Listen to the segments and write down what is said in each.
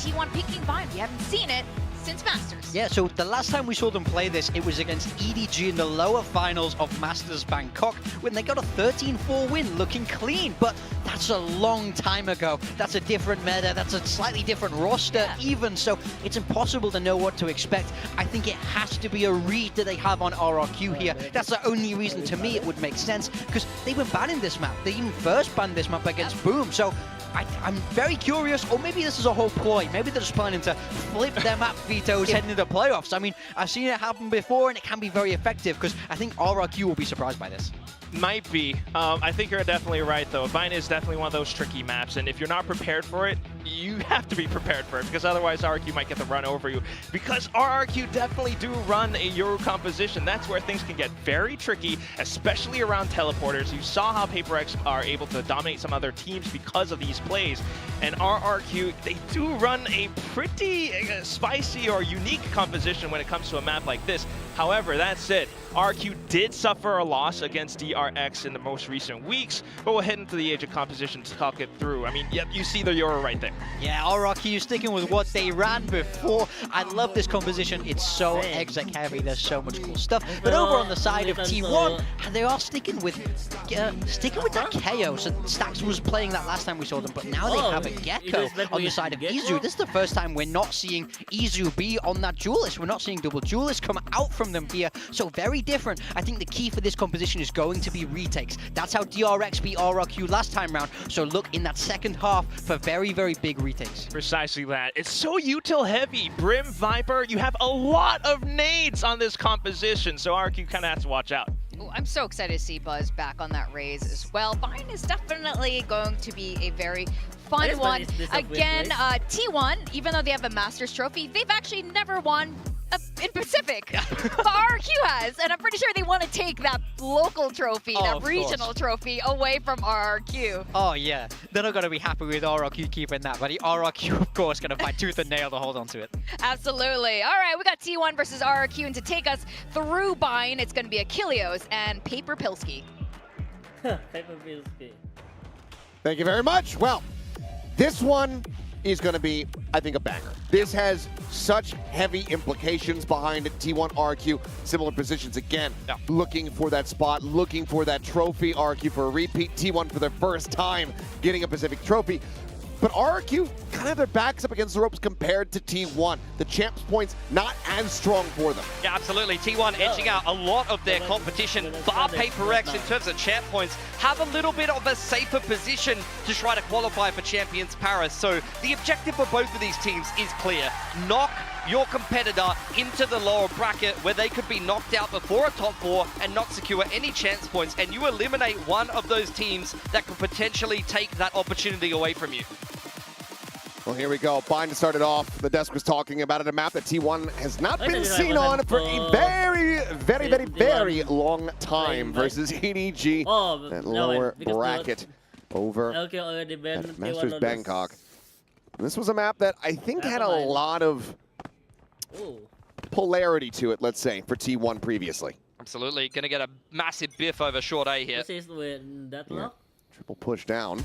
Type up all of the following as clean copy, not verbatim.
T1 picking Vine. We haven't seen it since Masters. Yeah, so the last time we saw them play this, it was against EDG in the lower finals of Masters Bangkok when they got a 13-4 win, looking clean. But that's a long time ago. That's a different meta. That's a slightly different roster even. So it's impossible to know what to expect. I think it has to be a read that they have on RRQ here. That's the only reason to me it would make sense, because they've been banning this map. They even first banned this map against Boom. So I'm very curious, or maybe this is a whole ploy. Maybe they're just planning to flip their map vetoes heading into the playoffs. I mean, I've seen it happen before, and it can be very effective, because I think RRQ will be surprised by this. Might be. I think you're definitely right, though. Vine is definitely one of those tricky maps, and if you're not prepared for it, you have to be prepared for it, because otherwise RRQ might get the run over you. Because RRQ definitely do run a Euro composition. That's where things can get very tricky, especially around teleporters. You saw how PaperX are able to dominate some other teams because of these plays. And RRQ, they do run a pretty spicy or unique composition when it comes to a map like this. However, that said, RRQ did suffer a loss against DRX in the most recent weeks, but we'll head into the Age of Composition to talk it through. I mean, yep, you see the Euro right there. Yeah, RRQ sticking with what they ran before. I love this composition. It's so exec heavy. There's so much cool stuff. But over on the side of T1, they are sticking with that KO. So Stax was playing that last time we saw them, but now they have a Gecko on the side of Izu. This is the first time we're not seeing Izu be on that duelist. We're not seeing double duelists come out from them here. So very different. I think the key for this composition is going to be retakes. That's how DRX beat RRQ last time round. So look in that second half for very, very big retakes. Precisely that. It's so util heavy. Brim, Viper, you have a lot of nades on this composition, so RRQ kind of has to watch out. Ooh, I'm so excited to see Buzz back on that Raze as well. Vine is definitely going to be a very fun one. Again, T1, even though they have a Masters trophy, they've actually never won in Pacific, but RRQ has, and I'm pretty sure they want to take that local trophy, that regional trophy, away from RRQ. Oh yeah, they're not going to be happy with RRQ keeping that, but RRQ, of course, going to fight tooth and nail to hold on to it. Absolutely. All right, we got T1 versus RRQ, and to take us through Vine, it's going to be Achilleos and Paper Pilski. Paper Pilski. Thank you very much. Well, this one is going to be, I think, a banger. This has such heavy implications behind it. T1 RRQ, similar positions again. Looking for that spot, looking for that trophy. RRQ for a repeat. T1 for their first time getting a Pacific trophy. But RRQ kind of have their backs up against the ropes compared to T1. The champs points not as strong for them. Yeah, absolutely. T1 edging out a lot of their competition. Bar PaperX, in terms of champ points, have a little bit of a safer position to try to qualify for Champions Paris. So the objective for both of these teams is clear. Knock your competitor into the lower bracket where they could be knocked out before a top 4 and not secure any chance points, and you eliminate one of those teams that could potentially take that opportunity away from you. Well, here we go. Bind to start it off. The desk was talking about it, a map that T1 has not been seen on for a very long time versus EDG. That lower bracket over at Masters Bangkok. And this was a map that I think had a lot of polarity to it, let's say, for T1 previously. Absolutely. Going to get a massive biff over short A here. Triple push down.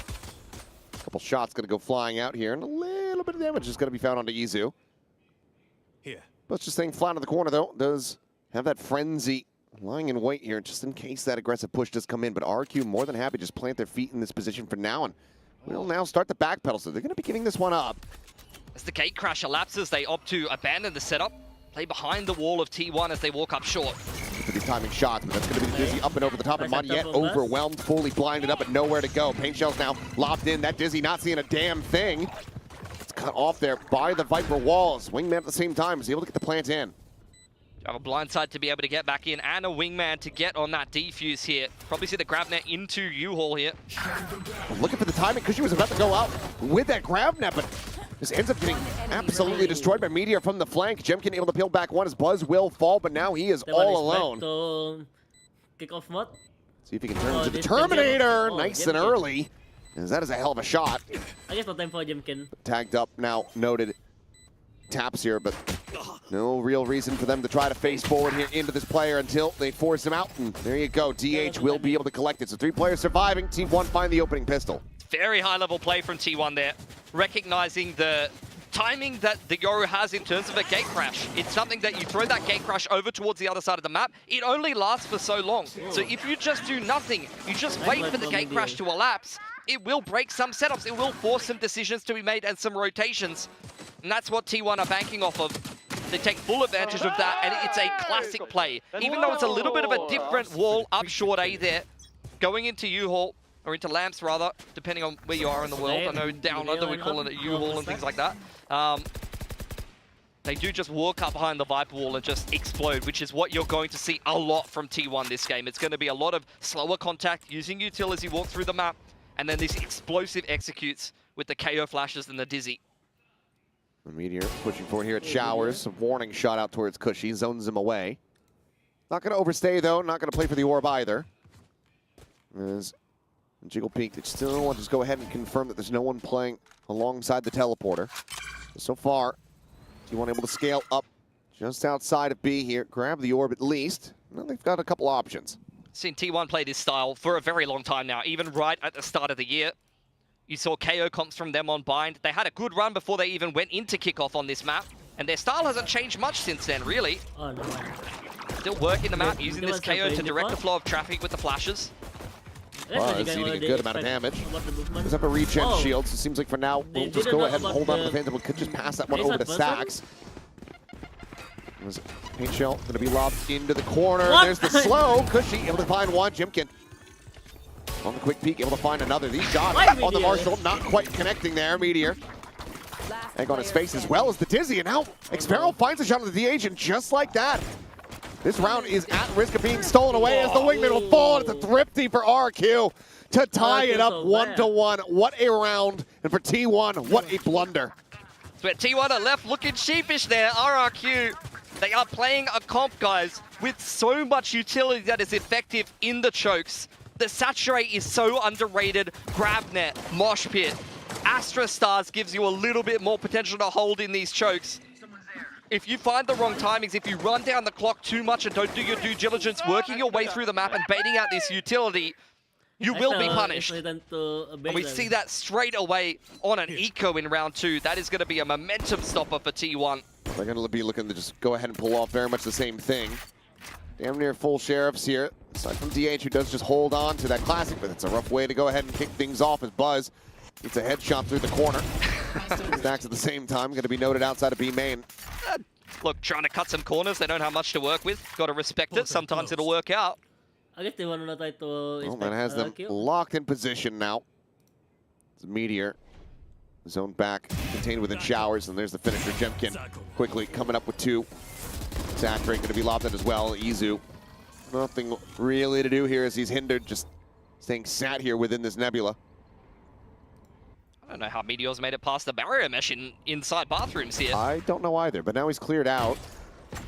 Couple shots going to go flying out here, and a little bit of damage is going to be found onto Izu. Here. But just staying flat in the corner, though, does have that frenzy lying in wait here, just in case that aggressive push does come in. But RRQ more than happy to just plant their feet in this position for now, and we'll now start the backpedal. So they're going to be giving this one up. As the gate crash elapses, they opt to abandon the setup, play behind the wall of T1 as they walk up short. For these timing shots, but that's going to be Dizzy up and over the top, and Madiet overwhelmed, fully blinded up, and nowhere to go. Paint Shell's now locked in. That Dizzy not seeing a damn thing. It's cut off there by the Viper walls. Wingman at the same time is able to get the plant in. You have a blindside to be able to get back in, and a Wingman to get on that defuse here. Probably see the grab net into U-Haul here. Looking for the timing, because she was about to go out with that grab net, but this ends up getting absolutely destroyed by Meteor from the flank. Jemkin able to peel back one as Buzz will fall, but now he is all alone. Kick off mod. See if he can turn into the Terminator. Nice and early. As that is a hell of a shot. I guess no time for Jemkin. Tagged up now, noted. Taps here, but no real reason for them to try to face forward here into this player until they force him out. And there you go. DH will be able to collect it. So 3 players surviving. Team 1 find the opening pistol. Very high level play from T1 there, recognizing the timing that the Yoru has in terms of a gate crash. It's something that you throw that gate crash over towards the other side of the map, it only lasts for so long. So if you just do nothing, you just wait for the gate crash to elapse, it will break some setups, it will force some decisions to be made and some rotations. And that's what T1 are banking off of. They take full advantage of that, and it's a classic play. Even though it's a little bit of a different wall up short A there, going into U-Haul, or into Lamps rather, depending on where you are in the world. I know down under we call it a U-Haul and things like that. They do just walk up behind the Viper wall and just explode, which is what you're going to see a lot from T1 this game. It's going to be a lot of slower contact, using util as you walk through the map, and then these explosive executes with the KO flashes and the Dizzy. The Meteor pushing forward here at Showers. A warning shot out towards Cushy, zones him away. Not going to overstay though, not going to play for the orb either. As Jiggle Peak, they still want to just go ahead and confirm that there's no one playing alongside the teleporter. So far, T1 able to scale up just outside of B here, grab the orb at least. Well, they've got a couple options. Seen T1 play this style for a very long time now, even right at the start of the year. You saw KO comps from them on Bind. They had a good run before they even went into kickoff on this map, and their style hasn't changed much since then, really. Oh, no. Still working the map, using this KO to direct the flow of traffic with the flashes. Buzz eating a good amount of damage. Does have a regen shield, so it seems like for now, we'll just go ahead and hold on to the Phantom. We could just pass that one over to Stacks. Paint Shell going to be lobbed into the corner. What? There's the slow. Cushy able to find one. Jimkin on the quick peek, able to find another. These shots on the Marshall, not quite connecting there. Meteor. Egg on his face as well as the Dizzy, and now Xpero finds a shot on the DH, and just like that, this round is at risk of being stolen away as the Wingman will fall. It's a thrifty for RRQ to tie it up 1-1. What a round, and for T1, what a blunder. So T1 are left looking sheepish there. RRQ, they are playing a comp, guys, with so much utility that is effective in the chokes. The Saturate is so underrated. Grabnet, Mosh Pit, Astra Stars gives you a little bit more potential to hold in these chokes. If you find the wrong timings, if you run down the clock too much and don't do your due diligence, working your way through the map and baiting out this utility, you will be punished. And we see that straight away on an eco in round 2. That is going to be a momentum stopper for T1. They're going to be looking to just go ahead and pull off very much the same thing. Damn near full sheriffs here. Aside from DH, who does just hold on to that classic, but it's a rough way to go ahead and kick things off as Buzz gets a headshot through the corner. Stacks at the same time, going to be noted outside of B main. Look, trying to cut some corners, they don't have much to work with. Got to respect it. Sometimes it'll work out. I guess they want to try to. Oh, that has them locked in position now. It's Meteor. Zone back, contained within Showers, and there's the finisher. Jemkin quickly coming up with 2. Saturate going to be lobbed in as well. Izu, nothing really to do here as he's hindered, just staying sat here within this nebula. I don't know how Meteor's made it past the barrier mesh inside bathrooms here. I don't know either, but now he's cleared out.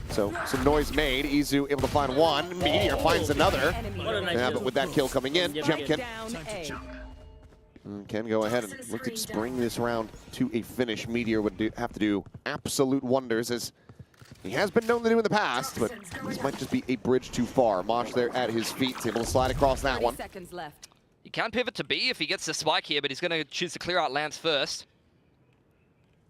So some noise made. Izu able to find one. Meteor finds another. Yeah, but with that kill coming in, Jemkin can go ahead and look to just bring this round to a finish. Meteor would have to do absolute wonders, as he has been known to do in the past, but this might just be a bridge too far. Mosh there at his feet, able to slide across that one. He can pivot to B if he gets the spike here, but he's going to choose to clear out Lance first.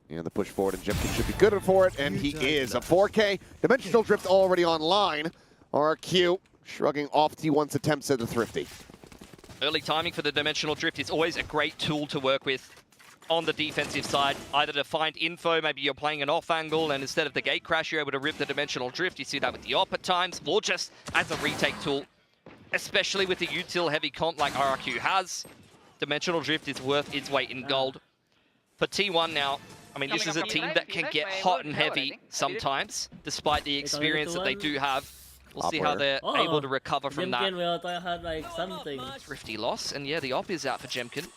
Yeah, the push forward, and Jemkin should be good for it, and he is. A 4K Dimensional Drift already online. RRQ shrugging off T1's attempts at the Thrifty. Early timing for the Dimensional Drift is always a great tool to work with on the defensive side, either to find info, maybe you're playing an off angle, and instead of the gate crash, you're able to rip the Dimensional Drift. You see that with the op at times, or just as a retake tool, especially with the util heavy comp like RRQ has. Dimensional Drift is worth its weight in gold. For T1 now, I mean, this is a team that can get hot and heavy sometimes, despite the experience that they do have. We'll see how they're able to recover from that. Thrifty loss, and yeah, the op is out for Jemkin.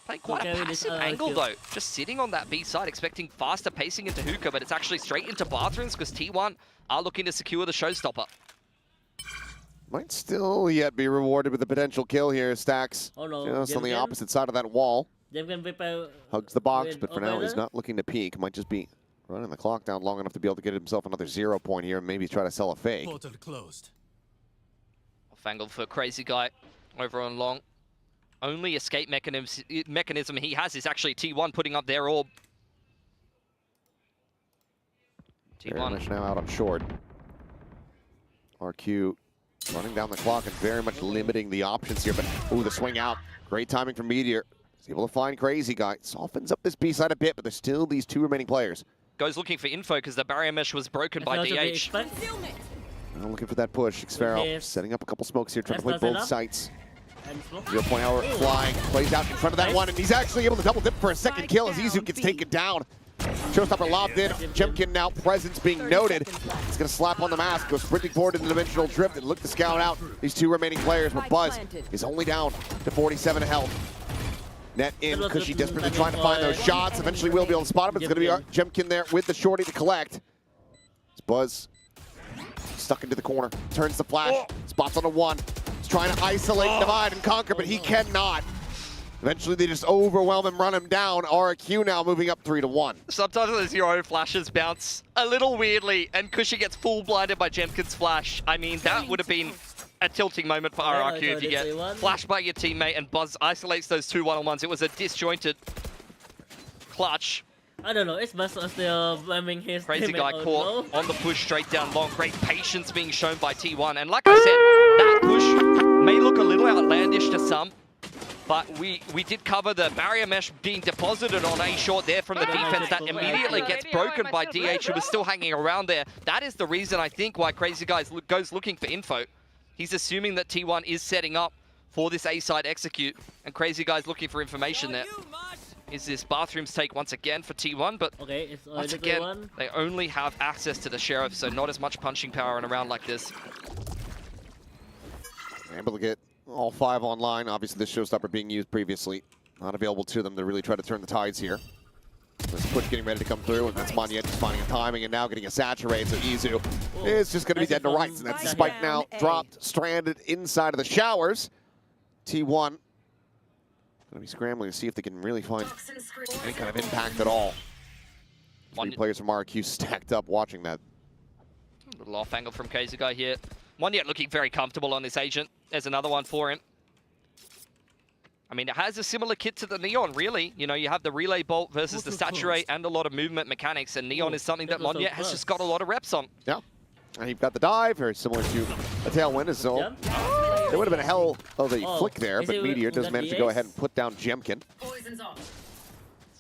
Playing quite a passive angle though, just sitting on that B side, expecting faster pacing into hookah, but it's actually straight into bathrooms because T1 are looking to secure the showstopper. Might still yet be rewarded with a potential kill here, Stacks. Oh no, just on the opposite side of that wall. Jemkin Hugs the box, but for now he's not looking to peek. Might just be running the clock down long enough to be able to get himself another 0 point here and maybe try to sell a fake. Portal closed. Off angle for Crazy Guy over on long. Only escape mechanism he has is actually T1 putting up their orb. Very much now out on short. RQ running down the clock and very much limiting the options here, but ooh, the swing out. Great timing from Meteor. He's able to find Crazy Guy. Softens up this B side a bit, but there's still these two remaining players. Goes looking for info because the barrier mesh was broken by DH. Now looking for that push. Xfero setting up a couple smokes here, trying to play both sites. 0.0 hour flying, plays out in front of that one, and he's actually able to double dip for a second kill as Izu gets taken down. Showstopper lobbed in. Jemkin now presence being noted. He's going to slap on the mask, go sprinting forward in the dimensional drift and look to scout out these two remaining players, but Buzz is only down to 47 health. Net in, Cushy desperately trying to find those shots. Eventually we'll be able to spot him, but it's going to be Jemkin there with the shorty to collect. It's Buzz stuck into the corner, turns the flash, spots on a one. He's trying to isolate, divide, and conquer, but he cannot. Eventually they just overwhelm him, run him down. RRQ now moving up 3-1. Sometimes those hero flashes bounce a little weirdly, and Cushy gets full blinded by Jemkin's flash. I mean, that would have been a tilting moment for RRQ if you get flashed by your teammate and Buzz isolates those two one-on-ones. It was a disjointed clutch. I don't know, it's best as they are blaming his Crazy teammate Guy out caught low. on the push straight down long. Great patience being shown by T1. And like I said, that push may look a little outlandish to some, but we did cover the barrier mesh being deposited on A short there from the defense that immediately gets broken by DH, who was still hanging around there. That is the reason, I think, why Crazy Guy goes looking for info. He's assuming that T1 is setting up for this A side execute, and Crazy Guy's looking for information there. Is this Bathroom's take once again for T1, but once again, they only have access to the Sheriff, so not as much punching power in a round like this. Able to get all 5 online. Obviously, this showstopper being used previously. Not available to them to really try to turn the tides here. This push getting ready to come through, and that's Monyet just finding a timing and now getting a saturate, so Izu is just going to be dead to rights, and that's the spike now dropped, stranded inside of the showers. T1 going to be scrambling to see if they can really find any kind of impact at all. 3 players from RRQ stacked up watching that. A little off angle from Crazy Guy here. Monyet looking very comfortable on this agent. There's another one for him. I mean, it has a similar kit to the Neon, really. You know, you have the relay bolt versus the saturate and a lot of movement mechanics, and Neon is something that Monyet has just got a lot of reps on. Yeah. And you've got the dive, very similar to a Tailwind, so there would have been a hell of a flick there, but Meteor does manage to go ahead and put down Jemkin.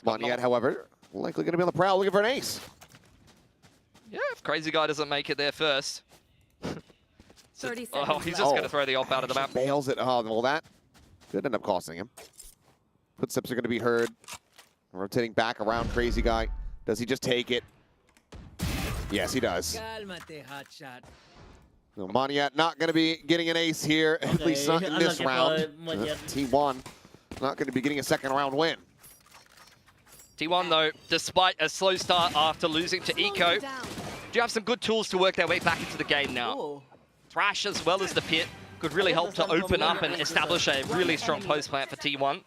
Monyet, however, likely going to be on the prowl looking for an ace. Yeah, if Crazy Guy doesn't make it there first. Oh, he's just going to throw the op out of the map. Bails it. Oh, well, that could end up costing him. Footsteps are going to be heard. Rotating back around Crazy Guy. Does he just take it? Yes, he does. So Monyet not going to be getting an ace here, at least not in this round. T1 not going to be getting a second round win. T1, though, despite a slow start after losing to Eco, do have some good tools to work their way back into the game now. Thrash, as well as the pit, could really help to open up and establish a really strong post plant for T1.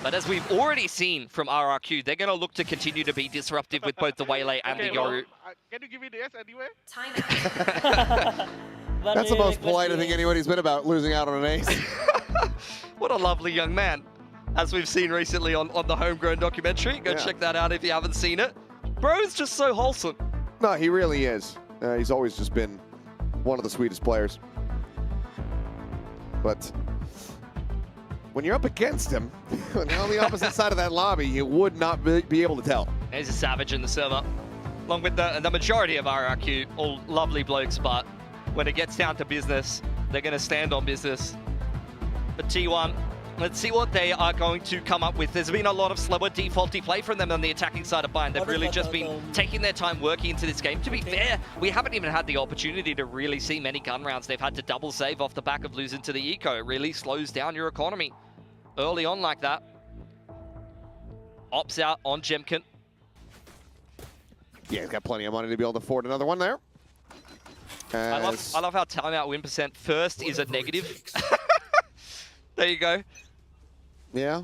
But as we've already seen from RRQ, they're going to look to continue to be disruptive with both the Waylay and the Yoru. Can you give me the S anyway? That's the most polite I think anybody's been about losing out on an ace. What a lovely young man, as we've seen recently on the Homegrown documentary. Go check that out if you haven't seen it. Bro's just so wholesome. No, he really is. He's always just been one of the sweetest players. But when you're up against him, when you're on the opposite side of that lobby, you would not be able to tell. There's a Savage in the server, along with the majority of RRQ, all lovely blokes, but when it gets down to business, they're going to stand on business. But T1, let's see what they are going to come up with. There's been a lot of slower defaulty play from them on the attacking side of Bind. They've really just been taking their time working into this game. To be fair, we haven't even had the opportunity to really see many gun rounds. They've had to double save off the back of losing to the Eco. It really slows down your economy early on like that. Ops out on Jemkin. Yeah, he's got plenty of money to be able to afford another one there. I love how timeout win percent first is a negative. There you go. Yeah.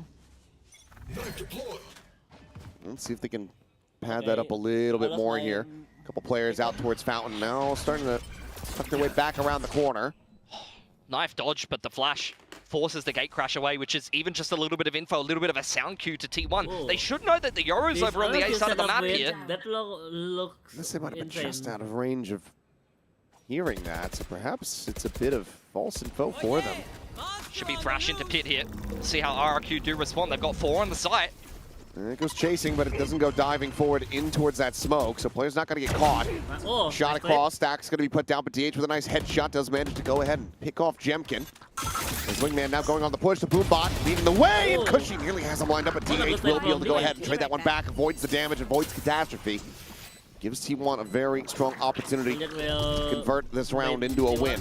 Let's see if they can pad that up a little bit more here. A couple players out towards Fountain now, starting to tuck their way back around the corner. Knife dodge, but the flash forces the gate crash away, which is even just a little bit of info, a little bit of a sound cue to T1. Oh. They should know that the Yoru's over on the A side of the map here. That looks Unless they might have been insane. just out of range of hearing that, so perhaps it's a bit of false info for them. Should be Thrash into pit here. See how RRQ do respond. They've got 4 on the site. And it goes chasing, but it doesn't go diving forward in towards that smoke, so player's not going to get caught. Oh, Shot nice across, Stack's going to be put down, but DH with a nice headshot does manage to go ahead and pick off Jemkin. His wingman now going on the push, the Boombot leading the way, and Cushy nearly has him lined up, but DH will be able to go ahead and trade that one back, avoids the damage, avoids catastrophe. Gives T1 a very strong opportunity to convert this round into a win.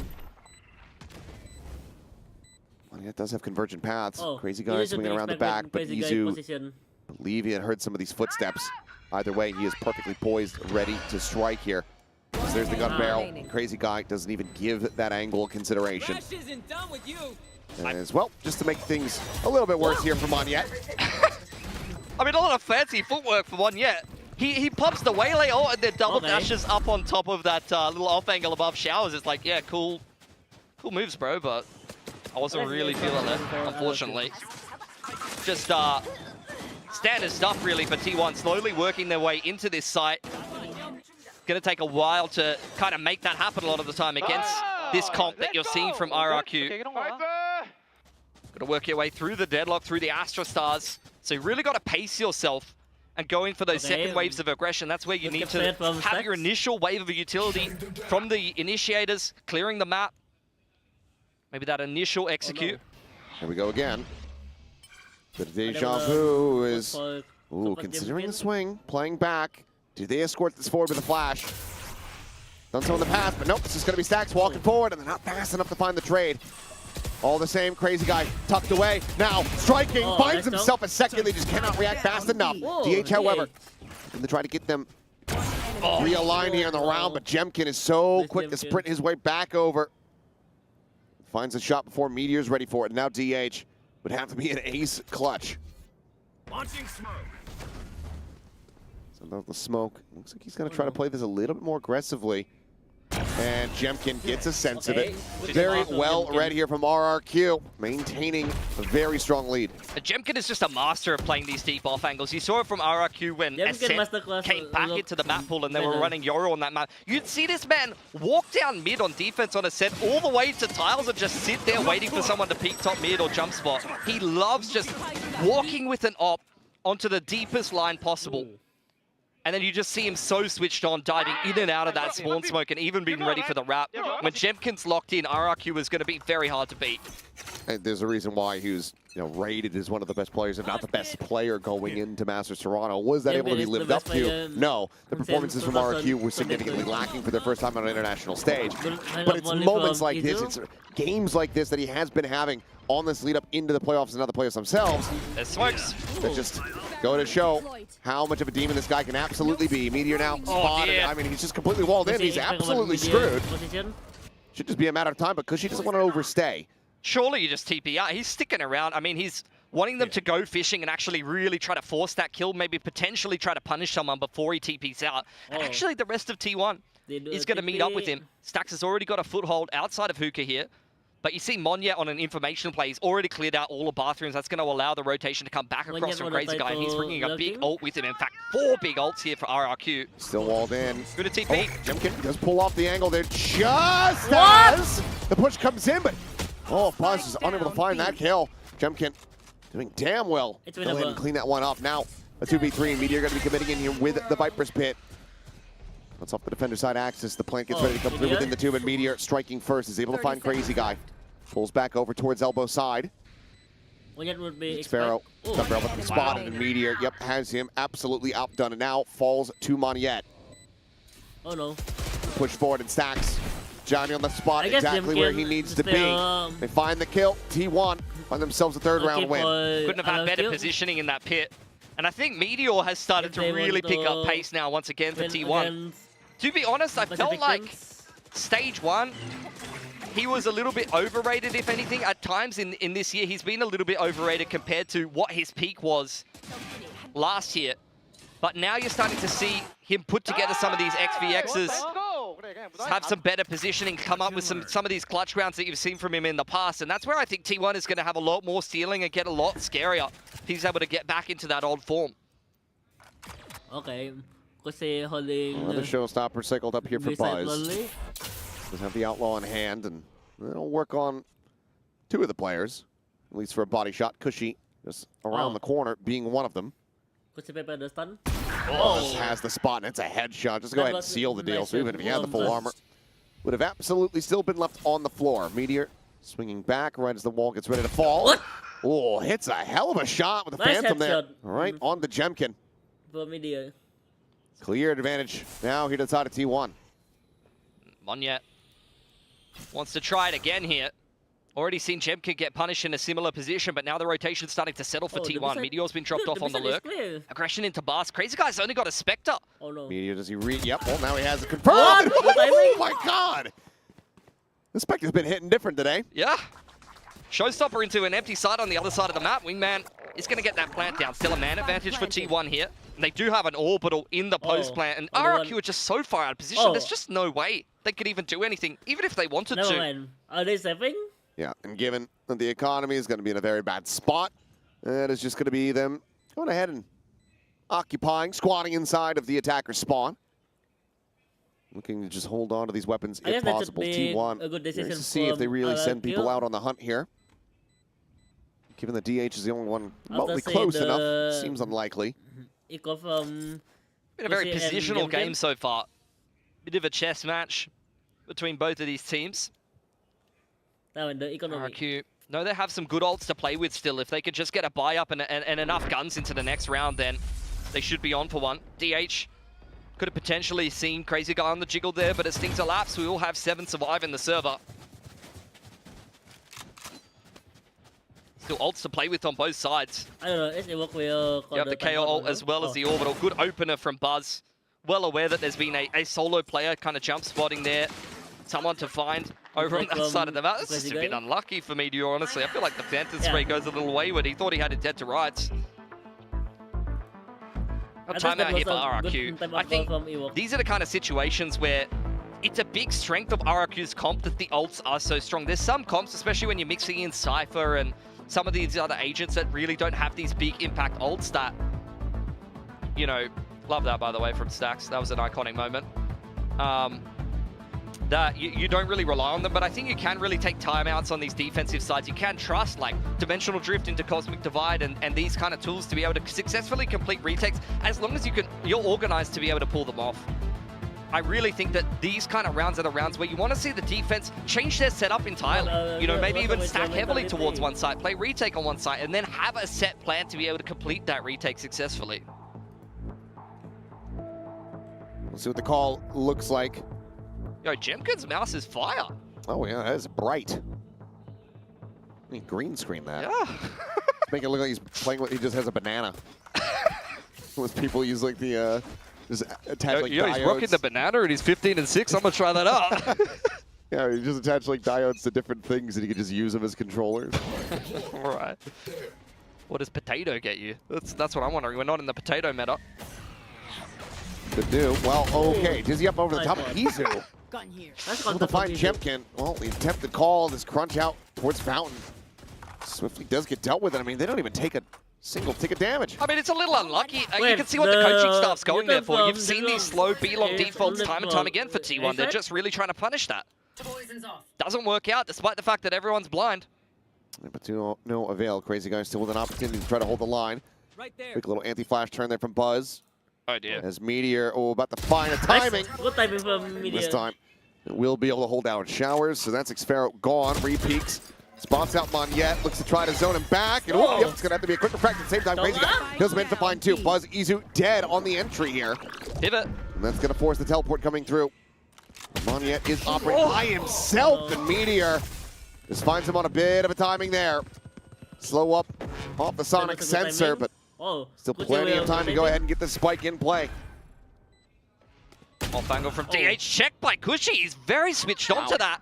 Well, yeah, it does have convergent paths. Oh, Crazy Guy swinging around the back, but Izu, believe he had heard some of these footsteps. Either way, he is perfectly poised, ready to strike here. So there's the gun barrel. Crazy Guy doesn't even give that angle consideration. As well, just to make things a little bit worse here for Monyet. I mean, a lot of fancy footwork for one yet. He pops the waylay and then double dashes up on top of that little off angle above showers. It's like, yeah, cool moves, bro, but I wasn't really feeling it, unfortunately. Just standard stuff, really, for T1. Slowly working their way into this site. Going to take a while to kind of make that happen a lot of the time against this comp that you're seeing from RRQ. Got to work your way through the deadlock, through the Astra Stars. So you really got to pace yourself and go in for those second waves of aggression. That's where you need to have your initial wave of utility from the initiators, clearing the map. Maybe that initial execute. Here we go again. The Deja Vu is, considering the swing, playing back. Do they escort this forward with a flash? Done so in the past, but nope, it's just going to be Stacks walking forward, and they're not fast enough to find the trade. All the same, Crazy Guy tucked away. Now striking, finds himself a second. They just cannot react fast enough. DH, however, going to try to get them realigned here in the round, but Jemkin is so quick to sprint his way back over. Finds a shot before Meteor's ready for it. Now DH would have to be an ace clutch. Launching smoke. So the smoke. Looks like he's going to try to play this a little bit more aggressively. And Jemkin gets a sense of it. Very well read here from RRQ, maintaining a very strong lead. Jemkin is just a master of playing these deep off angles. You saw it from RRQ when Ascent came back into the map pool and they were running Yoru on that map. You'd see this man walk down mid on defense on Ascent all the way to tiles and just sit there waiting for someone to peek top mid or jump spot. He loves just walking with an op onto the deepest line possible. And then you just see him so switched on, diving in and out of that spawn smoke and even being ready for the wrap. When Jemkin's locked in, RRQ is going to be very hard to beat. And there's a reason why he was rated as one of the best players, if not the best player going into Masters Toronto. Was that able to be lived up to? No. The performances from RRQ were significantly lacking for their first time on an international stage. But it's moments like this, it's games like this that he has been having on this lead up into the playoffs and other players themselves. There's smokes. That just go to show how much of a demon this guy can absolutely be. Meteor now spotted. I mean, he's just completely walled in. He's absolutely screwed. Should just be a matter of time, but Cushy doesn't want to overstay. Surely you just TP out. He's sticking around. I mean, he's wanting them to go fishing and actually really try to force that kill, maybe potentially try to punish someone before he TPs out. And actually, the rest of T1 is going to meet up with him. Stacks has already got a foothold outside of Hookah here. But you see Monyet on an information play. He's already cleared out all the bathrooms. That's going to allow the rotation to come back across from Crazy Guy. And he's bringing a big ult with him. In fact, 4 big ults here for RRQ. Still walled in. Good at TP. Jemkin does pull off the angle there just as the push comes in. But Buzz is unable to find that kill. Jemkin doing damn well. Go ahead and clean that one up. Now a 2v3 and Meteor going to be committing in here with the Viper's Pit. That's off the defender side axis. The plant gets ready to come through within the tube, and Meteor striking first is able to find Crazy Guy. Pulls back over towards elbow side. Sparrow, but spotted, and Meteor, has him absolutely outdone, and now falls to Monyet. Oh no. Push forward and Stacks. Johnny on the spot, exactly where he needs to be. They find the kill. T1 find themselves a third round win. Couldn't have had better positioning in that pit. And I think Meteor has started to really pick up pace now once again for T1. To be honest, I felt like stage 1, he was a little bit overrated, if anything. At times in this year, he's been a little bit overrated compared to what his peak was last year. But now you're starting to see him put together some of these XVXs have some better positioning, come up with some of these clutch rounds that you've seen from him in the past. And that's where I think T1 is going to have a lot more stealing and get a lot scarier if he's able to get back into that old form. Okay, Kose holding. Another showstopper cycled up here for V-side Buzz. lonely. Does have the outlaw in hand, and they'll work on 2 of the players, at least for a body shot. Cushy just around the corner, being one of them. Kose prepare the stun. Just has the spot, and it's a headshot. Just go ahead and seal the deal. So even if he had the full armor, would have absolutely still been left on the floor. Meteor swinging back right as the wall gets ready to fall. What? Oh, hits a hell of a shot with the Nice Phantom there. headshot. Right on the Jemkin. For media. Clear advantage now here to the side of T1. Monyet wants to try it again here. Already seen Jemkin get punished in a similar position, but now the rotation's starting to settle for T1. Meteor's been dropped off on the lurk. Aggression into Bars. Crazy Guy's only got a Spectre. Oh no. Meteor, does he read? Yep, well, now he has it confirmed. What? Oh my god! The Spectre's been hitting different today. Yeah. Showstopper into an empty side on the other side of the map. Wingman is going to get that plant down. Still a man advantage for T1 here. And they do have an orbital in the post plant. And RRQ are just so far out of position. There's just no way they could even do anything, even if they wanted Never to. mind. Are they saving? Yeah, and given that the economy is going to be in a very bad spot, it is just going to be them going ahead and occupying, squatting inside of the attacker's spawn. Looking to just hold on to these weapons I if guess that should possible. be T1, a good decision to see if they from really send RRQ. people out on the hunt here. Given the DH is the only one remotely say close the- enough, seems unlikely. Eco from. Been a very Kose and positional Jemkin. game so far. Bit of a chess match between both of these teams. Now in the economy. RRQ, no, they have some good ults to play with still. If they could just get a buy up and enough guns into the next round, then they should be on for one. DH could have potentially seen Crazy Guy on the jiggle there, but as things elapse, we will have 7 survive in the server. Still ults to play with on both sides. I don't know. SAWORK will. You have the KO ult as well as the orbital. Good opener from Buzz. Well aware that there's been a solo player kind of jump spotting there. Someone to find over on that side of the map. This is a bit unlucky for Meteor, honestly. I feel like the Phantom spray goes a little wayward. He thought he had it dead to rights. Got timeout here for RRQ. I think these are the kind of situations where it's a big strength of RRQ's comp that the ults are so strong. There's some comps, especially when you're mixing in Cypher and some of these other agents that really don't have these big impact ults that, you know, love that, by the way, from Stacks. That was an iconic moment. That you don't really rely on them, but I think you can really take timeouts on these defensive sides. You can trust like Dimensional Drift into Cosmic Divide and these kind of tools to be able to successfully complete retakes, as long as you're organized to be able to pull them off. I really think that these kind of rounds are the rounds where you want to see the defense change their setup entirely. You know, maybe even stack heavily towards one side, play retake on one side, and then have a set plan to be able to complete that retake successfully. We'll see what the call looks like. Yo, Jemkin's mouse is fire. Oh yeah, that is bright. Let me green screen that. Yeah. Make it look like he's playing with, he just has a banana. With people use like the, just attach like diodes. He's rocking the banana and he's 15 and 6. I'm gonna try that out. Yeah, you just attach like diodes to different things and you can just use them as controllers. All right. What does potato get you? That's what I'm wondering. We're not in the potato meta. Good do. Well, okay. Dizzy up over the top of Kizu. Able to find Jemkin. Well, the attempted call, this crunch out towards Fountain. Swiftly does get dealt with it. I mean, they don't even take a single tick of damage. I mean, it's a little unlucky. You can see what the coaching staff's going there for. You've seen these slow B-long defaults time and time again for T1. They're just really trying to punish that. Doesn't work out, despite the fact that everyone's blind. But to no avail. Crazy Guy still with an opportunity to try to hold the line. Quick little anti-flash turn there from Buzz. Oh dear. As Meteor, about to find a timing. Good timing from Meteor. This time, it will be able to hold down Showers. So that's Xpharaoh gone. Re-peeks. Spots out Monyet. Looks to try to zone him back. And yep, it's going to have to be a quick refract at the same time. Crazy Guy does manage to find 2. Buzz, Izu dead on the entry here. Pivot. And that's going to force the teleport coming through. Monyet is operating by himself. And Meteor just finds him on a bit of a timing there. Slow up off the sonic sensor, but still plenty of time to go ahead and get the spike in play. Off angle from DH, checked by Cushy. He's very switched on to that.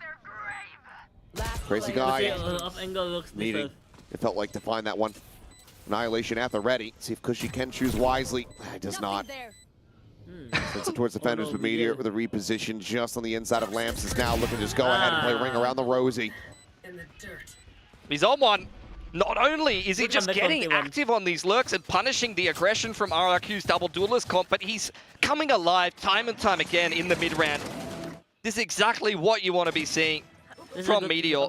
Crazy Guy Off angle looks needing, it felt like, to find that one. Annihilation at the ready. See if Cushy can choose wisely. He does not. Sends it towards defenders, but Meteor with a reposition just on the inside of Lamps is now looking to just go ahead and play ring around the Rosie. He's on one. Not only is he just getting active on these lurks and punishing the aggression from RRQ's double duelist comp, but he's coming alive time and time again in the mid-round. This is exactly what you want to be seeing from Meteor.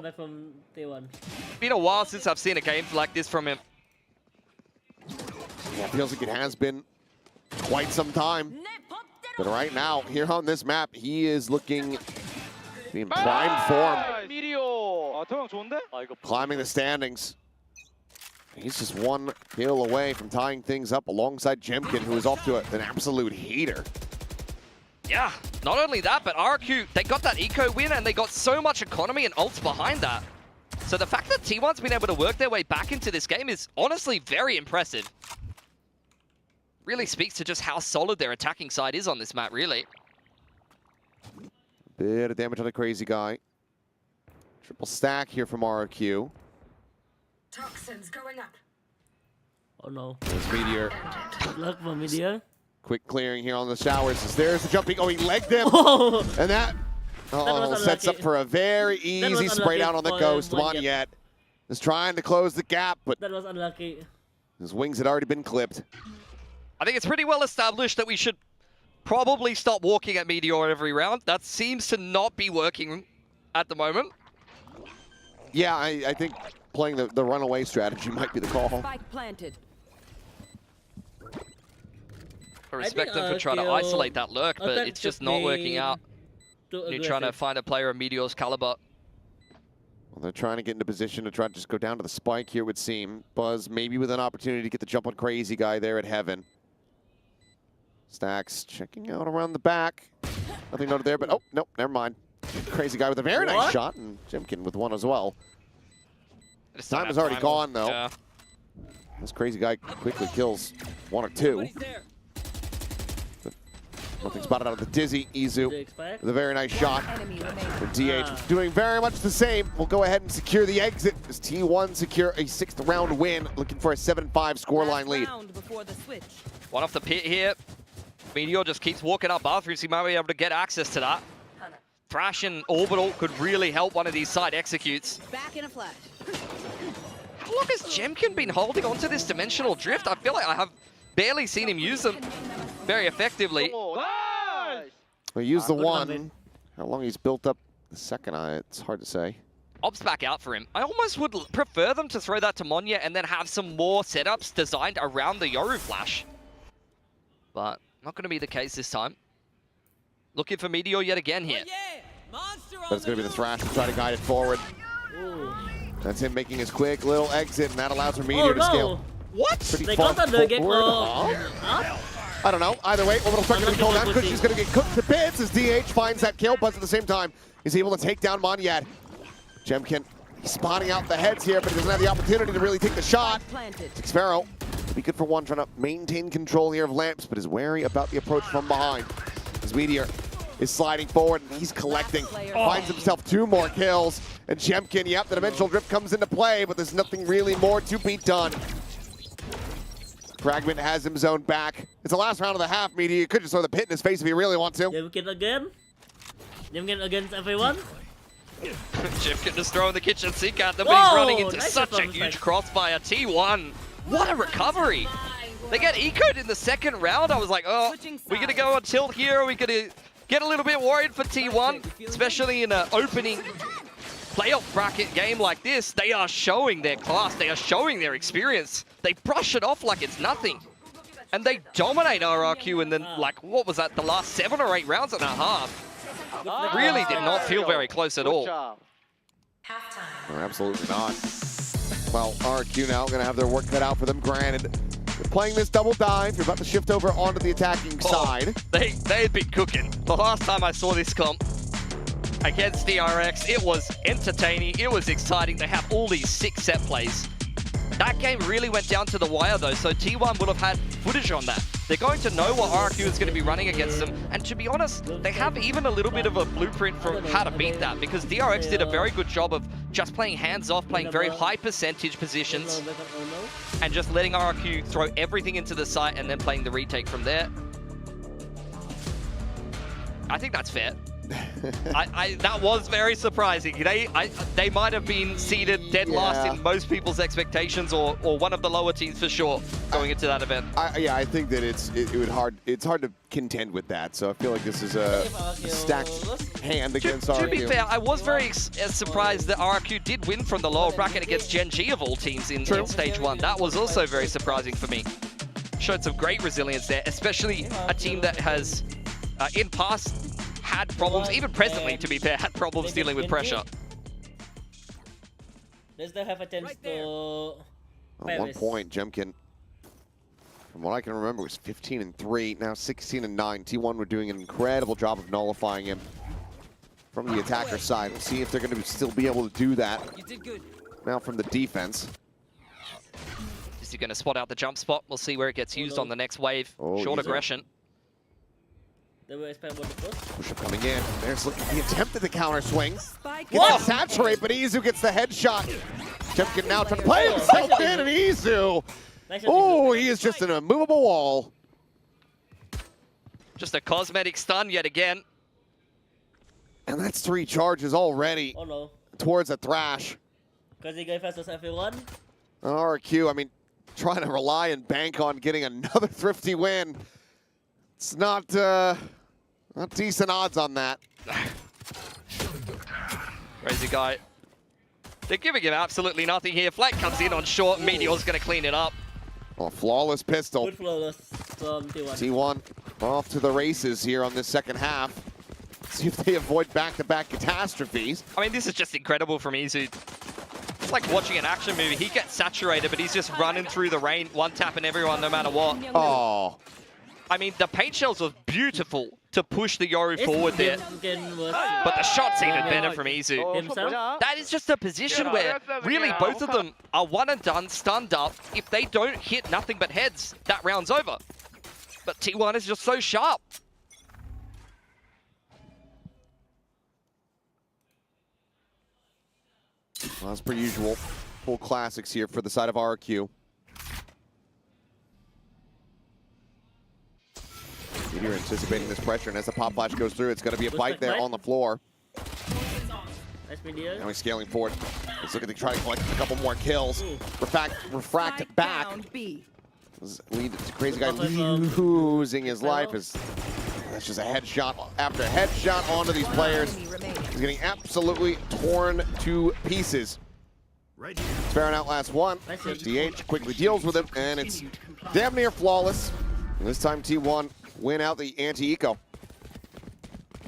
It's been a while since I've seen a game like this from him. Yeah, feels like it has been quite some time. But right now, here on this map, he is looking in prime form. Climbing the standings. He's just one kill away from tying things up alongside Jemkin, who is off to an absolute heater. Yeah, not only that, but RRQ, they got that eco win and they got so much economy and ults behind that. So the fact that T1's been able to work their way back into this game is honestly very impressive. Really speaks to just how solid their attacking side is on this map, really. Bit of damage on the crazy guy. Triple stack here from RRQ. Toxins going up. Oh no. There's Meteor. Good luck for Meteor. Quick clearing here on the showers. There's the jumping. Oh, he legged him. Oh! And that sets up for a very easy spray down on the ghost. Monyet is trying to close the gap, but that was unlucky. His wings had already been clipped. I think it's pretty well established that we should probably stop walking at Meteor every round. That seems to not be working at the moment. Yeah, I think playing the runaway strategy might be the call. Spike planted. I respect them for trying to isolate that lurk, but it's just not working out. You're trying to find a player of Meteor's caliber. Well, they're trying to get into position to try to just go down to the spike here, it would seem. Buzz maybe with an opportunity to get the jump on Crazy Guy there at Heaven. Stacks checking out around the back. Nothing noted there, but oh, nope, never mind. Crazy Guy with a very nice shot, and Jimkin with one as well. Time is already gone, though. Yeah. This Crazy Guy quickly kills one or two. Nothing spotted out of the Dizzy. Izu with a very nice shot. For DH doing very much the same. We'll go ahead and secure the exit as T1 secure a 6th round win, looking for a 7-5 scoreline lead. One off the pit here. Meteor just keeps walking up bathrooms. He might be able to get access to that. Thrash and Orbital could really help one of these side executes. Back in a flash. How long has Jemkin been holding onto this dimensional drift? I feel like I have barely seen him use them very effectively. We use the one. How long he's built up the second eye, it's hard to say. Ops back out for him. I almost would prefer them to throw that to Monya and then have some more setups designed around the Yoru flash. But not going to be the case this time. Looking for Meteor yet again here. But it's going to be the Thrash to try to guide it forward. Ooh. That's him making his quick little exit, and that allows for Meteor to scale. What? They got the nugget. I don't know. Either way, Orbital start getting called out. She's going to get cooked to bits as DH finds that kill, but at the same time, he's able to take down Monyet. Jemkin spotting out the heads here, but he doesn't have the opportunity to really take the shot. Sphero will be good for one, trying to maintain control here of Lamps, but is wary about the approach from behind. As Meteor is sliding forward, and he's collecting. Finds himself 2 more kills. And Jemkin, yep, the dimensional drift comes into play, but there's nothing really more to be done. Fragment has him zoned back. It's the last round of the half, Meteor. You could just throw the pit in his face if you really want to. Jemkin again. Jemkin against everyone. Jemkin just throwing the kitchen sink at them, but he's running into such a huge crossfire. T1, what a recovery. They get ecoed in the second round. I was like, oh, we're going to go on tilt here. Are we going to get a little bit worried for T1, especially in an opening playoff bracket game like this? They are showing their class. They are showing their experience. They brush it off like it's nothing. And they dominate RRQ in the, like, what was that, the last 7 or 8 rounds and a half. Really did not feel very close at all. No, absolutely not. Well, RRQ now going to have their work cut out for them, granted. You're playing this double dive. You're about to shift over onto the attacking side. They had been cooking. The last time I saw this comp against DRX, it was entertaining. It was exciting. They have all these 6 set plays. That game really went down to the wire, though, so T1 would have had footage on that. They're going to know what RRQ is going to be running against them, and to be honest, they have even a little bit of a blueprint for how to beat that, because DRX did a very good job of just playing hands-off, playing very high percentage positions, and just letting RRQ throw everything into the site and then playing the retake from there. I think that's fair. That was very surprising. They might have been seeded dead last in most people's expectations, or one of the lower teams for sure going into that event. Yeah, I think that it's hard to contend with that. So I feel like this is a stacked hand against RRQ. To be fair, I was very surprised that RRQ did win from the lower bracket against Gen G of all teams in stage 1. That was also very surprising for me. Showed some great resilience there, especially a team that has in past had problems, even presently to be fair, had problems dealing with pressure. They still have a chance to At one point, Jemkin, from what I can remember, was 15-3, now 16-9. T1 were doing an incredible job of nullifying him from the attacker side. We'll see if they're going to still be able to do that. You did good. Now from the defense. Is he going to spot out the jump spot? We'll see where it gets used on the next wave. Short aggression. They will expect what the Push up coming in. There's looking the attempt at the counter swing. Spike. Gets to saturate, but Izu gets the headshot. Jemkin now trying to play himself in, and Izu. Oh, he is just an immovable wall. Just a cosmetic stun yet again. And that's 3 charges already towards a Thrash. Because he gave us everyone. RRQ, I mean, trying to rely and bank on getting another thrifty win. It's not decent odds on that. Crazy guy. They're giving him absolutely nothing here. Flank comes in on short. Meteor's going to clean it up. Oh, flawless pistol. Good flawless from T1. T1 off to the races here on this second half. See if they avoid back-to-back catastrophes. I mean, this is just incredible from Izu. It's like watching an action movie. He gets saturated, but he's just running through the rain, one-tapping everyone no matter what. Oh. I mean, the paint shells was beautiful to push the Yoru forward there. But the shot's even better from Izu. That is just a position where really both of them are one and done, stunned up. If they don't hit nothing but heads, that round's over. But T1 is just so sharp. Well, as per usual, full classics here for the side of RRQ. You're anticipating this pressure, and as the pop flash goes through, it's going to be a fight there on the floor. Now he's scaling forward. Let's look at the try to collect a couple more kills. Refract back. Crazy guy losing his life. That's just a headshot after headshot onto these players. He's getting absolutely torn to pieces. Sparrow outlast one. DH quickly deals with him, and it's damn near flawless. And this time T1 win out the anti-eco.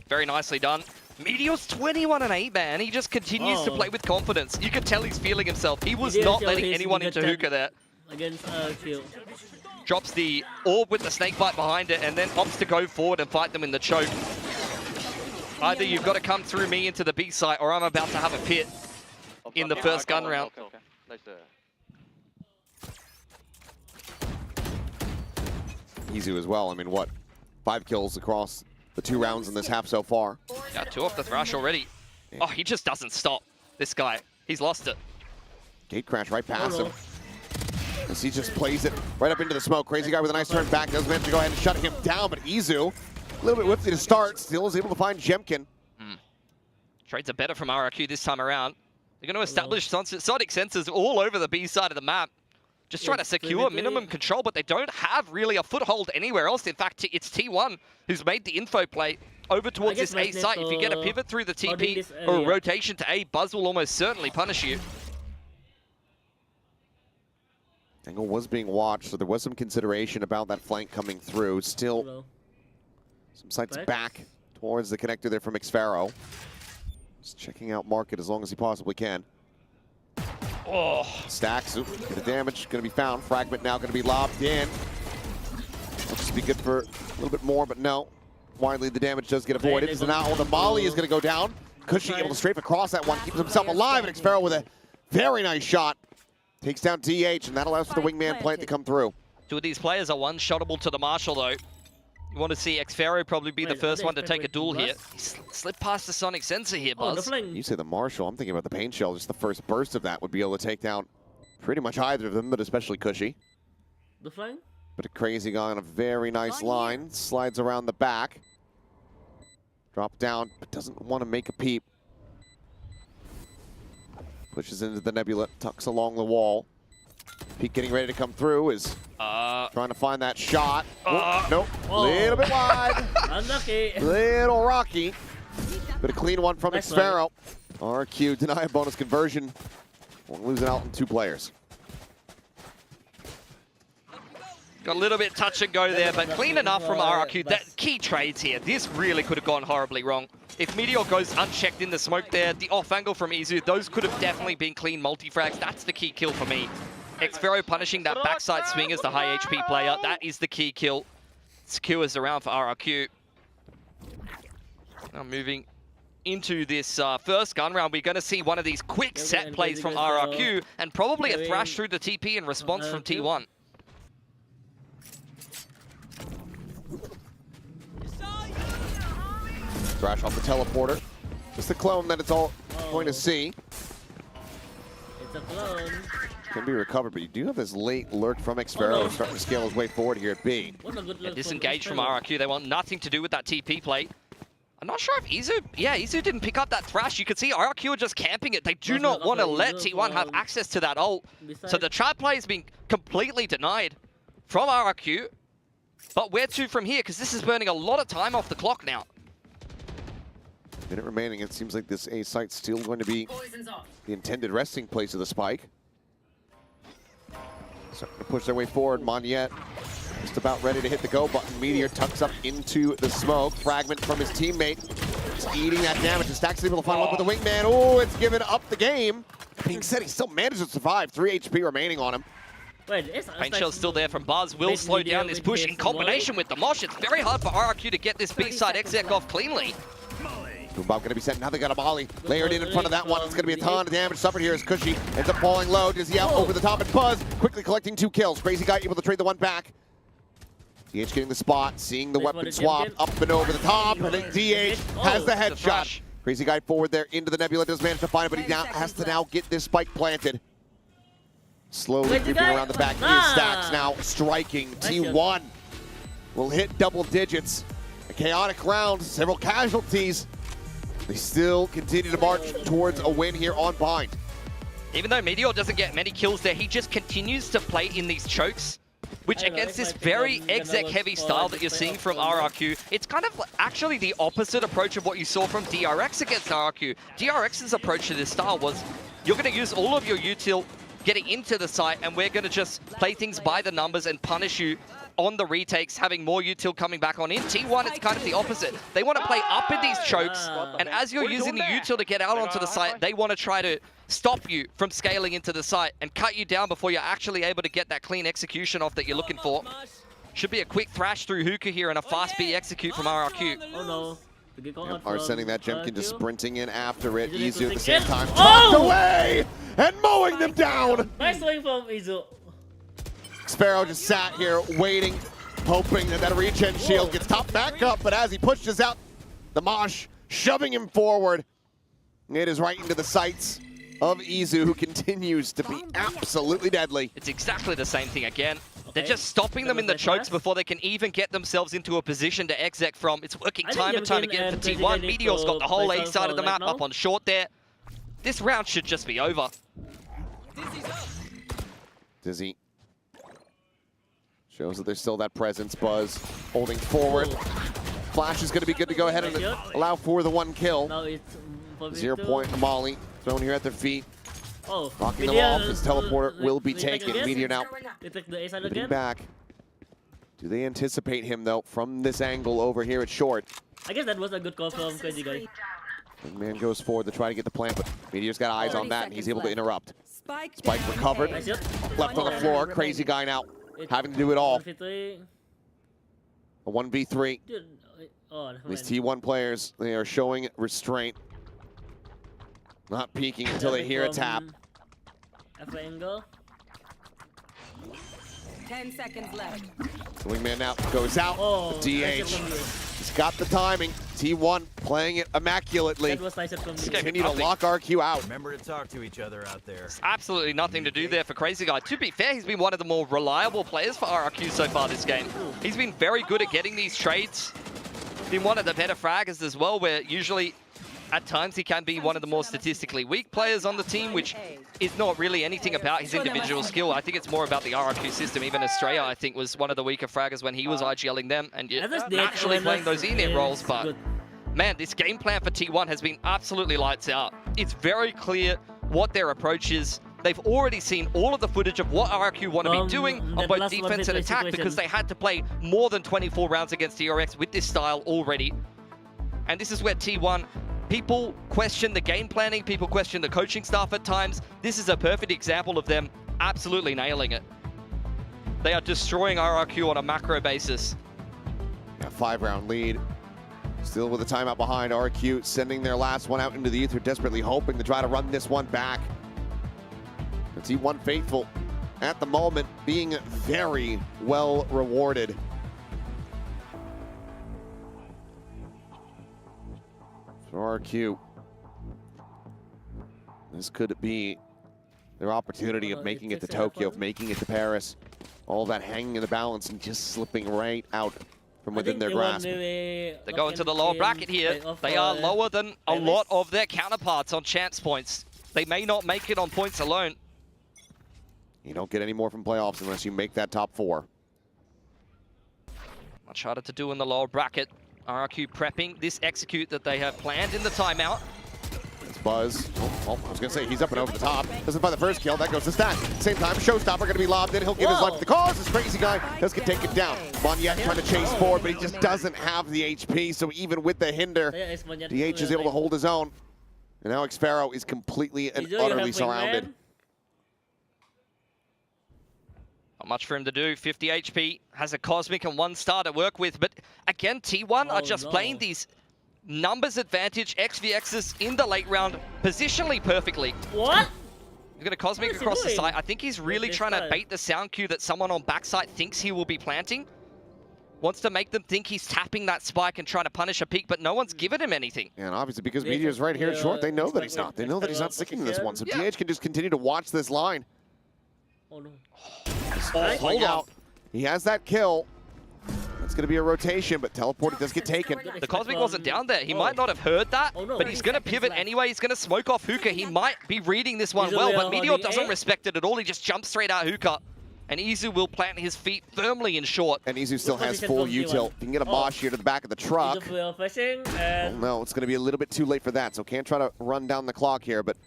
Very nicely done. Meteor's 21-8, man. He just continues to play with confidence. You can tell he's feeling himself. He was not letting anyone into hookah there. Against RRQ. Drops the orb with the snake bite behind it, and then opts to go forward and fight them in the choke. Either you've got to come through me into the B site, or I'm about to have a pit in the first gun round. Izu as well. I mean, what? 5 kills across the 2 rounds in this half so far. Yeah, 2 off the Thrash already. Oh, he just doesn't stop, this guy. He's lost it. Gate crash right past him. As he just plays it right up into the smoke. Crazy guy with a nice turn back. Does manage to go ahead and shut him down, but Izu, a little bit whiffy to start, still is able to find Jemkin. Trades are better from RRQ this time around. They're going to establish sonic sensors all over the B side of the map. Just trying to secure minimum control, but they don't have really a foothold anywhere else. In fact, it's T1 who's made the info play over towards this A site. If you get a pivot through the TP or a rotation to A, Buzz will almost certainly punish you. Angle was being watched, so there was some consideration about that flank coming through. Still, some sights back towards the connector there from Xfaro. Just checking out market as long as he possibly can. Oh. Stacks, the damage going to be found. Fragment now going to be lobbed in. Looks to be good for a little bit more, but no. Widely, the damage does get avoided. So now the Molly is going to go down. Cushy able to strafe across that one, keeps himself alive, and Xfaro with a very nice shot. Takes down DH, and that allows for the wingman plant to come through. 2 of these players are one-shottable to the Marshal, though. You want to see Xfaro probably be the first one to take a duel here. He slipped past the sonic sensor here, Buzz. You say the Marshal, I'm thinking about the paint shell. Just the first burst of that would be able to take down pretty much either of them, but especially Cushy. The flank? But a Crazy guy on a very nice line. Slides around the back. Drop down, but doesn't want to make a peep. Pushes into the nebula, tucks along the wall. Peak getting ready to come through is trying to find that shot. Nope, little bit wide. Unlucky. Little rocky. But a clean one from Nice Xfero. RRQ deny a bonus conversion. Won't lose it out on 2 players. Got a little bit touch and go there, but clean enough from RRQ. That key trades here. This really could have gone horribly wrong. If Meteor goes unchecked in the smoke there, the off angle from Izu, those could have definitely been clean multi-frags. That's the key kill for me. Xfero punishing that backside swing as the high HP player. That is the key kill. Secures around for RRQ. Now moving into this first gun round, we're going to see one of these quick set plays from RRQ and probably a thrash through the TP in response from T1. Thrash off the teleporter. Just the clone that it's all going to see. It's a clone. Can be recovered, but you do have this late lurk from Xfero starting to scale his way forward here at B. What a good look Disengaged from RRQ. They want nothing to do with that TP play. I'm not sure if Izu... Yeah, Izu didn't pick up that thrash. You can see RRQ are just camping it. They do not want to let T1 have access to that ult. So the trap play has been completely denied from RRQ. But where to from here? Because this is burning a lot of time off the clock now. Minute remaining. It seems like this A site's still going to be the intended resting place of the spike. Starting to push their way forward. Monyet just about ready to hit the go button. Meteor tucks up into the smoke. Fragment from his teammate. Just eating that damage. The Stack's able to follow up with the wingman. Oh, it's given up the game. Being said, he still managed to survive. 3 HP remaining on him. Wait, it's Pain Shell's still there from Buzz. Will slow down this push in combination with the Mosh. It's very hard for RRQ to get this B-side exec off cleanly. Boombob going to be sent. Now they got a Molly layered in front of that one. It's going to be a ton of damage suffered here as Cushy ends up falling low. Does he out over the top? And Buzz quickly collecting 2 kills. Crazy Guy able to trade the one back. DH getting the spot, seeing the weapon swap up and over the top. And then DH has the headshot. Crazy Guy forward there into the nebula. Does manage to find it, but he now has to now get this spike planted. Slowly creeping around the back. Is Stacks now striking. T1 will hit double digits. A chaotic round, several casualties. They still continue to march towards a win here on Bind. Even though Meteor doesn't get many kills there, he just continues to play in these chokes, which against this very exec-heavy style that you're seeing from RRQ, it's kind of actually the opposite approach of what you saw from DRX against RRQ. DRX's approach to this style was, you're going to use all of your util getting into the site, and we're going to just play things by the numbers and punish you on the retakes, having more util coming back on in. T1, it's kind of the opposite. They want to play up in these chokes, and as you're using the util to get out onto the site, they want to try to stop you from scaling into the site and cut you down before you're actually able to get that clean execution off that you're looking for. Should be a quick thrash through Hookah here and a fast B execute from RRQ. Oh no. Are sending that Jemkin just sprinting in after it. Izu at the same time. Tucked away! And mowing them down! Nice swing from Izu. Xfero just sat here waiting, hoping that that regen shield gets topped back up, but as he pushes out the Mosh, shoving him forward, it is right into the sights of Izu, who continues to be absolutely deadly. It's exactly the same thing again. They're just stopping them in the chokes before they can even get themselves into a position to exec from. It's working time and time again for T1. Meteor's got the whole A side of the map up on short there. This round should just be over. Dizzy shows that there's still that presence. Buzz holding forward. Flash is going to be good to go ahead and allow for the 1 kill. Now it's 0 point Molly thrown here at their feet. Oh, Knocking them off. His teleporter will be taken. Meteor now getting back. Do they anticipate him though from this angle over here at short? I guess that was a good call from Crazy Guy. Man goes forward to try to get the plant, but Meteor's got eyes on that, and he's able to interrupt. Spike recovered. Left on the floor. Crazy Guy now having to do it all. A 1v3. These T1 players, they are showing restraint. Not peeking until they hear a tap. F angle. 10 seconds left. The wingman now goes out. DH. He's got the timing. T1 playing it immaculately. That was nice from Continue to lock RQ out. Remember to talk to each other out there. Absolutely nothing to do there for Crazy Guy. To be fair, he's been one of the more reliable players for RRQ so far this game. He's been very good at getting these trades. been one of the better fraggers as well, where usually at times he can be one of the more statistically weak players on the team, which is not really anything about his individual skill. I think it's more about the RRQ system. Even Estrella, I think, was one of the weaker fraggers when he was IGLing them and naturally playing those E-net roles. But man, this game plan for T1 has been absolutely lights out. It's very clear what their approach is. They've already seen all of the footage of what RRQ want to be doing on both defense and attack because they had to play more than 24 rounds against ERX with this style already. And this is where T1, people question the game planning, people question the coaching staff at times. This is a perfect example of them absolutely nailing it. They are destroying RRQ on a macro basis. A 5-round lead. Still with a timeout behind, RRQ sending their last one out into the ether, desperately hoping to try to run this one back. The T1 faithful at the moment being very well rewarded. For RRQ, this could be their opportunity of making it to Tokyo, of making it to Paris. All that hanging in the balance and just slipping right out from within their grasp. They go into the lower bracket here. They are lower than a lot of their counterparts on chance points. They may not make it on points alone. You don't get any more from playoffs unless you make that top 4. Much harder to do in the lower bracket. RRQ prepping this execute that they have planned in the timeout. It's Buzz. Oh, I was going to say, he's up and over the top. Doesn't find the first kill. That goes to Stack. Same time, Showstopper going to be lobbed in. He'll give his life to the cause. This crazy guy does get taken down. Monyet trying to chase forward, but he just doesn't have the HP. So even with the hinder, DH is able to hold his own. And now Xfero is completely and utterly surrounded. Not much for him to do. 50 HP, has a Cosmic and 1 star to work with. But again, T1 are just playing these numbers advantage XVXs in the late round positionally perfectly. What? He's got a Cosmic across the site. I think he's really trying to bait the sound cue that someone on backside thinks he will be planting. Wants to make them think he's tapping that spike and trying to punish a peak, but no one's given him anything. And obviously because Meteor's right here at short, they know that he's not. They know that he's not sticking to this one. So DH can just continue to watch this line. Oh no. Hold out. He has that kill. That's going to be a rotation, but teleported does get taken. The Cosmic wasn't down there. He might not have heard that, but he's going to pivot anyway. He's going to smoke off Hookah. He might be reading this one well, but Meteor doesn't respect it at all. He just jumps straight out Hookah. And Izu will plant his feet firmly in short. And Izu still has full util. He can get a Mosh here to the back of the truck. Oh no, it's going to be a little bit too late for that, so can't try to run down the clock here, but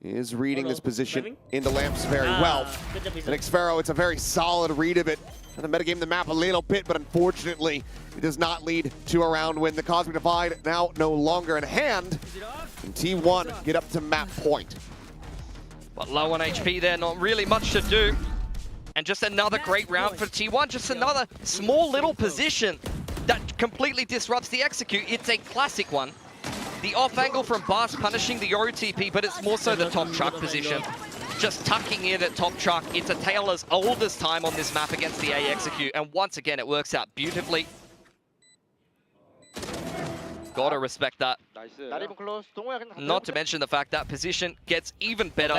is reading this position into Lamps very well. And Xfero, it's a very solid read of it. Trying to metagame the map a little bit, but unfortunately, it does not lead to a round win. The Cosmic Divide now no longer in hand. And T1 get up to map point. But low on HP there, not really much to do. And just another great round for T1. Just another small little position that completely disrupts the execute. It's a classic one. The off angle from Bas punishing the Yoru TP, but it's more so the top truck position. Just tucking in at top truck. It's a tale as old as time on this map against the A execute. And once again, it works out beautifully. Gotta respect that. Not to mention the fact that position gets even better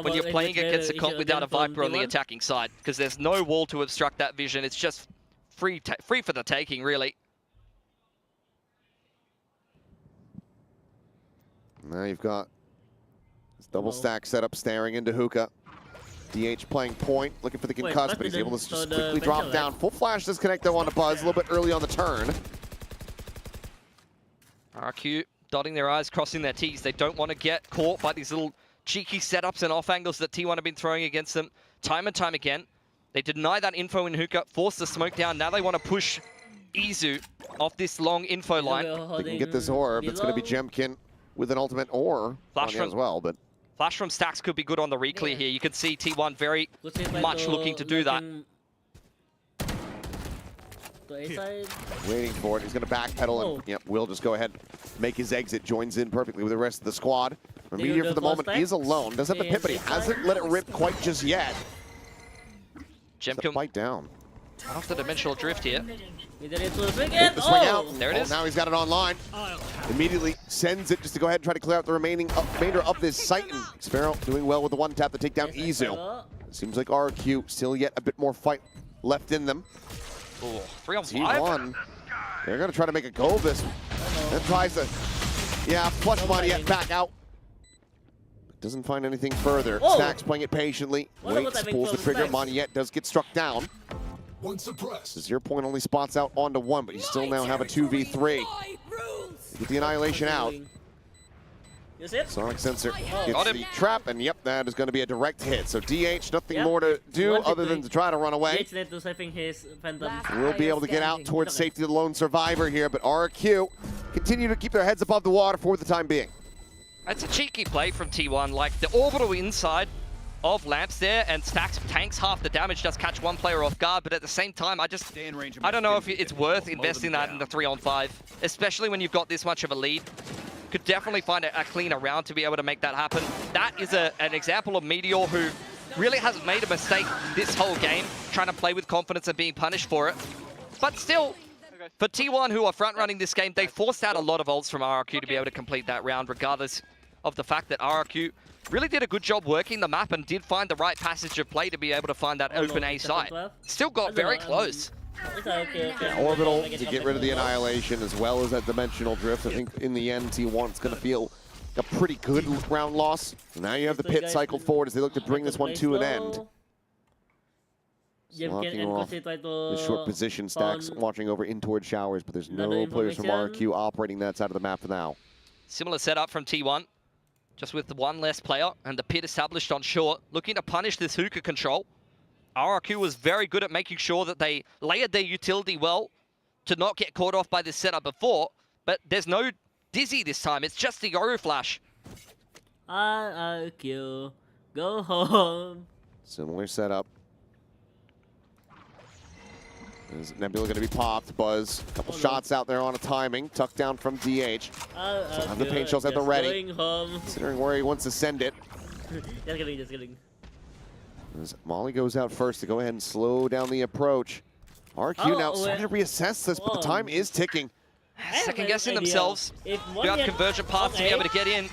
when you're playing against a comp without a Viper on the attacking side, because there's no wall to obstruct that vision. It's just free for the taking, really. Now you've got this double stack setup staring into Hookah. DH playing point, looking for the concuss, but he's able to just quickly drop down. Full flash disconnect though onto Buzz, a little bit early on the turn. RRQ dotting their I's, crossing their T's. They don't want to get caught by these little cheeky setups and off angles that T1 have been throwing against them time and time again. They deny that info in Hookah, force the smoke down. Now they want to push Izu off this long info line. They can get this orb. It's going to be Jemkin with an ultimate or flash from as well, but flash from Stacks could be good on the reclear here. You can see T1 very much looking to do that. Waiting for it. He's going to backpedal and yep, will just go ahead, make his exit, joins in perfectly with the rest of the squad. Meteor for the moment is alone. Does have the pit, but he hasn't let it rip quite just yet. Jemkin bite down. Off the dimensional drift here. The swing out. There it is. Now he's got it online. Immediately sends it just to go ahead and try to clear out the remainder of this site. And Xfero doing well with the one tap to take down Izu. Seems like RRQ still yet a bit more fight left in them. Ooh, 3 on 5. T1 They're going to try to make a go of this. That tries to, flush Moneyette back out. Doesn't find anything further. Oh. Stacks playing it patiently. Waits, pulls the trigger. Moneyette does get struck down. One suppressed. 0 point only spots out onto 1, but you still now have a 2v3. Get the Annihilation out. You see it? Sonic Sensor Got gets him. the trap, and yep, that is going to be a direct hit. So DH, nothing Yep. more to do One other than victory. to try to run away. H need to saving his Phantom. We'll be able to get out towards safety of the lone survivor here, but RRQ continue to keep their heads above the water for the time being. That's a cheeky play from T1, like the orbital inside of Lamps there, and Stacks tanks half the damage, does catch one player off guard, but at the same time, I don't know if it's worth investing that in the 3-on-5, especially when you've got this much of a lead. Could definitely find a cleaner round to be able to make that happen. That is an example of Meteor who really hasn't made a mistake this whole game, trying to play with confidence and being punished for it. But still, for T1 who are front-running this game, they forced out a lot of ults from RRQ to be able to complete that round, regardless of the fact that RRQ really did a good job working the map and did find the right passage of play to be able to find that open A side. Still got very close. Okay. Orbital to get rid of the Annihilation as well as that Dimensional Drift. I think in the end, T1's going to feel a pretty good round loss. Now you have the pit cycled forward as they look to bring this one to an end. Locking off the short position. Stacks watching over in toward Showers, but there's no players from RRQ operating that side of the map for now. Similar setup from T1, just with the one less player and the pit established on short, looking to punish this hookah control. RRQ was very good at making sure that they layered their utility well to not get caught off by this setup before, but there's no Dizzy this time, it's just the Yoru Flash. RRQ, go home. Similar setup. Is Nebula going to be popped? Buzz, a couple shots out there on a timing. Tucked down from DH. Have the paint shells at the ready. Going home. Considering where he wants to send it. Just kidding. As Molly goes out first to go ahead and slow down the approach. RQ now starting to reassess this, but the time is ticking. Second guessing themselves. You have conversion paths to be able to get in.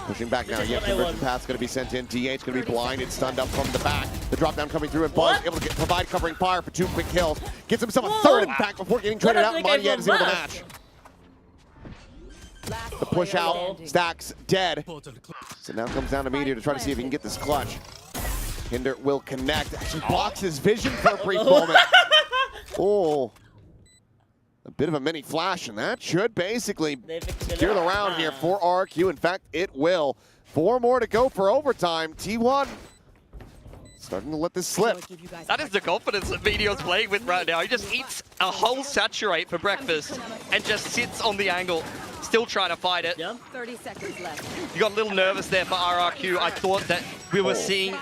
Pushing back now. Yeah, conversion path's going to be sent in. DH going to be blinded, stunned up from the back. The drop down coming through, and Buzz able to provide covering fire for 2 quick kills. Gets himself a third impact before getting traded out. Moneyette is able to match. The push out. Stacks dead. So now comes down to Meteor to try to see if he can get this clutch. Hinder will connect. Actually blocks his vision for a brief moment. Oh. A bit of a mini flash, and that should basically secure the round here for RRQ. In fact, it will. 4 more to go for overtime. T1 starting to let this slip. That is the confidence that Meteor's playing with right now. He just eats a whole saturate for breakfast and just sits on the angle, still trying to fight it. 30 seconds left. You got a little nervous there for RRQ. I thought that we were seeing,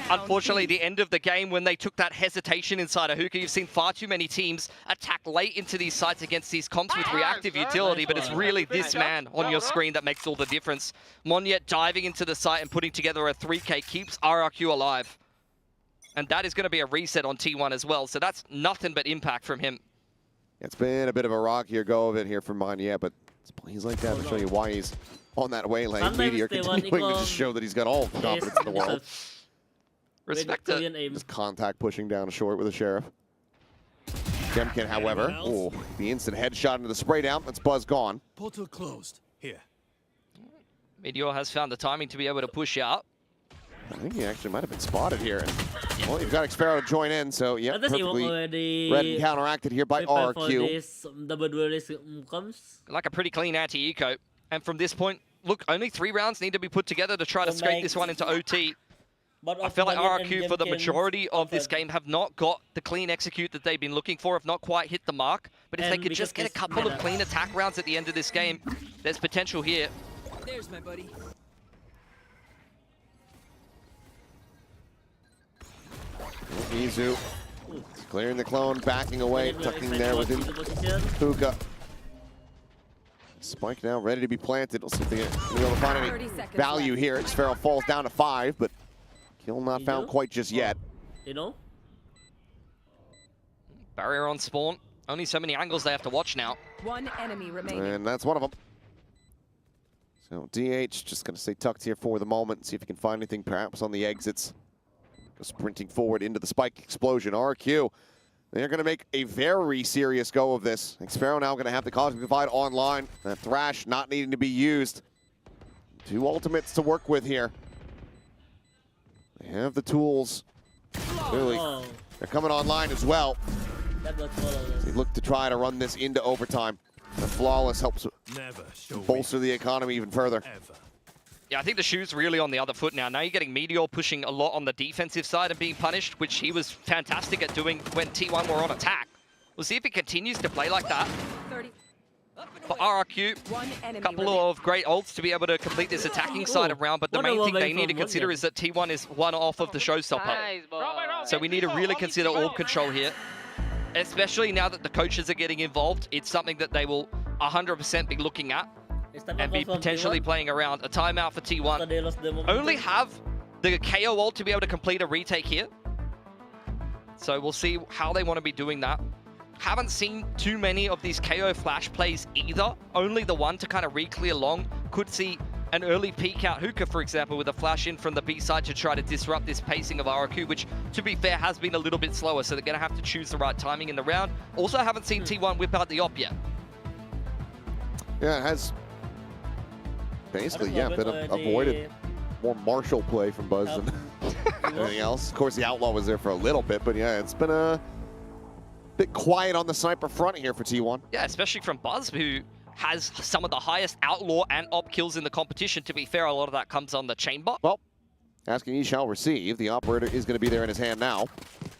unfortunately, the end of the game when they took that hesitation inside a hookah. You've seen far too many teams attack late into these sites against these comps with reactive utility, but it's really this man on your screen that makes all the difference. Moneyette diving into the site and putting together a 3K keeps RRQ alive. And that is going to be a reset on T1 as well, so that's nothing but impact from him. It's been a bit of a rockier go of it here from Moneyette, but it's plays like that to show you why he's on that way lane. Meteor continuing to just show that he's got all the confidence in the world. Respect it. Just contact pushing down short with a Sheriff. Demkin, however, the instant headshot into the spray down. That's Buzz gone. Portal closed. Here. Meteor has found the timing to be able to push out. I think he actually might have been spotted here. Well, you've got Xfero to join in, so yeah, perfectly read and counteracted here by RRQ. Like a pretty clean anti-eco. And from this point, look, only 3 rounds need to be put together to try to scrape this one into OT. I feel like RRQ, for the majority of this game, have not got the clean execute that they've been looking for, have not quite hit the mark. But if they could just get a couple of clean attack rounds at the end of this game, there's potential here. There's my buddy. Mizu clearing the clone, backing away, tucking there within Hookah. Spike now ready to be planted. We'll see if they're able to find any value here. Xfero falls down to 5, but kill not found quite just yet. Barrier on spawn. Only so many angles they have to watch now. 1 enemy remaining. And that's one of them. So DH just going to stay tucked here for the moment, see if he can find anything perhaps on the exits. Sprinting forward into the spike explosion. RRQ They're going to make a very serious go of this. Xpharaoh now going to have the Cosmic Divide online. That Thrash not needing to be used. 2 ultimates to work with here. They have the tools. Clearly, they're coming online as well. They look to try to run this into overtime. The Flawless helps bolster the economy even further. Yeah, I think the shoe's really on the other foot now. Now you're getting Meteor pushing a lot on the defensive side and being punished, which he was fantastic at doing when T1 were on attack. We'll see if he continues to play like that. For RRQ, a couple of great ults to be able to complete this attacking side of round, but the main thing they need to consider is that T1 is one off of the showstopper. So we need to really consider orb control here, especially now that the coaches are getting involved. It's something that they will 100% be looking at and be potentially playing around. A timeout for T1. Only have the KO ult to be able to complete a retake here. So we'll see how they want to be doing that. Haven't seen too many of these KO flash plays either. Only the one to kind of re-clear long. Could see an early peek out Hookah, for example, with a flash in from the B side to try to disrupt this pacing of RRQ, which, to be fair, has been a little bit slower. So they're going to have to choose the right timing in the round. Also haven't seen T1 whip out the op yet. Yeah, it has basically, been avoided more martial play from Buzz than anything else. Of course, the Outlaw was there for a little bit, but yeah, it's been a bit quiet on the sniper front here for T1. Yeah, especially from Buzz, who has some of the highest Outlaw and op kills in the competition. To be fair, a lot of that comes on the chamber. Well, asking he shall receive. The operator is going to be there in his hand now.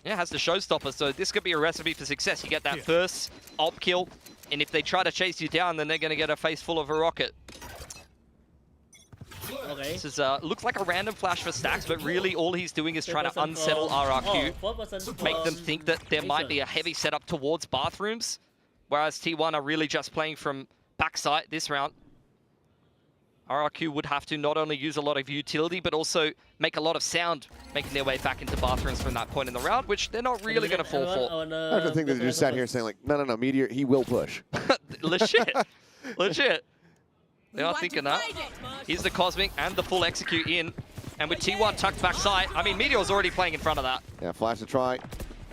Yeah, has the showstopper, so this could be a recipe for success. You get that first op kill, and if they try to chase you down, then they're going to get a face full of a rocket. Okay. This is looks like a random flash for Stacks, but really all he's doing is trying to unsettle RRQ, make them think that there might be a heavy setup towards bathrooms, whereas T1 are really just playing from backside this round. RRQ would have to not only use a lot of utility, but also make a lot of sound, making their way back into bathrooms from that point in the round, which they're not really going to fall for. I don't think that they just sat here saying like, no, Meteor, he will push. Legit. Legit. They are thinking that. Here's the Cosmic and the full execute in. And with T1 tucked backside, I mean, Meteor's already playing in front of that. Yeah, flash to try.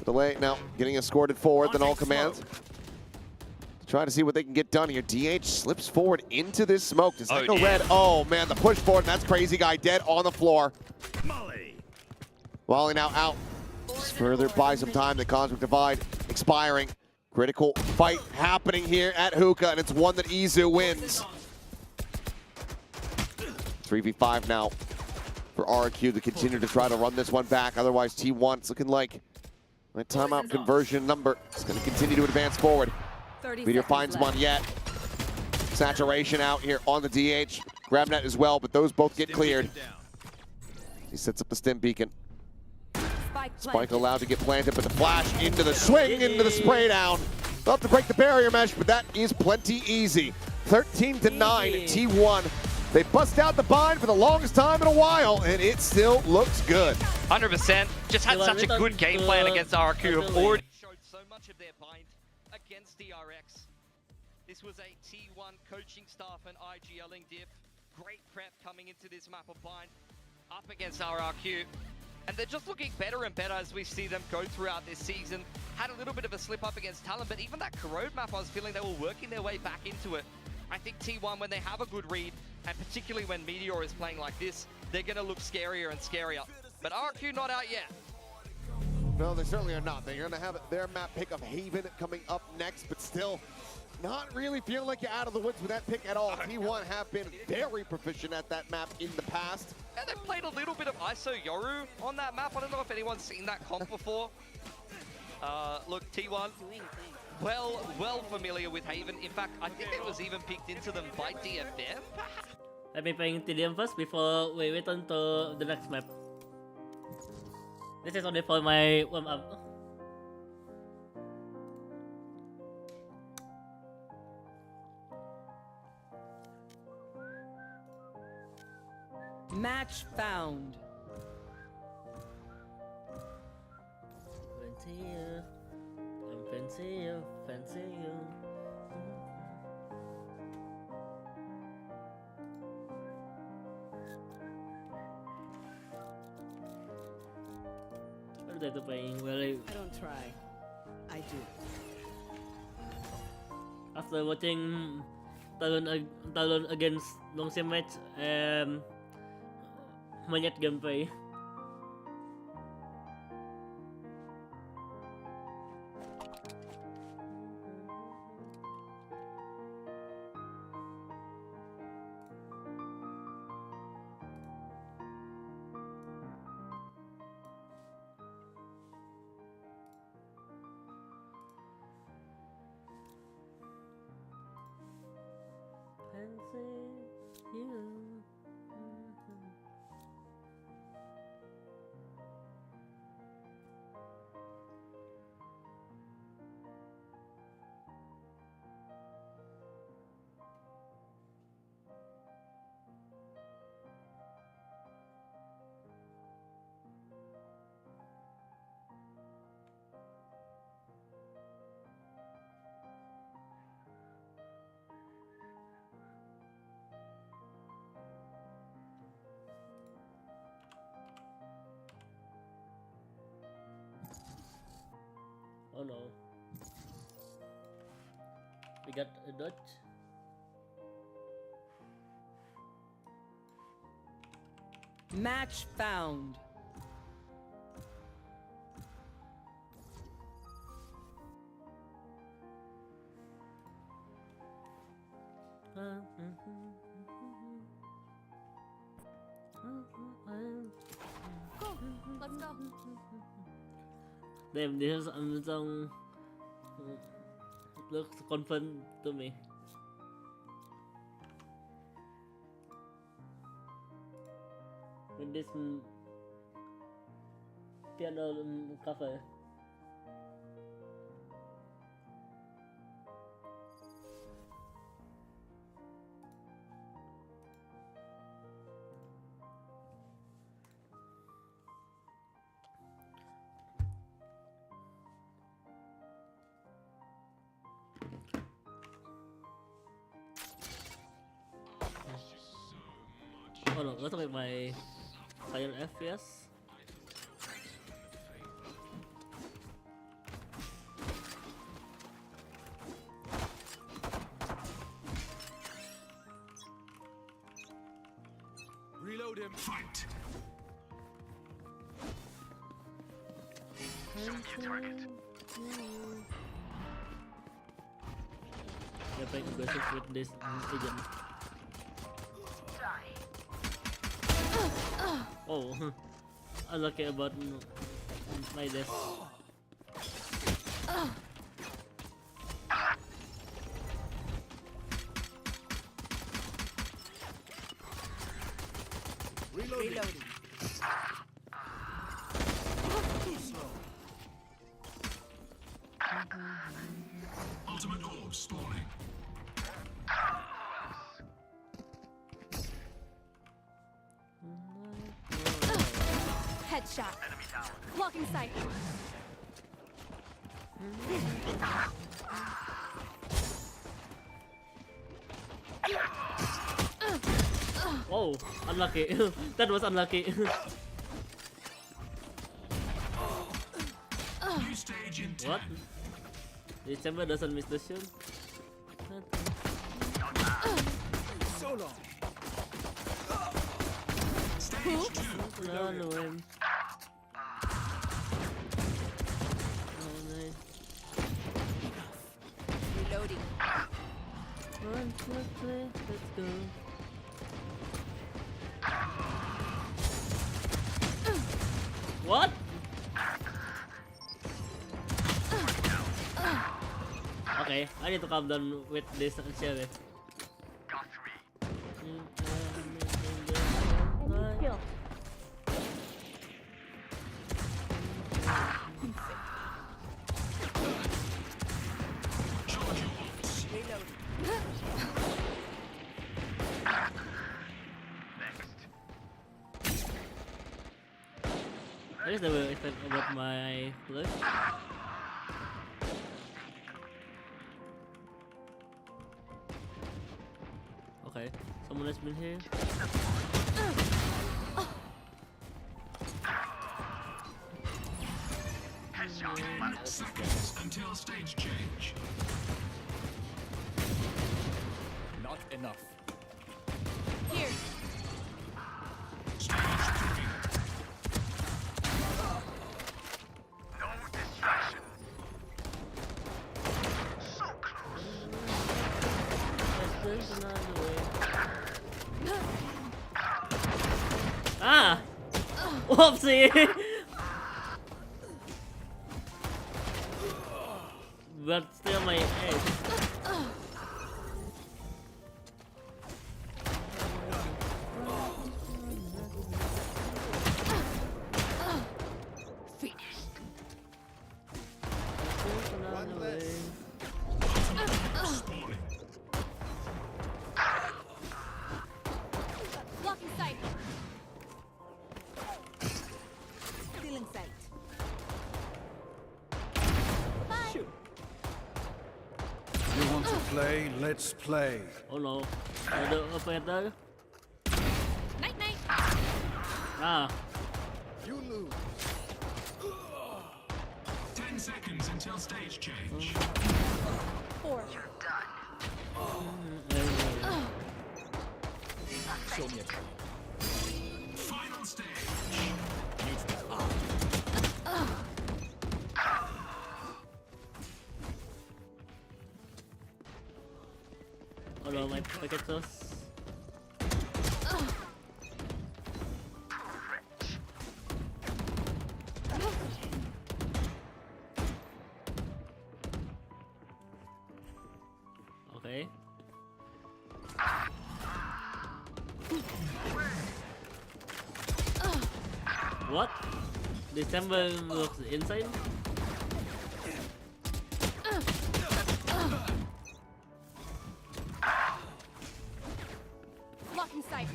Delay now, getting escorted forward, then all commands. Trying to see what they can get done here. DH slips forward into this smoke. Does that go red? Oh, man, the push forward. That's Crazy Guy dead on the floor. Molly now out. Just further buy some time. The Cosmic Divide expiring. Critical fight happening here at Hookah, and it's one that Izu wins. 3v5 now for RRQ to continue to try to run this one back. Otherwise, T1, it's looking like that timeout conversion number is going to continue to advance forward. Meteor finds one yet. Saturation out here on the DH. Grabnet as well, but those both get cleared. He sets up the stim beacon. Spike allowed to get planted, but the flash into the swing, into the spray down. They'll have to break the barrier mesh, but that is plenty easy. 13-9, T1. They bust out the bind for the longest time in a while, and it still looks good. 100%. Just had such a good game plan against RRQ. Have already showed so much of their bind against DRX. This was a T1 coaching staff and IGLing diff. Great prep coming into this map of bind up against RRQ. And they're just looking better and better as we see them go throughout this season. Had a little bit of a slip up against Talon, but even that Corrode map, I was feeling they were working their way back into it. I think T1, when they have a good read, and particularly when Meteor is playing like this, they're going to look scarier and scarier. But RRQ not out yet. No, they certainly are not. They're going to have their map pick of Haven coming up next, but still not really feeling like you're out of the woods with that pick at all. T1 have been very proficient at that map in the past. And they've played a little bit of ISO Yoru on that map. I don't know if anyone's seen that comp before. Look, T1, well familiar with Haven. In fact, I think it was even picked into them by DFM. Let me playing TDM first before we return to the next map. This is only for my warm-up. Match found. Fancy you, I'm fancy you, fancy you. What are they playing? Really? I don't try. I do. After watching Talon against Longsim match and melihat gameplay. Oh no. We got a dodge. Match found. Cool. Let's go. Damn, this song looks confident to me. With this piano cover. Oh no, let's look at my higher FPS. Reload him. Fight. Show me a target. They're playing aggressive with this agent. Oh, unlucky about my death. Reloading. Ultimate orb spawning. Headshot. Blocking sight. Oh, unlucky. That was unlucky. New stage in 10. What? This chamber doesn't miss the shoot. So long. Stage 2. No, no, oh, nice. Reloading. 1, 2, 3, let's go. What? Okay, I need to calm down with this sheriff. Kill. I guess they will expect about my look. Okay, someone has been here. Seconds until stage change. Not enough. Here. Stage 3. Ah! Whoopsie! But still my edge. Blocking sight. Still in sight. Bye. You want to play? Let's play. Oh no. Ada apa itu? Night night. Ah. You lose. 10 seconds until stage change. 4. Show me a try. Final stage. Oh no, my packet sauce. Okay. What? December looks insane? Blocking sight.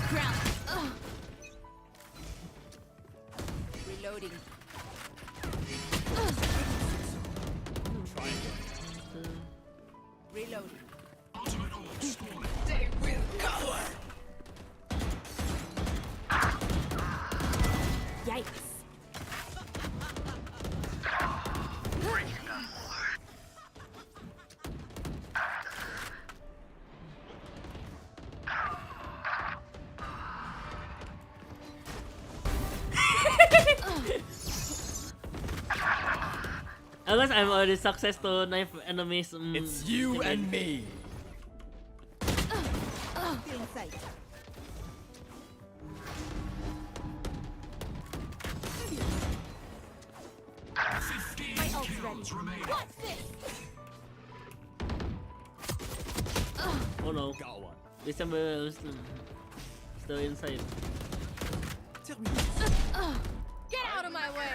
Ground. Reloading. Reloading. Ultimate orb spawning. Yikes. Unless I'm already success to knife enemies. It's you and me. Still in sight. My ult's ready. Remaining. What's this? Oh no. Got one. December is still inside. Get out of my way.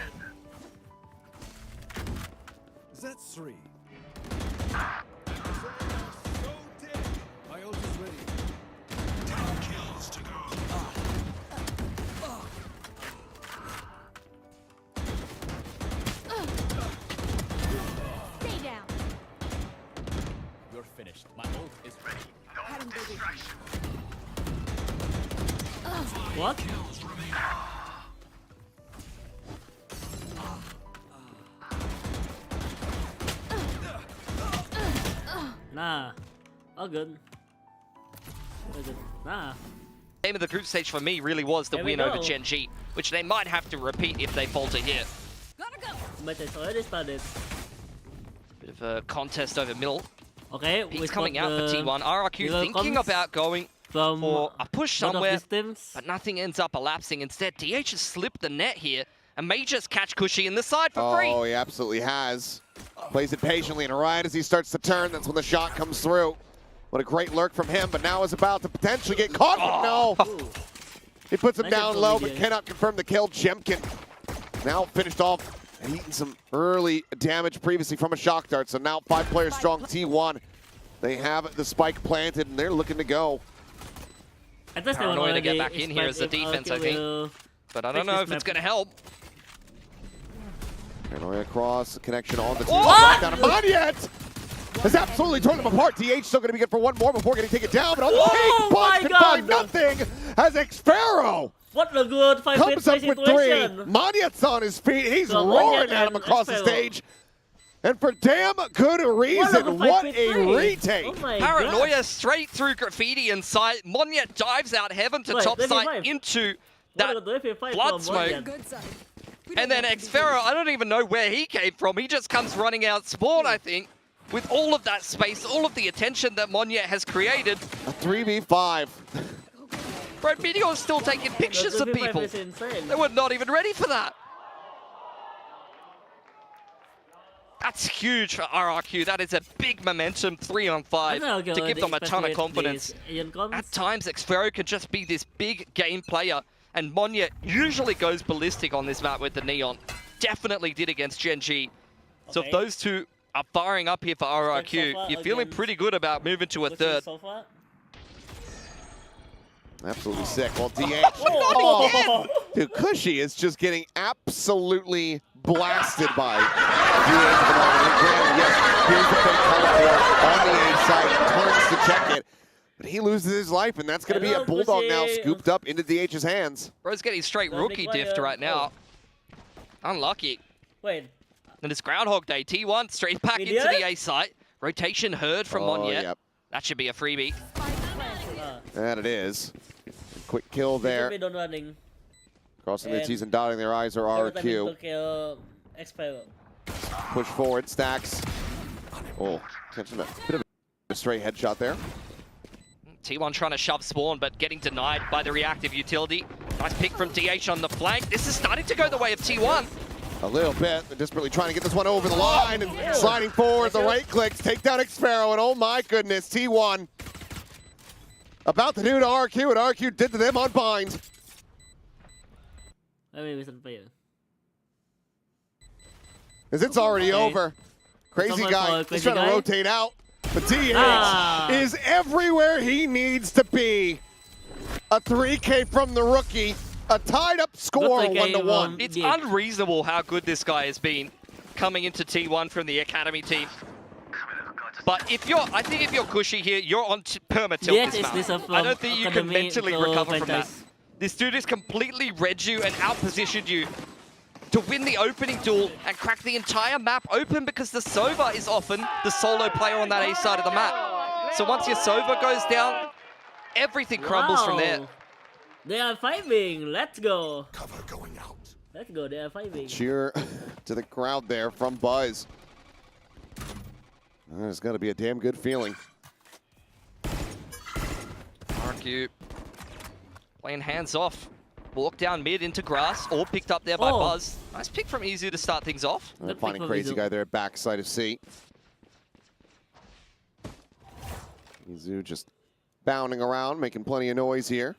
That's 3. So dead. My ult is ready. 10 kills to go. Stay down. You're finished. My ult is ready. Having baby. What? Kills remaining. Nah. All good. All good. Nah. Game of the group stage for me really was the There we win over go. Gen G, which they might have to repeat if they falter here. Gotta go. But it's already started. Bit of a contest over middle. Okay, He's coming out for T1. RRQ Miller thinking comes about going from for a push out of somewhere, distance. but nothing ends up elapsing. Instead, DH has slipped the net here and may just catch Cushy in the side for free. Oh, he absolutely has. Plays it patiently, and right as he starts to turn, that's when the shot comes through. What a great lurk from him, but now is about to potentially get caught. No! He puts him Nice down control low, but media. cannot confirm the kill. Jemkin now finished off and eaten some early damage previously from a shock dart. So now 5 players strong T1. They have the spike planted, and they're looking to go. I just Paranoia to get already back in here as the expect if defense, I RRQ think. will But I don't know if it's going to help. Paranoia across, the connection on the team. What? Down on yet! Has absolutely torn them apart. DH still going to be good for one more before getting taken down, but on the Oh take, my Buzz can find God. nothing as Xfero What a good 5 comes up with 3. situation. Monyet's on his feet. He's So roaring Monyet at him and across the Xfero. stage. And for damn good reason, what a retake. Oh my Paranoia God. straight through Graffiti inside. Monyet dives out heaven to Wait, top let me side fight. into What that a good fight blood from smoke. Monyet. Good side. We And don't then have to be Xfero, I don't even know where he came from. He just comes running out spawn, I think. With all of that space, all of the attention that Monyet has created. A 3v5. Bro, Meteor's still taking pictures of 3v5 people. is insane. They were not even ready for that. That's huge for RRQ. That is a big momentum 3-on-5 to give them a ton of confidence. At times, Xfero can just be this big game player, and Monyet usually goes ballistic on this map with the Neon. Definitely did against Gen G. So if those two are firing up here for RRQ, you're feeling pretty good about moving to a third. Absolutely sick. Well, DH. Oh, dude, Cushy is just getting absolutely blasted by DH. Yes, here's the fake teleport on the A side, turns to check it. But he loses his life, and that's going to be a Bulldog now scooped up into DH's hands. Bro's getting straight rookie diffed right now. Unlucky. Wait. And it's Groundhog Day. T1 straight back into the A site. Rotation heard from Monyet. Yep. That should be a freebie. That it is. Quick kill there. Crossing their T's and dotting their I's are RRQ. Push forward, stacks. Oh, catching a bit of a straight headshot there. T1 trying to shove spawn, but getting denied by the reactive utility. Nice pick from DH on the flank. This is starting to go the way of T1. A little bit. They're desperately trying to get this one over the line and sliding forward. The right clicks, take down Xfero, and oh my goodness, T1 about to do to RQ, and RQ did to them on bind. As it's already over. Crazy guy is trying to rotate out. But DH is everywhere he needs to be. A 3K from the rookie. A tied up score, 1-1. It's unreasonable how good this guy has been coming into T1 from the academy team. But if you're, I think if you're Cushy here, you're on perma tilt this map. I don't think you can mentally recover from that. This dude has completely read you and outpositioned you to win the opening duel and crack the entire map open because the Sova is often the solo player on that A side of the map. So once your Sova goes down, everything crumbles from there. They are fighting. Let's go. Cover going out. Let's go. They are fighting. Cheer to the crowd there from Buzz. There's got to be a damn good feeling. RRQ playing hands off. Walk down mid into grass, all picked up there by Buzz. Nice pick from Izu to start things off. Finding Crazy Guy there at backside of C. Izu just bounding around, making plenty of noise here.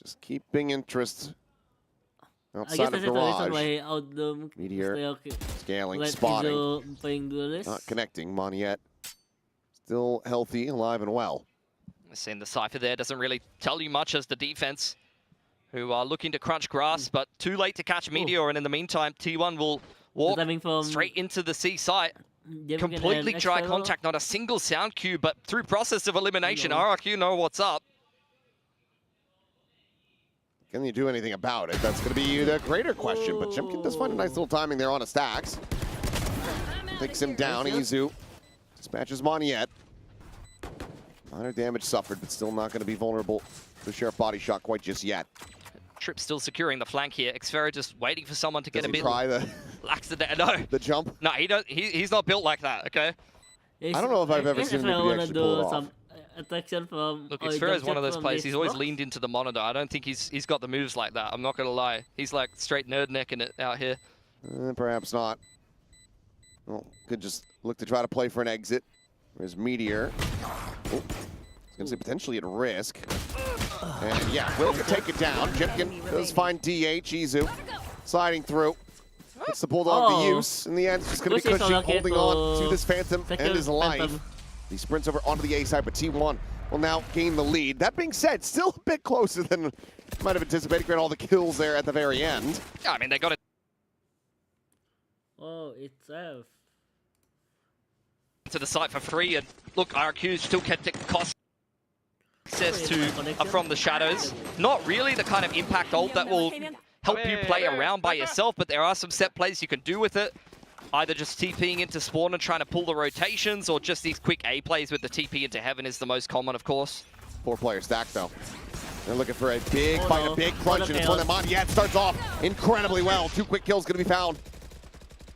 Just keeping interest outside of garage. Meteor scaling, spotting. Not connecting. Monyet still healthy, alive and well. We're seeing the Cypher there. Doesn't really tell you much as the defense, who are looking to crunch grass, but too late to catch Meteor. And in the meantime, T1 will walk straight into the C site. Completely dry contact, not a single sound cue, but through process of elimination, RRQ know what's up. Can you do anything about it? That's going to be the greater question, but Jimkin does find a nice little timing there on a stacks. Takes him down, Izu. Dispatches Monyet. Minor damage suffered, but still not going to be vulnerable to Sheriff body shot quite just yet. Trip still securing the flank here. Xfero just waiting for someone to get a bit try the no. The jump? No, he's not built like that, okay? I don't know if I've ever seen him actually pull it off. Look, Xfero is one of those players. He's always leaned into the monitor. I don't think he's got the moves like that. I'm not going to lie. He's like straight nerd necking it out here. Perhaps not. Well, could just look to try to play for an exit. There's Meteor. Oh, I was going to say potentially at risk. And yeah, Will can take it down. Jimkin does find DH. Izu sliding through. It's the Bulldog to use. In the end, it's just going to be Cushy holding on to this Phantom and his life. He sprints over onto the A side, but T1 will now gain the lead. That being said, still a bit closer than might have anticipated. Great, all the kills there at the very end. Yeah, I mean, they got it. Oh, it's F. To the site for free, and look, RRQ still kept it cost. access to from the shadows. Not really the kind of impact ult that will help you play around by yourself, but there are some set plays you can do with it. Either just TPing into spawn and trying to pull the rotations, or just these quick A plays with the TP into heaven is the most common, of course. 4-player stack, though. They're looking for a big fight, a big crunch, and it's one that Mondiat starts off incredibly well. 2 quick kills going to be found.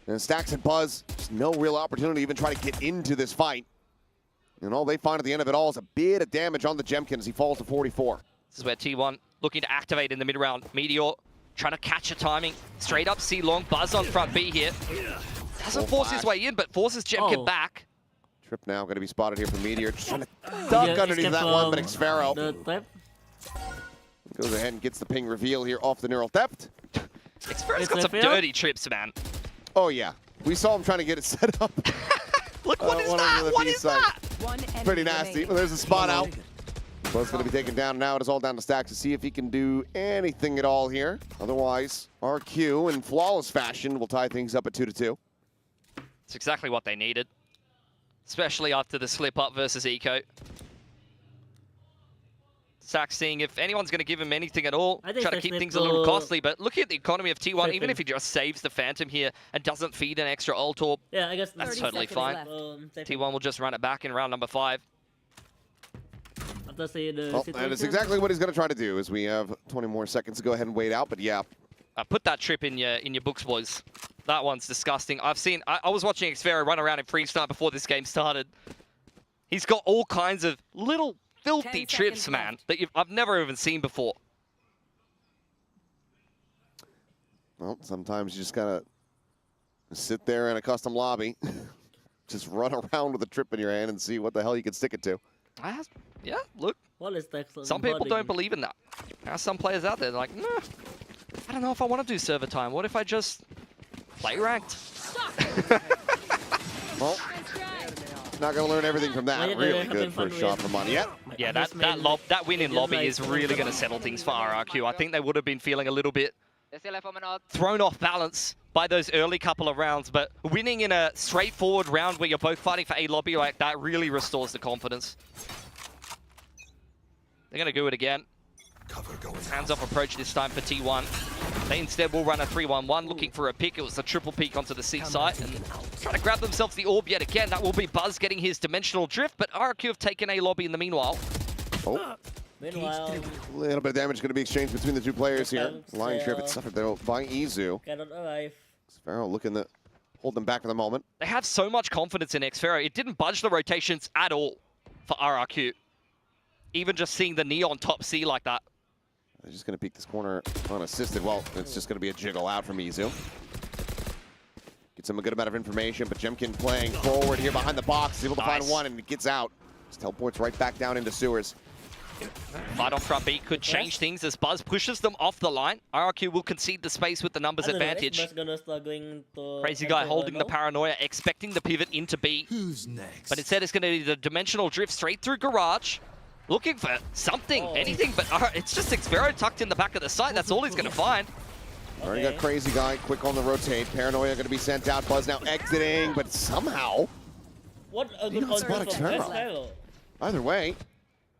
And Stacks and Buzz, just no real opportunity to even try to get into this fight. And all they find at the end of it all is a bit of damage on the Jemkin as he falls to 44. This is where T1 looking to activate in the mid-round. Meteor trying to catch a timing. Straight up C long, Buzz on front B here. Doesn't force his way in, but forces Jemkin back. Trip now going to be spotted here from Meteor. Just trying to duck underneath that one, but Xfero goes ahead and gets the ping reveal here off the neural depth. Xfero's got some dirty trips, man. Oh, yeah. We saw him trying to get it set up. Look, what is that? What is that? Pretty nasty. Well, there's a spot out. Buzz going to be taken down now. It is all down to Stacks to see if he can do anything at all here. Otherwise, RQ in flawless fashion will tie things up at 2-2. It's exactly what they needed, especially after the slip up versus Eco. Stacks seeing if anyone's going to give him anything at all, try to keep things a little costly, but looking at the economy of T1, even if he just saves the Phantom here and doesn't feed an extra ult orb, yeah, I guess that's totally fine. T1 will just run it back in round number 5. Well, that is exactly what he's going to try to do, as we have 20 more seconds to go ahead and wait out, but yeah. Put that trip in your books, boys. That one's disgusting. I was watching Xfero run around in freestyle before this game started. He's got all kinds of little filthy trips, man, that I've never even seen before. Well, sometimes you just gotta sit there in a custom lobby, just run around with a trip in your hand and see what the hell you can stick it to. Yeah, look. Some people don't believe in that. There are some players out there like, nah, I don't know if I want to do server time. What if I just play ranked? Well, not going to learn everything from that. Really good first shot from Money. Yeah, that win in lobby is really going to settle things for RRQ. I think they would have been feeling a little bit thrown off balance by those early couple of rounds, but winning in a straightforward round where you're both fighting for a lobby like that really restores the confidence. They're going to do it again. Hands-off approach this time for T1. They instead will run a 3-1-1, looking for a pick. It was a triple peek onto the C site, and trying to grab themselves the orb yet again. That will be Buzz getting his dimensional drift, but RRQ have taken a lobby in the meanwhile. Oh. Meanwhile, a little bit of damage going to be exchanged between the two players here. Line drift suffered though by Izu. Xfero looking to hold them back for the moment. They have so much confidence in Xfero. It didn't budge the rotations at all for RRQ. Even just seeing the Neon top C like that. They're just going to peek this corner unassisted. Well, it's just going to be a jiggle out from Izu. Gets him a good amount of information, but Jemkin playing forward here behind the box. Is able to find one, and he gets out. Just teleports right back down into sewers. Fight on front B could change things as Buzz pushes them off the line. RRQ will concede the space with the numbers advantage. Crazy guy holding the paranoia, expecting the pivot into B. Who's next? But instead it's going to be the dimensional drift straight through Garage. Looking for something, anything, but it's just Xfero tucked in the back of the site. That's all he's going to find. Already got Crazy Guy quick on the rotate. Paranoia going to be sent out. Buzz now exiting, but somehow... What a good control from Xfero. Either way,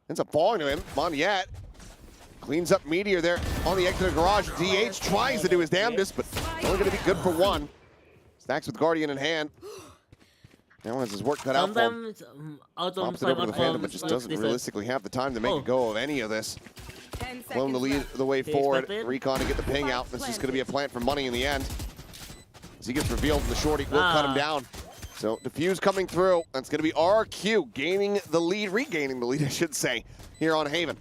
ends up falling to him. Mondiat cleans up Meteor there on the exit of Garage. DH tries to do his damnedest, but only going to be good for one. Stacks with Guardian in hand. Now has his work cut out for him. Pops it over to the Phantom, but just doesn't realistically have the time to make a go of any of this. Clone the lead the way forward. Recon to get the ping out. This is going to be a plant for money in the end. As he gets revealed, the shorty will cut him down. So Diffuse coming through. That's going to be RQ gaining the lead, regaining the lead, I should say, here on Haven.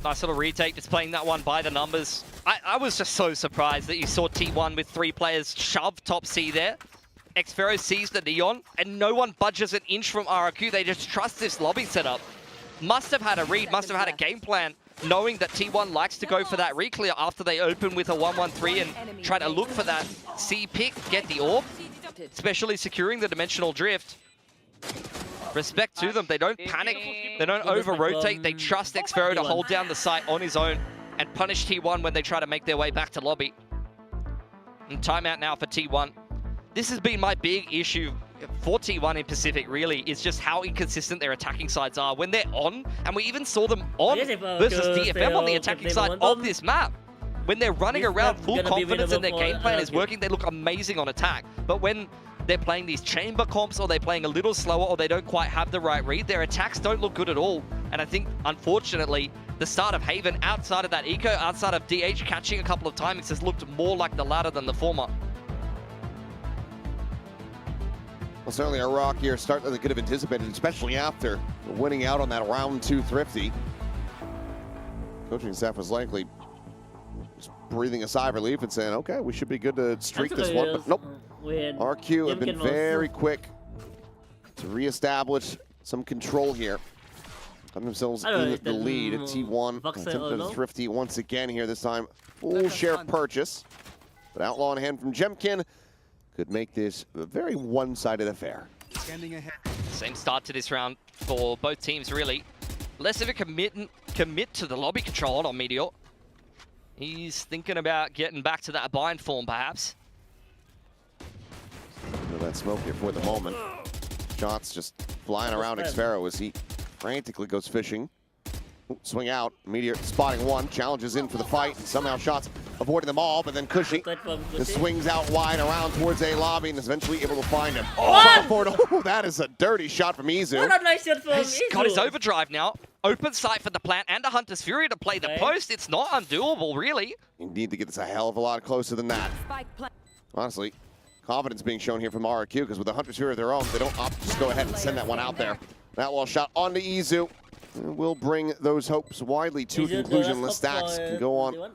Nice little retake, just playing that one by the numbers. I was just so surprised that you saw T1 with 3 players shove top C there. Xfero sees the Neon, and no one budges an inch from RRQ. They just trust this lobby setup. Must have had a read, must have had a game plan, knowing that T1 likes to go for that reclear after they open with a 1-1-3 and try to look for that C pick, get the orb, especially securing the dimensional drift. Respect to them. They don't panic. They don't over-rotate. They trust Xfero to hold down the site on his own and punish T1 when they try to make their way back to lobby. And timeout now for T1. This has been my big issue for T1 in Pacific really is just how inconsistent their attacking sides are when they're on, and we even saw them on versus DFM on the attacking side of this map. When they're running around full confidence and their game plan is working, they look amazing on attack. But when they're playing these chamber comps or they're playing a little slower or they don't quite have the right read, their attacks don't look good at all. And I think, unfortunately, the start of Haven, outside of that eco, outside of DH catching a couple of timings, has looked more like the latter than the former. Well, certainly a rock here start that they could have anticipated, especially after winning out on that round 2 Thrifty. Coaching staff was likely just breathing a sigh of relief and saying, okay, we should be good to streak this one, but nope. RQ have been very quick to reestablish some control here. Find themselves in the lead at T1. Attempted a Thrifty once again here, this time full share purchase. But outlaw in hand from Jemkin could make this a very one-sided affair. Same start to this round for both teams, really. Less of a commit to the lobby control on Meteor. He's thinking about getting back to that bind form, perhaps. That smoke here for the moment. Shots just flying around Xfero as he frantically goes fishing. Ooh, swing out, Meteor spotting one, challenges in for the fight, and somehow shots avoiding them all, but then Cushy just swings out wide around towards A lobby and is eventually able to find him. Oh, that is a dirty shot from Izu. What a nice shot from He's got his overdrive now. Open sight for the plant and a Hunter's Fury to play the post. It's not undoable, really. You need to get this a hell of a lot closer than that. Honestly, confidence being shown here from RRQ, because with the Hunter's Fury of their own, they don't opt to just go ahead and send that one out there. That wall shot onto Izu. Will bring those hopes widely to conclusion. Lestacks can go on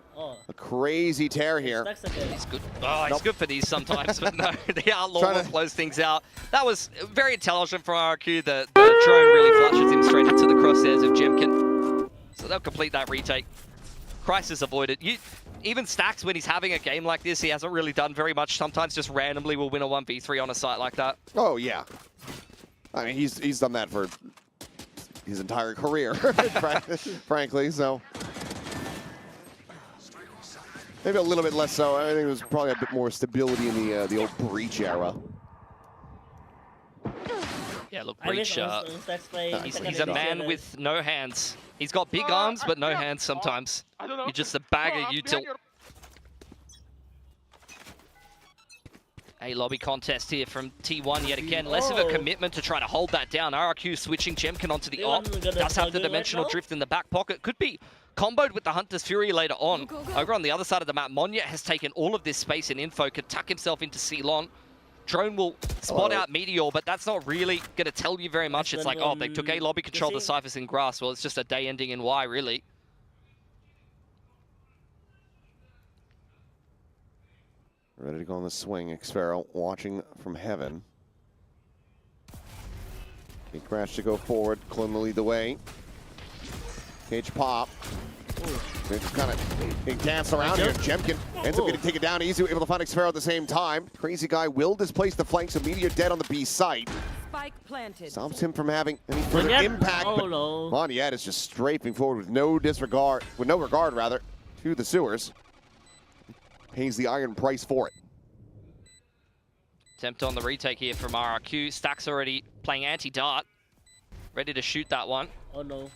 a crazy tear here. He's good. Oh, he's good for these sometimes, but no, the outlaw will close things out. That was very intelligent from RRQ. The drone really flushes him straight into the crosshairs of Jemkin. So they'll complete that retake. Crisis avoided. Even Stacks, when he's having a game like this, he hasn't really done very much. Sometimes just randomly will win a 1v3 on a site like that. Oh, yeah. I mean, he's done that for his entire career, frankly, so. Maybe a little bit less so. I think there was probably a bit more stability in the old Breach era. Yeah, look, Breach, he's a man with no hands. He's got big arms, but no hands sometimes. You're just a bag of util. A lobby contest here from T1 yet again. Less of a commitment to try to hold that down. RRQ switching Jemkin onto the op. Does have the dimensional drift in the back pocket. Could be comboed with the Hunter's Fury later on. Over on the other side of the map, Monya has taken all of this space and info, could tuck himself into Ceylon. Drone will spot out Meteor, but that's not really going to tell you very much. It's like, oh, they took A lobby control, the Cypher's in grass. Well, it's just a day ending in Y, really. Ready to go on the swing. Xfero watching from heaven. He crashed to go forward. Clone will lead the way. Cage pop. They just kind of dance around here. Jemkin ends up getting taken down. Izu able to find Xfero at the same time. Crazy guy will displace the flank, so Meteor dead on the B site. Spike planted. Stops him from having any further impact. But Monyet is just strafing forward with no regard to the sewers. Pays the iron price for it. Attempt on the retake here from RRQ. Stack's already playing anti-dart. Ready to shoot that one. Oh no.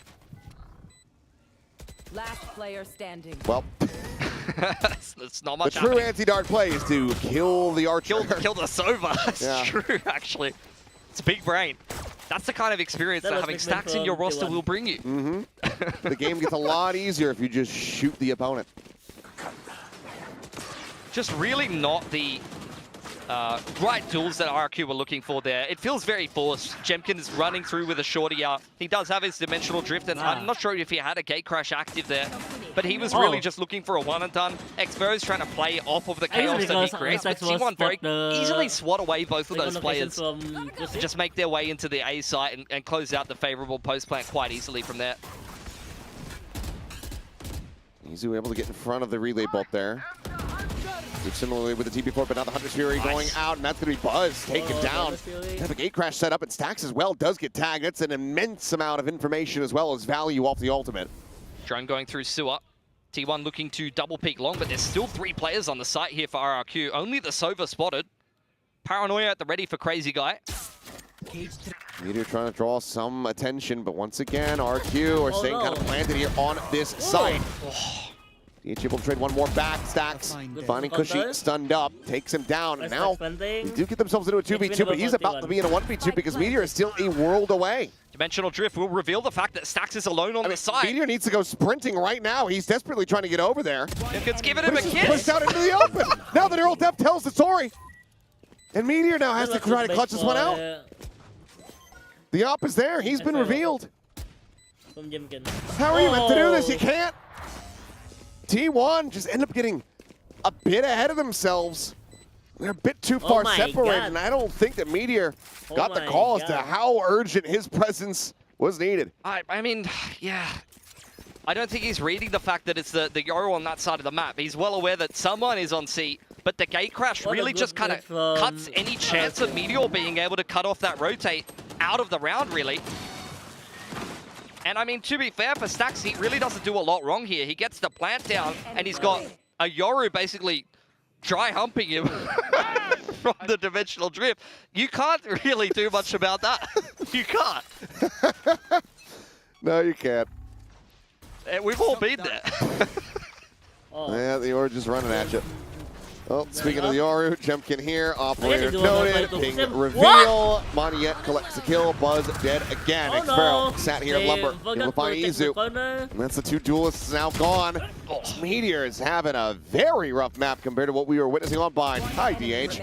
Last player standing. Well, it's not much. The true anti-dart play is to kill the archer. Kill the Sova. That's true, actually. It's a big brain. That's the kind of experience that having Stacks in your roster will bring you. Mm-hmm. The game gets a lot easier if you just shoot the opponent. Just really not the right tools that RRQ were looking for there. It feels very forced. Jemkin is running through with a shorty out. He does have his dimensional drift, and I'm not sure if he had a gate crash active there, but he was really just looking for a one and done. Xfero's trying to play off of the chaos that he creates, but T1 very easily swat away both of those players. Just make their way into the A site and close out the favorable post plant quite easily from there. Izu able to get in front of the relay bolt there. Similarly with the TP4, but now the Hunter's Fury going out, and that's going to be Buzz taken down. They have a gate crash set up, and Stacks as well does get tagged. That's an immense amount of information as well as value off the ultimate. Drone going through sewer. T1 looking to double peek long, but there's still 3 players on the site here for RRQ. Only the Sova spotted. Paranoia at the ready for Crazy Guy. Meteor trying to draw some attention, but once again, RQ are staying kind of planted here on this site. DH able to trade one more back. Stacks finding Cushy stunned up, takes him down. And now they do get themselves into a 2v2, but he's about to be in a 1v2 because Meteor is still a world away. Dimensional Drift will reveal the fact that Stacks is alone on the side. Meteor needs to go sprinting right now. He's desperately trying to get over there. It's giving him a kiss. Pushed out into the open. Now the Neural Depth tells the story. And Meteor now has to try to clutch this one out. The op is there. He's been revealed. How are you meant to do this? You can't. T1 just end up getting a bit ahead of themselves. They're a bit too far separated, and I don't think that Meteor got the call as to how urgent his presence was needed. I mean, yeah. I don't think he's reading the fact that it's the Yoru on that side of the map. He's well aware that someone is on C, but the gate crash really just kind of cuts any chance of Meteor being able to cut off that rotate out of the round, really. And I mean, to be fair for Stacks, he really doesn't do a lot wrong here. He gets the plant down, and he's got a Yoru basically dry humping him from the Dimensional Drift. You can't really do much about that. You can't. No, you can't. We've all been there. Yeah, the Yoru just running at you. Oh, speaking of the Yoru, Jemkin here, operator noted, ping reveal, Moniette collects the kill, Buzz dead again. Xferal sat here at Lumber, able to find Izu, and that's the two duelists now gone. Meteor is having a very rough map compared to what we were witnessing on Bind. Hi, DH.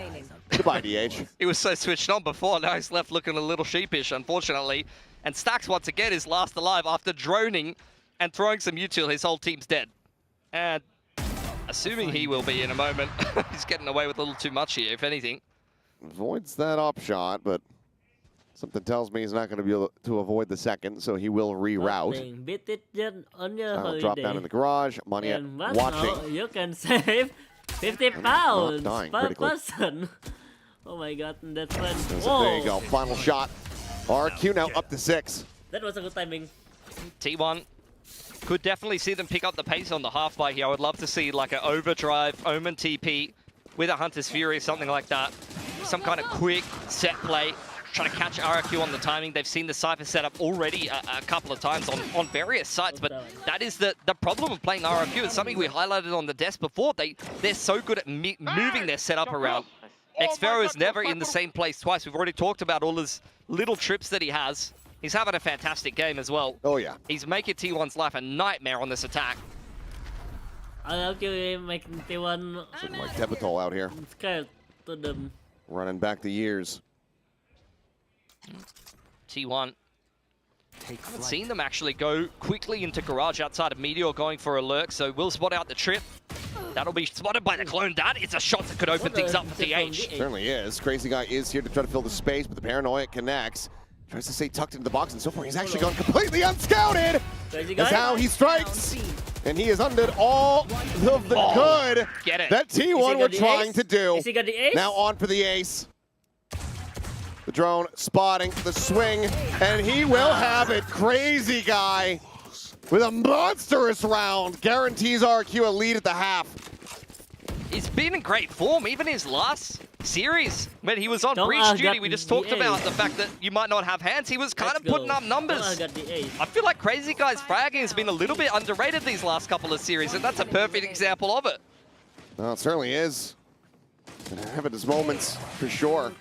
Goodbye, DH. He was so switched on before, now he's left looking a little sheepish, unfortunately. And Stacks, once again, is last alive after droning and throwing some util. His whole team's dead. And assuming he will be in a moment. He's getting away with a little too much here, if anything. Avoids that op shot, but something tells me he's not going to be able to avoid the second, so he will reroute. I'll drop down in the garage. Moniette watching. You can save 50 pounds per person. Oh my god, that's fun. There you go, final shot. RQ now up to 6. That was a good timing. T1 could definitely see them pick up the pace on the half by here. I would love to see like an overdrive, Omen TP with a Hunter's Fury, something like that. Some kind of quick set play, trying to catch RRQ on the timing. They've seen the Cypher setup already a couple of times on various sites, but that is the problem of playing RRQ. It's something we highlighted on the desk before. They're so good at moving their setup around. Xferal is never in the same place twice. We've already talked about all his little trips that he has. He's having a fantastic game as well. Oh, yeah. He's making T1's life a nightmare on this attack. RRQ making T1 something like Debitol out here. scared to them. Running back the years. T1. Haven't seen them actually go quickly into garage outside of Meteor going for a lurk, so we'll spot out the trip. That'll be spotted by the clone. That is a shot that could open things up for DH. Certainly is. Crazy Guy is here to try to fill the space, but the Paranoia connects. Tries to stay tucked into the box, and so far he's actually gone completely unscouted. That's how he strikes. And he has undid all of the good that T1 were trying to do. Is he got the ace? Now on for the ace. The drone spotting the swing, and he will have it. Crazy Guy with a monstrous round guarantees RQ a lead at the half. He's been in great form, even his last series when he was on breach duty. We just talked about the fact that you might not have hands. He was kind of putting up numbers. I feel like Crazy Guy's fragging has been a little bit underrated these last couple of series, and that's a perfect example of it. Well, it certainly is. Gonna have it his moments for sure.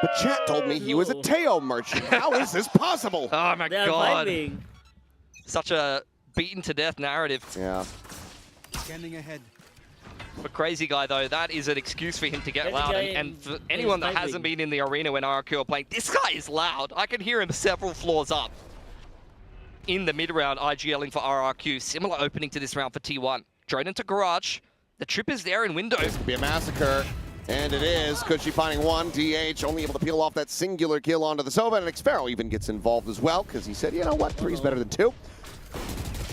But chat told me he was a Teo merchant. How is this possible? Oh my god. Such a beaten to death narrative. Yeah. Scanning ahead. For Crazy Guy, though, that is an excuse for him to get loud. And for anyone that hasn't been in the arena when RRQ are playing, this guy is loud. I can hear him several floors up. In the mid-round, IGLing for RRQ. Similar opening to this round for T1. Drone into garage. The trip is there in window. This could be a massacre. And it is. Cushy finding one. DH only able to peel off that singular kill onto the Sova. And Xferal even gets involved as well, because he said, you know what, 3's better than 2.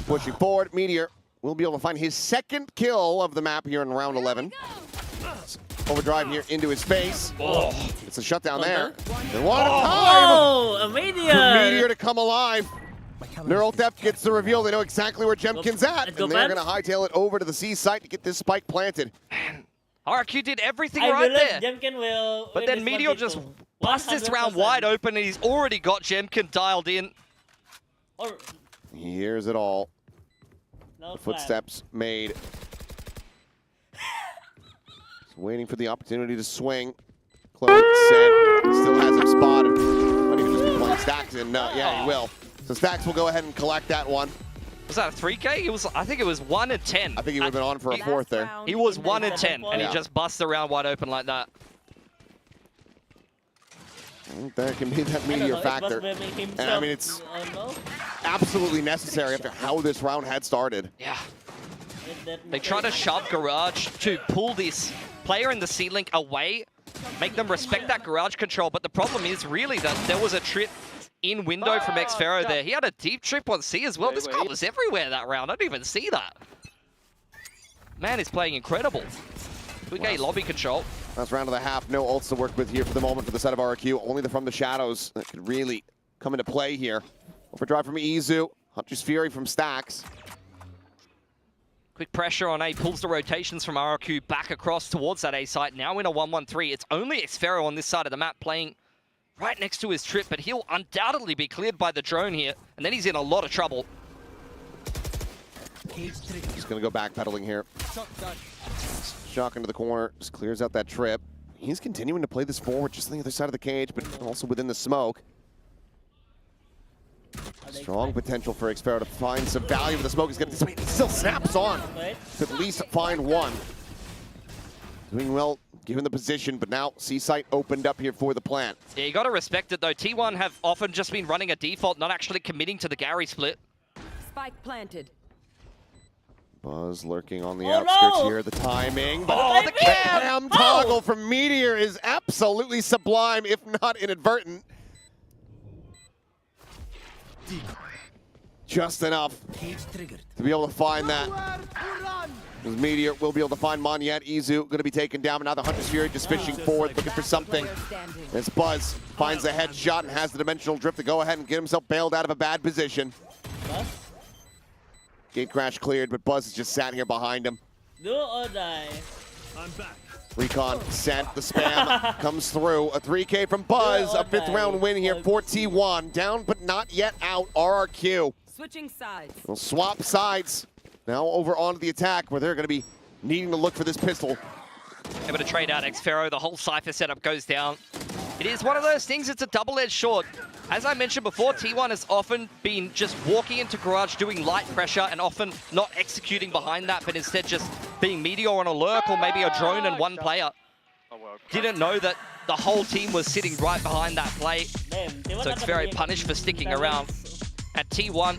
Pushing forward, Meteor will be able to find his second kill of the map here in round 11. Overdrive here into his face. Oh. It's a shutdown there. And what a time! Oh, a Meteor! For Meteor to come alive. Neural Depth gets the reveal. They know exactly where Jemkin's at. And they're going to hightail it over to the C site to get this spike planted. Man, RRQ did everything I right believe there. Jemkin will But win then this Meteor 1v2. just busts this round 100%. wide open, and he's already got Jemkin dialed in. Or He hears it all. no The footsteps made. Just waiting for the opportunity to swing. Close, Sen still has him spotted. Might even just be playing Stacks, and yeah, he will. So Stacks will go ahead and collect that one. Was that a 3K? It was. I think it was 1 and 10. I think he would have been on for a fourth there. He was 1 and 10, and he Yeah. just busts the round wide open like that. I think that can be that Meteor factor. And I mean, it's absolutely necessary after how this round had started. Yeah. They try to shove Garage to pull this player in the C-Link away, make them respect that Garage control, but the problem is really that there was a trip in window from Xfero there. He had a deep trip on C as well. This guy was everywhere that round. I didn't even see that. Man is playing incredible. We get lobby control. Last round of the half. No ults to work with here for the moment for the set of RRQ. Only the From the Shadows that could really come into play here. Overdrive from Izu. Hunter's Fury from Stacks. Quick pressure on A, pulls the rotations from RRQ back across towards that A site. Now in a 1-1-3. It's only Xfero on this side of the map playing right next to his trip, but he'll undoubtedly be cleared by the drone here, and then he's in a lot of trouble. Just going to go backpedaling here. Shock into the corner, just clears out that trip. He's continuing to play this forward, just on the other side of the cage, but also within the smoke. Strong potential for Xfero to find some value, but the smoke is going to... He still snaps on to at least find one. Doing well, given the position, but now C-Site opened up here for the plant. Yeah, you got to respect it, though. T1 have often just been running a default, not actually committing to the Gary split. Spike planted. Buzz lurking on the outskirts here, the timing. But the cam toggle from Meteor is absolutely sublime, if not inadvertent. Just enough to be able to find that. As Meteor will be able to find Monyet. Izu going to be taken down, but now the Hunter's Fury just fishing forward, looking for something. As Buzz finds the headshot and has the dimensional drift to go ahead and get himself bailed out of a bad position. Gate crash cleared, but Buzz is just sat here behind him. Do or die. I'm back. Recon sent, the spam comes through. A 3K from Buzz, a 5th round win here for T1. Down but not yet out, RRQ. Switching sides. We'll swap sides. Now over onto the attack where they're going to be needing to look for this pistol. Able to trade out Xfero, the whole Cypher setup goes down. It is one of those things, it's a double-edged sword. As I mentioned before, T1 has often been just walking into Garage, doing light pressure, and often not executing behind that, but instead just being Meteor on a lurk or maybe a drone and one player. Didn't know that the whole team was sitting right behind that play. So it's very punished for sticking around. At T1,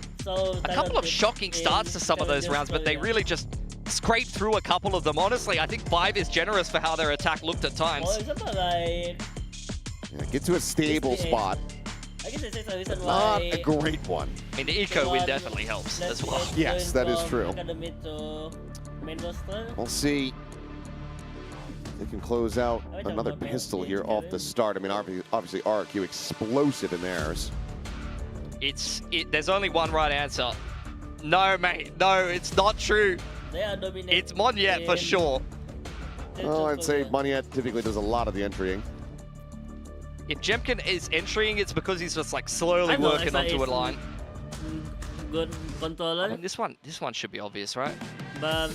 a couple of shocking starts to some of those rounds, but they really just scraped through a couple of them. Honestly, I think 5 is generous for how their attack looked at times. Yeah, get to a stable spot. Not a great one. I mean, the eco win definitely helps as well. Yes, that is true. We'll see. They can close out another pistol here off the start. I mean, obviously RRQ explosive in theirs. There's only one right answer. No, mate. No, it's not true. It's Monyet for sure. Well, I'd say Monyet typically does a lot of the entrying. If Jemkin is entering, it's because he's just like slowly working onto a line. Good controller. I mean, this one should be obvious, right? But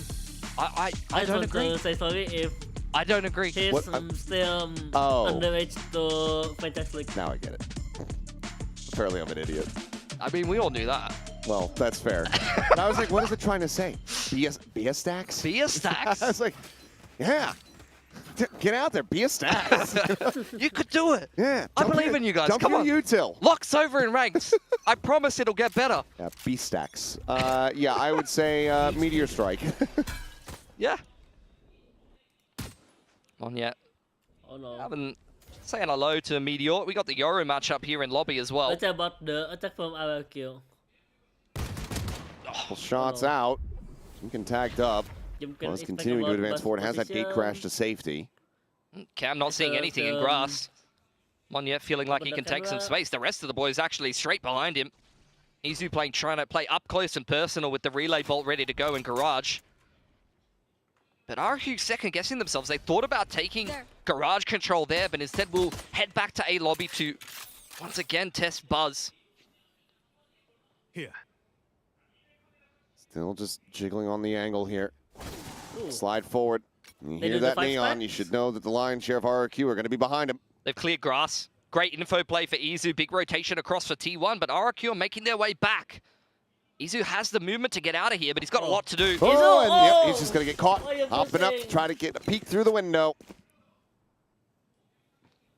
I don't agree. Say sorry if I don't agree. he's still underage to Fantastic. Now I get it. Apparently I'm an idiot. I mean, we all knew that. Well, that's fair. But I was like, what is it trying to say? Be a Stacks? Be a Stacks? I was like, yeah. Get out there, be a Stacks. You could do it. Yeah. I believe in you guys. Dump Come on. util. Locks over in ranks. I promise it'll get better. Yeah, be Stacks. Yeah, I would say Meteor Strike. Yeah. Monyet. Oh no. Haven't saying hello to Meteor. We got the Yoru matchup here in lobby as well. What about the attack from RRQ? Shots out. Jemkin tagged up. Buzz continuing to advance forward. Has that gate crash to safety. Cam not seeing anything in grass. Monyet feeling like he can take some space. The rest of the boys actually straight behind him. Izu trying to play up close and personal with the relay bolt ready to go in Garage. But RRQ second guessing themselves. They thought about taking garage control there, but instead will head back to A lobby to once again test Buzz. Here. Still just jiggling on the angle here. Ooh. Slide forward. You They hear do the that fight neon, spot? you should know that the lion's share of RRQ are going to be behind him. They've cleared grass. Great info play for Izu. Big rotation across for T1, but RRQ are making their way back. Izu has the movement to get out of here, but he's got a lot to do. Oh, and oh! yep, he's just going to get caught. Oh, you're Hopping up, pushing. try to get a peek through the window.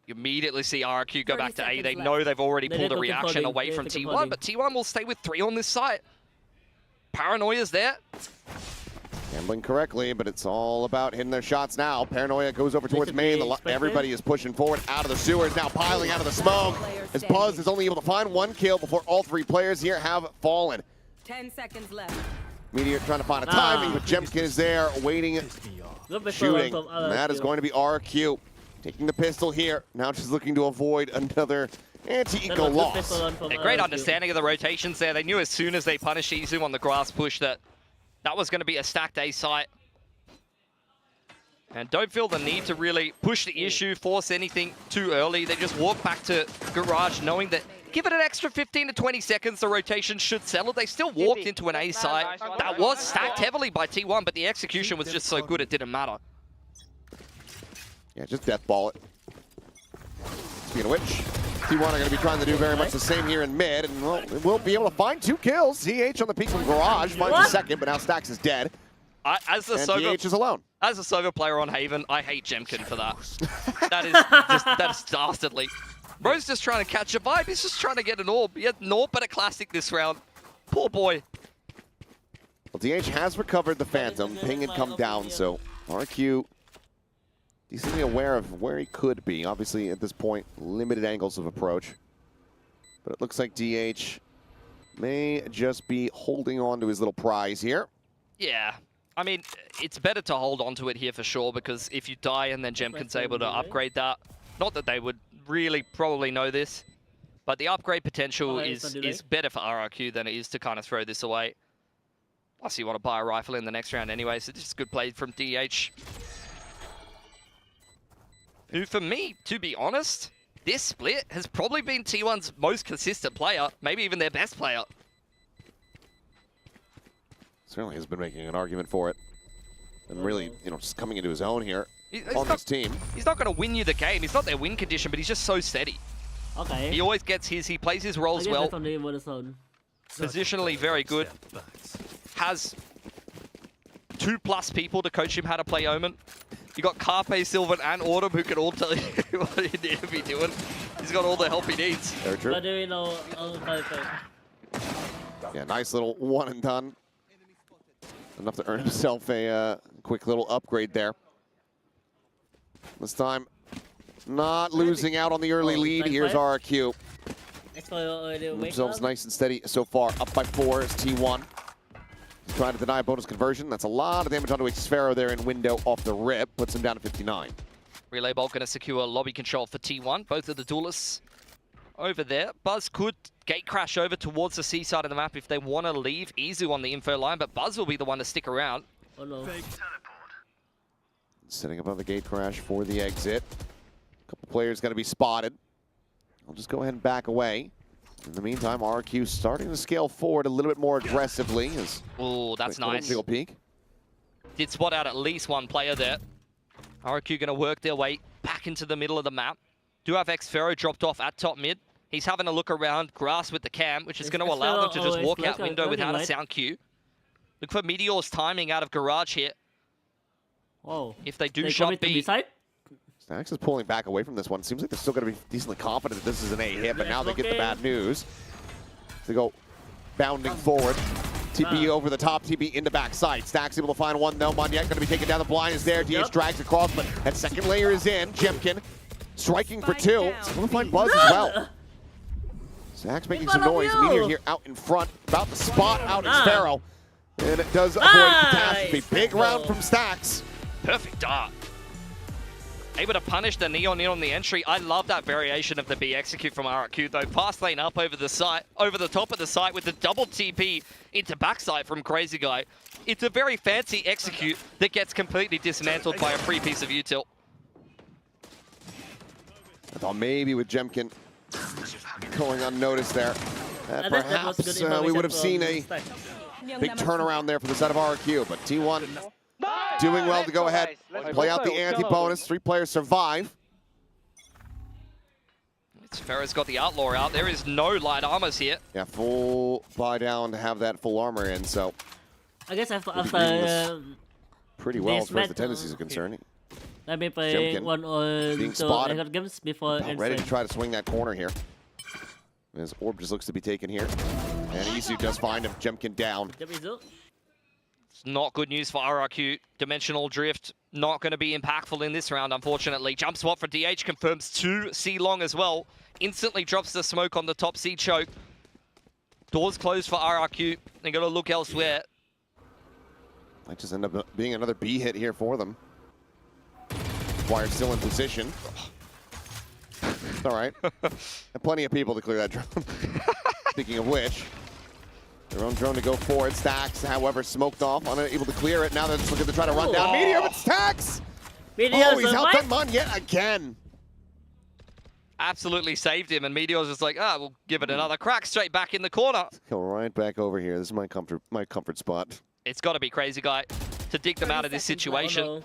You immediately see RRQ go 30 back to A. seconds They left. know they've already They're pulled a looking for reaction the- away they're from looking for T1, the- but T1 will stay with 3 on this site. Paranoia's there. Gambling correctly, but it's all about hitting their shots now. Paranoia goes over towards should main. be expected. Everybody is pushing forward out of the sewers, now piling out of the smoke. As Buzz is only able to find 1 kill before all 3 players here have fallen. 10 seconds left. Meteor trying to find a Ah. timing, but Jemkin is there waiting, Good pistol shooting. from And that is RRQ. going to be RRQ taking the pistol here. Now just looking to avoid another That anti-eco was good loss. pistol run from A great RRQ. understanding of the rotations there. They knew as soon as they punished Izu on the grass push that that was going to be a stacked A site. And don't feel the need to really push the issue, force anything too early. They just walk back to garage knowing that give it an extra 15 to 20 seconds, the rotation should settle. They still walked into an A site that was stacked heavily by T1, but the execution was just so good it didn't matter. Yeah, just death ball it. Speaking of which, T1 are going to be trying to do very much the same here in mid, and we'll be able to find 2 kills. ZH on the peak from garage finds the second, but now Stax is dead, As the and Soga, DH is alone. as a Soga player on Haven, I hate Jemkin for that. that is dastardly. Bro's just trying to catch a vibe. He's just trying to get an orb. He had an orb but a classic this round. Poor boy. Well, DH has recovered the Phantom. Ping had come down, so RQ decently aware of where he could be. Obviously, at this point, limited angles of approach. But it looks like DH may just be holding on to his little prize here. Yeah. I mean, it's better to hold on to it here for sure, because if you die and then Jemkin's able to upgrade that, not that they would really probably know this, but the upgrade potential is better for RRQ than it is to kind of throw this away. Plus, you want to buy a rifle in the next round anyway, so just good play from DH. Who, for me, to be honest, this split has probably been T1's most consistent player, maybe even their best player. Certainly has been making an argument for it. And really, just coming into his own here on this team. He's not going to win you the game. He's not their win condition, but he's just so steady. Okay. He always gets his. He plays his roles well. Positionally very good. Has 2+ people to coach him how to play Omen. You got Carpe, Sylvan, and Autumn who can all tell you what he need to be doing. He's got all the help he needs. Very true. But do we know Yeah, nice little one and done. Enough to earn himself a quick little upgrade there. This time, not losing out on the early lead. Here's RRQ. Themselves nice and steady so far. Up by 4 is T1. He's trying to deny a bonus conversion. That's a lot of damage onto Xfero there in window off the rip. Puts him down to 59. Relay Bolt going to secure lobby control for T1. Both of the duelists over there. Buzz could gate crash over towards the C side of the map if they want to leave Izu on the info line, but Buzz will be the one to stick around. Oh no. Setting up on the gate crash for the exit. A couple players going to be spotted. I'll just go ahead and back away. In the meantime, RRQ starting to scale forward a little bit more aggressively. Oh, that's nice. Single peek. Did spot out at least one player there. RRQ going to work their way back into the middle of the map. Do have Xfero dropped off at top mid. He's having a look around grass with the cam, which is going to allow them to just walk out window without a sound cue. Look for Meteor's timing out of garage here. Whoa. If they do shot B. Stax is pulling back away from this one. Seems like they're still going to be decently confident that this is an A hit, but now they get the bad news. They go bounding forward. TP over the top, TP into backside. Stax able to find one though. Maniac going to be taken down. The blind is there. DH drags across, but that second layer is in. Jemkin striking for 2. It's going to find Buzz as well. Stax making some noise. Meteor here out in front. About to spot out Xfero. And it does avoid catastrophe. Big round from Stax. Perfect dart. Able to punish the Neon in on the entry. I love that variation of the B execute from RRQ though. Fast lane up over the site, over the top of the site with the double TP into backside from Crazy Guy. It's a very fancy execute that gets completely dismantled by a free piece of util. I thought maybe with Jemkin going unnoticed there, perhaps we would have seen a big turnaround there for the side of RRQ, but T1 doing well to go ahead, play out the anti-bonus. 3 players survive. Ferro's got the Outlaw out. There is no light armors here. Yeah, full buy down to have that full armor in, so I guess after pretty well as far as the tendencies are concerned. let me play Jemkin one or being two spotted. record games before Ready to try to swing that corner here. His orb just looks to be taken here. And Izu does find him. Jemkin down. It's not good news for RRQ. Dimensional Drift not going to be impactful in this round, unfortunately. Jump spot for DH confirms 2 C long as well. Instantly drops the smoke on the top C choke. Doors closed for RRQ. They got to look elsewhere. Might just end up being another B hit here for them. Wired still in position. It's all right. And plenty of people to clear that drone. Speaking of which, their own drone to go forward. Stacks, however, smoked off, unable to clear it. Now they're just looking to try to run down Meteor, but Stacks! Oh, he's outdone Mun yet again. Absolutely saved him, and Meteor's just like, we'll give it another crack straight back in the corner. Let's go right back over here. This is my comfort spot. It's got to be Crazy Guy to dig them out of this situation. Oh, no.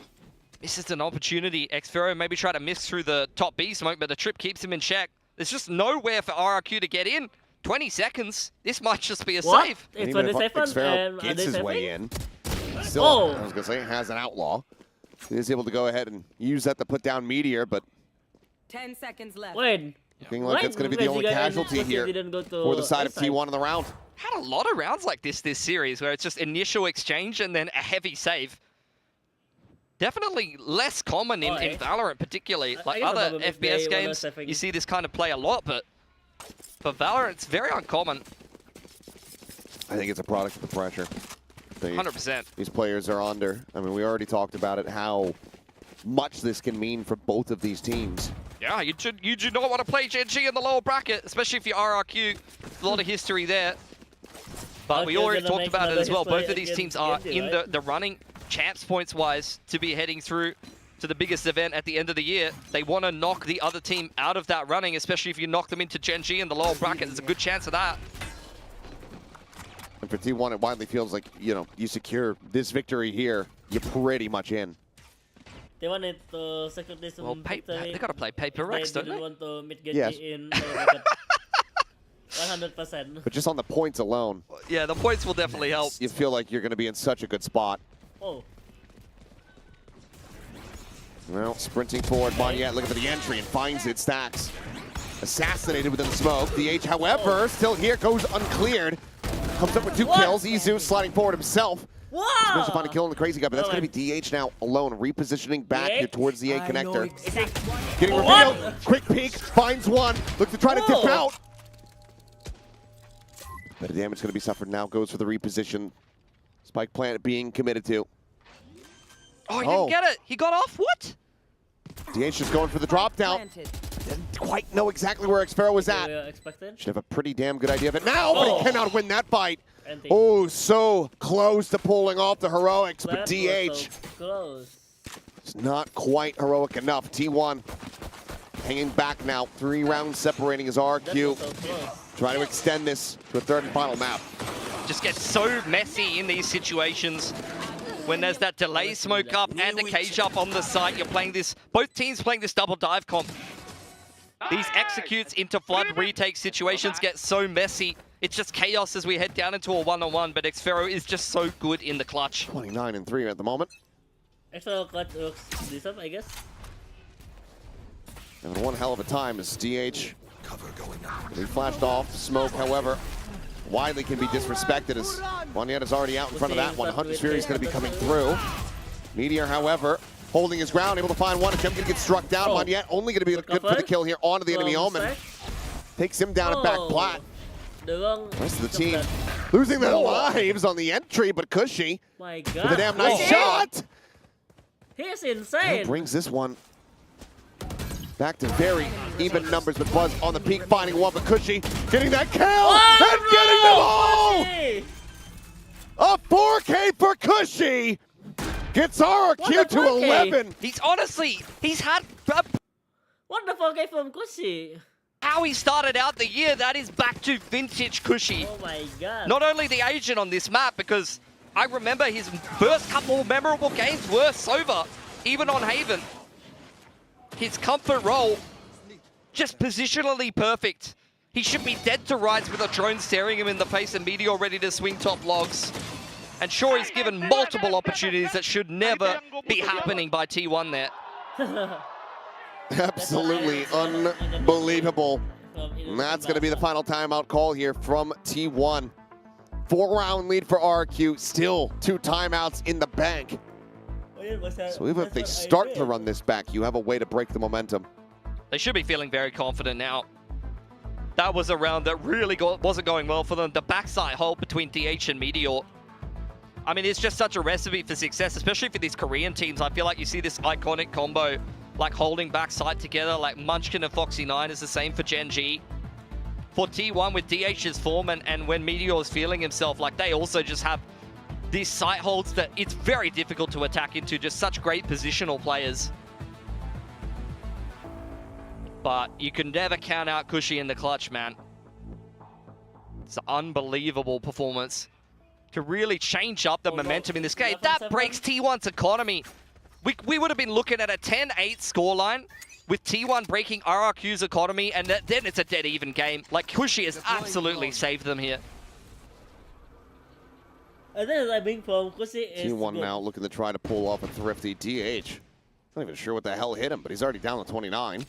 This is an opportunity. Xfero maybe try to miss through the top B smoke, but the trip keeps him in check. There's just nowhere for RRQ to get in. 20 seconds. This might just be a save. It's Even if 27 Xfero and gets his way in, still, I was going to say, has an outlaw. He is able to go ahead and use that to put down Meteor, but 10 seconds left. Wait. looking like it's going to be the only casualty here for the side of T1 in the round. Had a lot of rounds like this series where it's just initial exchange and then a heavy save. Definitely less common in Valorant particularly. Like other FPS games, you see this kind of play a lot, but for Valorant, it's very uncommon. I think it's a product of the pressure 100%. These players are under. I mean, we already talked about it, how much this can mean for both of these teams. Yeah, you do not want to play Gen G in the lower bracket, especially if you're RRQ. A lot of history there. But we already talked about it as well. Both of these teams are in the running, champs points-wise, to be heading through to the biggest event at the end of the year. They want to knock the other team out of that running, especially if you knock them into Gen G in the lower bracket. There's a good chance of that. And for T1, it widely feels like, you secure this victory here, you're pretty much in. They wanted to secure this victory. They got to play Paper Rex, don't they? Want to meet Gen Yes. G in 100%. But just on the points alone, Yeah, the points will definitely help. you feel like you're going to be in such a good spot. Oh. Well, sprinting forward, Monyet looking for the entry and finds it. Stacks assassinated within the smoke. DH, however, still here, goes uncleared. Comes up with 2 kills. Izu sliding forward himself. Wow! Managed to find a kill on the Crazy Guy, but that's going to be DH now alone, repositioning back here towards the A connector. Getting revealed. Quick peek, finds one. Looks to try to dip out. Bit of damage going to be suffered now. Goes for the reposition. Spike plant being committed to. Oh, he didn't get it. He got off. What? DH just going for the drop down. Didn't quite know exactly where Xfero was at. Should have a pretty damn good idea of it now, but he cannot win that fight. Oh, so close to pulling off the heroics, but DH is not quite heroic enough. T1 hanging back now. 3 rounds separating his RQ. Trying to extend this to a 3rd and final map. Just gets so messy in these situations. When there's that delay smoke up and a cage up on the site, you're playing this, both teams playing this double dive comp. These executes into flood retake situations get so messy. It's just chaos as we head down into a 1-on-1, but Xfero is just so good in the clutch. 29-3 at the moment. Xfero clutch looks decent, I guess. Having one hell of a time as DH. He flashed off. Smoke, however, widely can be disrespected as Monyet is already out in front of that one. Hunter's Fury is going to be coming through. Meteor, however, holding his ground, able to find one. Attempt to get struck down. Monyet only going to be good for the kill here onto the enemy Omen. Takes him down at back plat. The rest of the team losing their lives on the entry, but Cushy My God. with a damn nice shot. He's insane. And brings this one Back to very even numbers with Buzz on the peak, finding one, but Cushy getting that kill and getting them all! A 4K for Cushy! Gets RRQ to 11! He's had What the fuck from Cushy? how he started out the year, that is back to vintage Cushy. Oh my god. Not only the agent on this map, because I remember his first couple memorable games were Sova, even on Haven. His comfort role, just positionally perfect. He should be dead to rights with a drone staring him in the face and Meteor ready to swing top logs. And sure, he's given multiple opportunities that should never be happening by T1 there. Absolutely unbelievable. And that's going to be the final timeout call here from T1. 4-round lead for RRQ, still 2 timeouts in the bank. So even if they start to run this back, you have a way to break the momentum. They should be feeling very confident now. That was a round that really wasn't going well for them. The backside hold between DH and Meteor. I mean, it's just such a recipe for success, especially for these Korean teams. I feel like you see this iconic combo, like holding backside together, like Munchkin and Foxy9 is the same for Gen G. For T1 with DH's form and when Meteor is feeling himself, like they also just have these site holds that it's very difficult to attack into, just such great positional players. But you can never count out Cushy in the clutch, man. It's an unbelievable performance to really change up the momentum in this game. That breaks T1's economy. We would have been looking at a 10-8 scoreline with T1 breaking RRQ's economy, and then it's a dead even game. Like, Cushy has absolutely saved them here. I think I think from Cushy is T1 good. now looking to try to pull off a thrifty DH. Not even sure what the hell hit him, but he's already down to 29.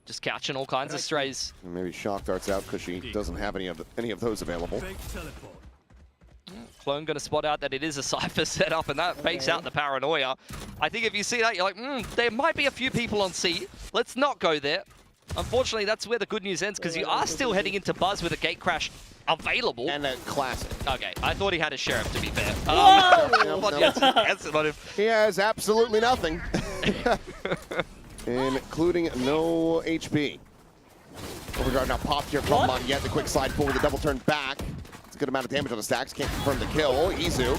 Just catching all kinds of strays. And maybe shock darts out because she doesn't have any of those available. Fake teleport. Clone going to spot out that it is a Cypher setup, and that fakes out the paranoia. I think if you see that, you're like, there might be a few people on C. Let's not go there. Unfortunately, that's where the good news ends, because you are still heading into Buzz with a gate crash available. And a classic. Okay, I thought he had a sheriff, to be fair. He has absolutely nothing. Including no HP. Overguard now popped here from Monjet. The quick slide forward, the double turn back. It's a good amount of damage on the stacks. Can't confirm the kill. Izu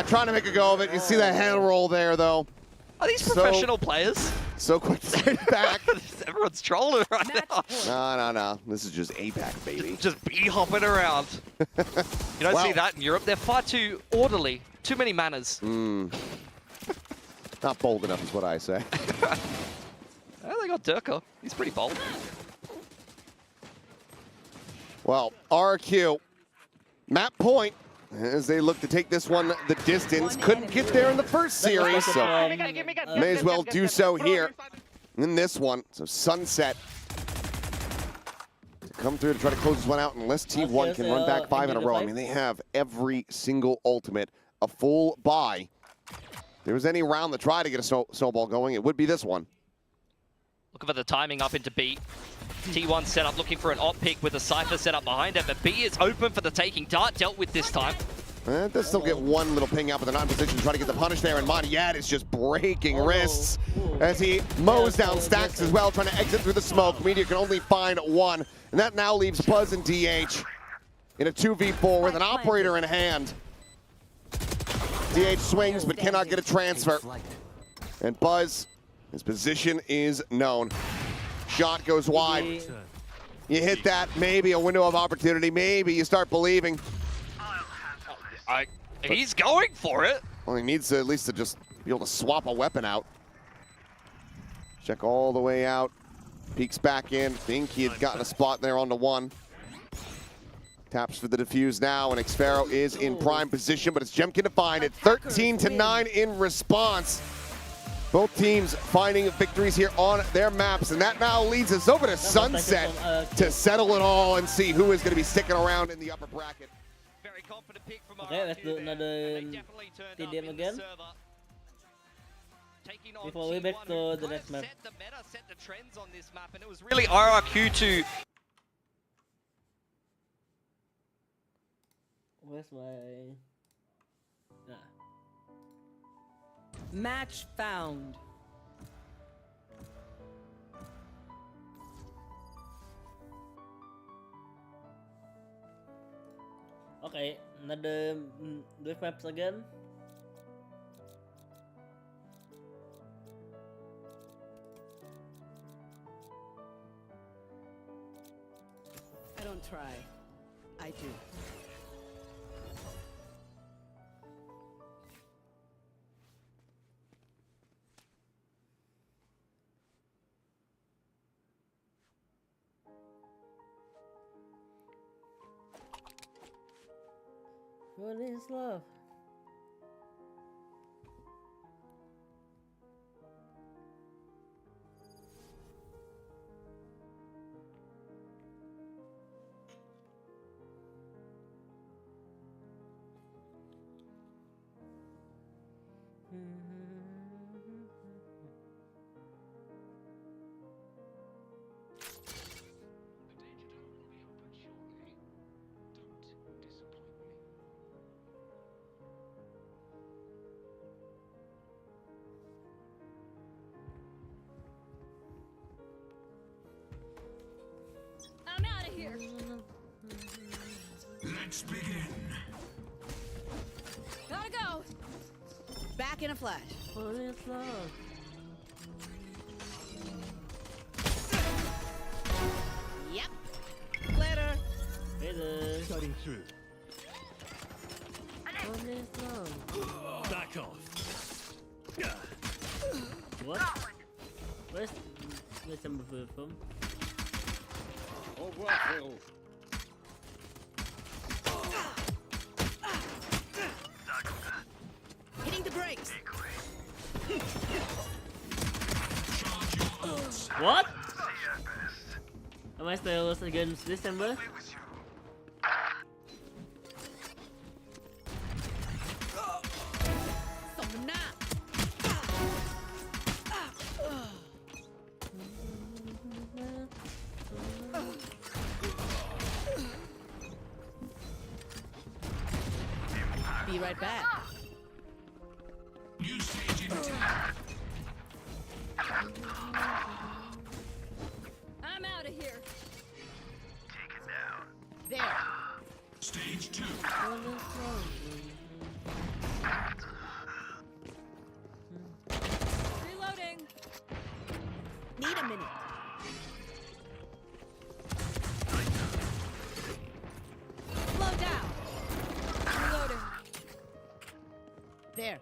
trying to make a go of it. You see the hand roll there, though. Are these professional players? So quick to stay back. Everyone's trolling right now. No. This is just APAC, baby. Just bee-hopping around. You don't see that in Europe. They're far too orderly. Too many manners. Not bold enough is what I say. Oh, they got Durka. He's pretty bold. Well, RRQ, map point, as they look to take this one the distance. Couldn't get there in the first series, so may as well do so here in this one. So Sunset to come through to try to close this one out unless T1 can run back 5 in a row. I mean, they have every single ultimate, a full buy. If there was any round to try to get a snowball going, it would be this one. Looking for the timing up into B. T1 set up looking for an op pick with a Cypher set up behind it, but B is open for the taking. Dart dealt with this time. Does still get one little ping out, but they're not in position to try to get the punish there, and Monjet is just breaking wrists as he mows down stacks as well, trying to exit through the smoke. Meteor can only find one, and that now leaves Buzz and DH in a 2v4 with an operator in hand. DH swings, but cannot get a transfer. And Buzz, his position is known. Shot goes wide. You hit that, maybe a window of opportunity, maybe you start believing. He's going for it. Well, he needs to at least to just be able to swap a weapon out. Check all the way out. Peeks back in. Think he had gotten a spot there on the one. Taps for the defuse now, and Xfero is in prime position, but it's Jemkin to find it. 13-9 in response. Both teams finding victories here on their maps, and that now leads us over to Sunset to settle it all and see who is going to be sticking around in the upper bracket. Very confident pick from Okay, let's do another TDM again. Before we back to the next map. Set the meta, set the trends on this map, and it was really RRQ to... Where's my... Match found. Okay, another drift maps again. I don't try. I do. What is love? I'm out of here. Let's begin. Gotta go. Back in a flash. What is love? Yep. Later. Later. Cutting through. What is love? Back off. What? Where's number 4 from? Au revoir, frérot. Hitting the brakes. What? Am I still against December? Be right back. New stage in attack. I'm out of here. There. Stage 2. Reloading. Need a minute. Slow down. Reloading. There.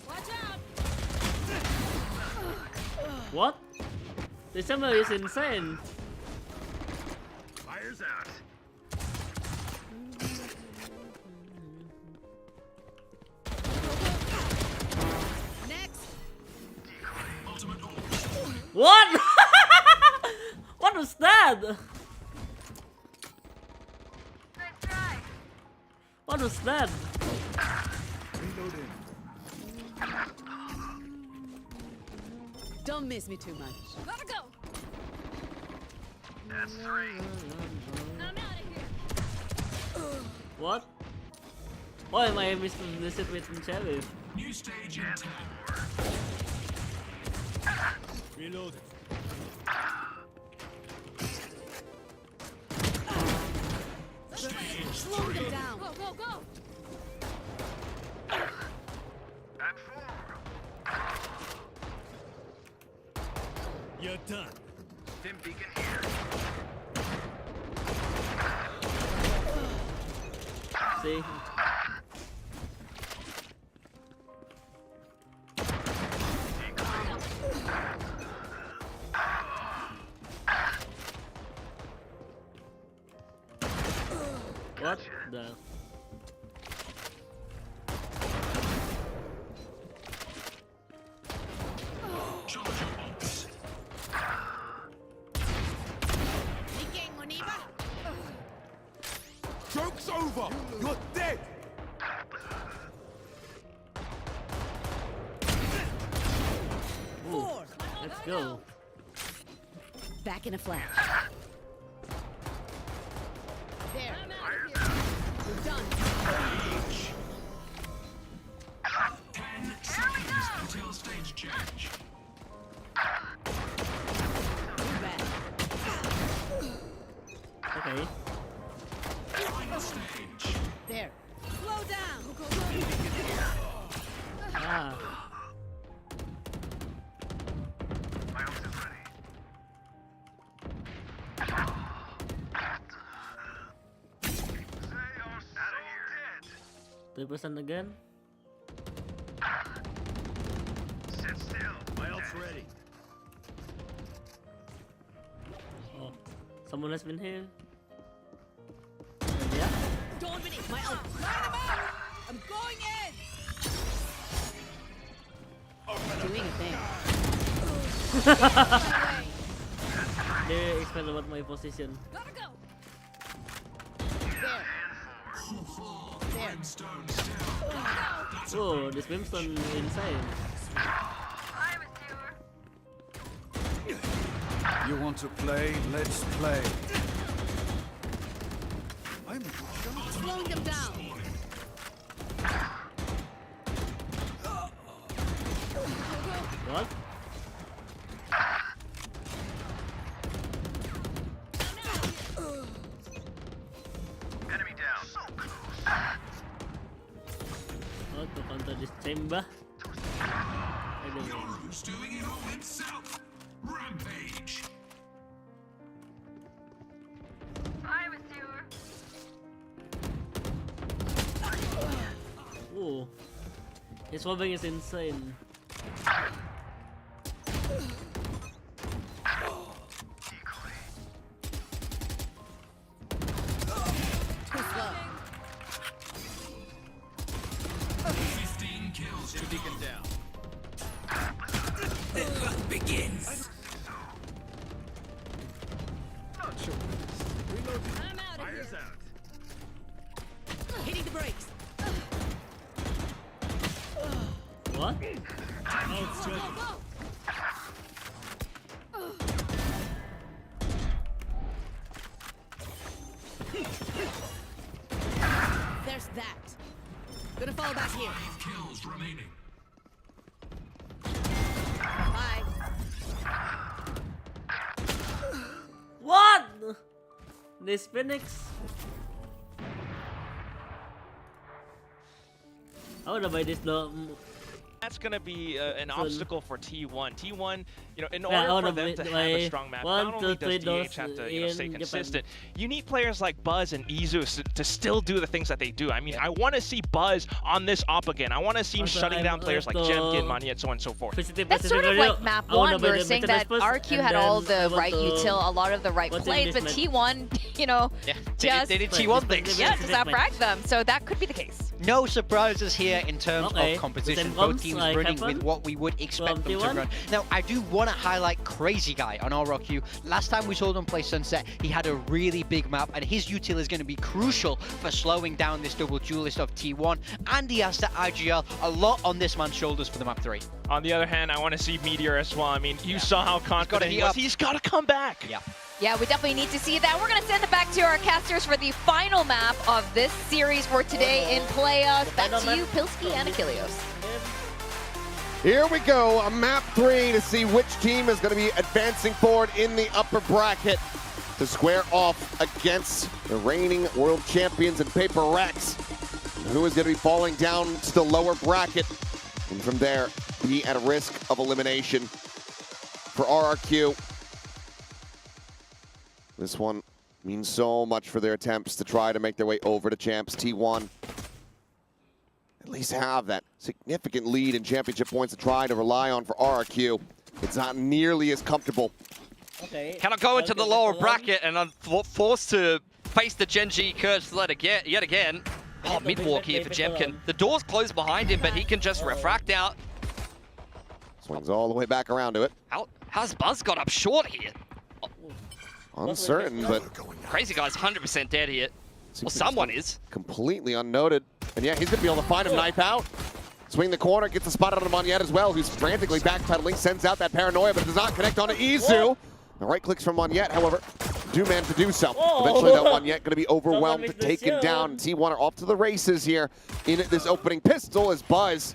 Watch out. What? December is insane. Fire's out. Next. Ultimate ult. What? What was that? What was that? Reloading. Don't miss me too much. Gotta go. That's 3. I'm out of here. What? Why am I missing this with Sheriff? New stage in attack. Reloading. Stage Slow them down. Go, go, go. and 4. You're done. Stim beacon here. See? What the? Charge your bolts. Joke's over. You're dead. Four. Let's go. Back in a flash. There. I'm out of here. We're done. 10 seconds until stage change. We're back. Okay. Final stage. Ah. Percent again. Sit still. My ult's ready. Oh, someone has been here. Yeah. Don't finish my ult. Line him up! I'm going in! Doing a thing. They explain about my position. Gotta go! There. There. Oh, this brimstone insane. You want to play? Let's play. I'm Slowing them down. What? enemy down. Oh, to counter this chamber. Who's doing it all himself? Rampage. Oh, his swabbing is insane. Too slow. 15 kills to beacon down. The hunt begins. Not sure. Reloading. I'm out of Fires here. out. Hitting the brakes. What? Go, go, go! There's that. Gonna follow back here. Kills remaining. Bye. What? This Phoenix? I wanna buy this though. That's going to be an obstacle for T1. T1, you know, in Yeah, order for them to have a strong map, not only does DH have to stay Japan. consistent, you need players like Buzz and Izus to still do the things that they do. I mean, I want to see Buzz on this op again. I want to see him Also, shutting down players like Jemkin, also- Manyet, so on and so forth. VCT That's sort of like map one. We were saying that RQ had all the right util, a lot of the right plays, but T1, you know, just They did T1 things. yeah, just outfragged them. So that could be the case. No surprises here in terms Okay. of composition. Same Both comps teams like running happen with what we would expect from them to T1. run. Now, I do want to highlight Crazy Guy on RRQ. Last time we saw them play Sunset, he had a really big map, and his util is going to be crucial for slowing down this double duelist of T1. And he has to IGL a lot on this man's shoulders for the map 3. On the other hand, I want to see Meteor as well. I mean, you saw how confident he heat was. up. He's got to come back. Yeah. Yeah, we definitely need to see that. We're going to send it back to our casters for the final map of this series for today in playoffs. Back to you, Pilsky and Achilleos. Here we go, a map 3 to see which team is going to be advancing forward in the upper bracket to square off against the reigning world champions in VIVARRQ. Who is going to be falling down to the lower bracket and from there be at a risk of elimination. For RRQ, this one means so much for their attempts to try to make their way over to champs. T1 at least have that significant lead in championship points to try to rely on for RRQ. It's not nearly as comfortable. Okay. Cannot go into the lower bracket and I'm forced to face the Genji curse yet again. Oh, mid-walk here for Jemkin. The door's closed behind him, but he can just refract out. Swings all the way back around to it. How's Buzz got up short here? Uncertain, but Crazy Guy's 100% dead here. Well, someone is. completely unnoted. And yeah, he's going to be able to find him knife out. Swing the corner, gets a spot out of Manyet as well, who's frantically backpedaling, sends out that paranoia, but it does not connect onto Izu. The right clicks from Manyet, however, do man to do so. Eventually, that Manyet going to be overwhelmed, taken down. T1 are off to the races here in this opening pistol as Buzz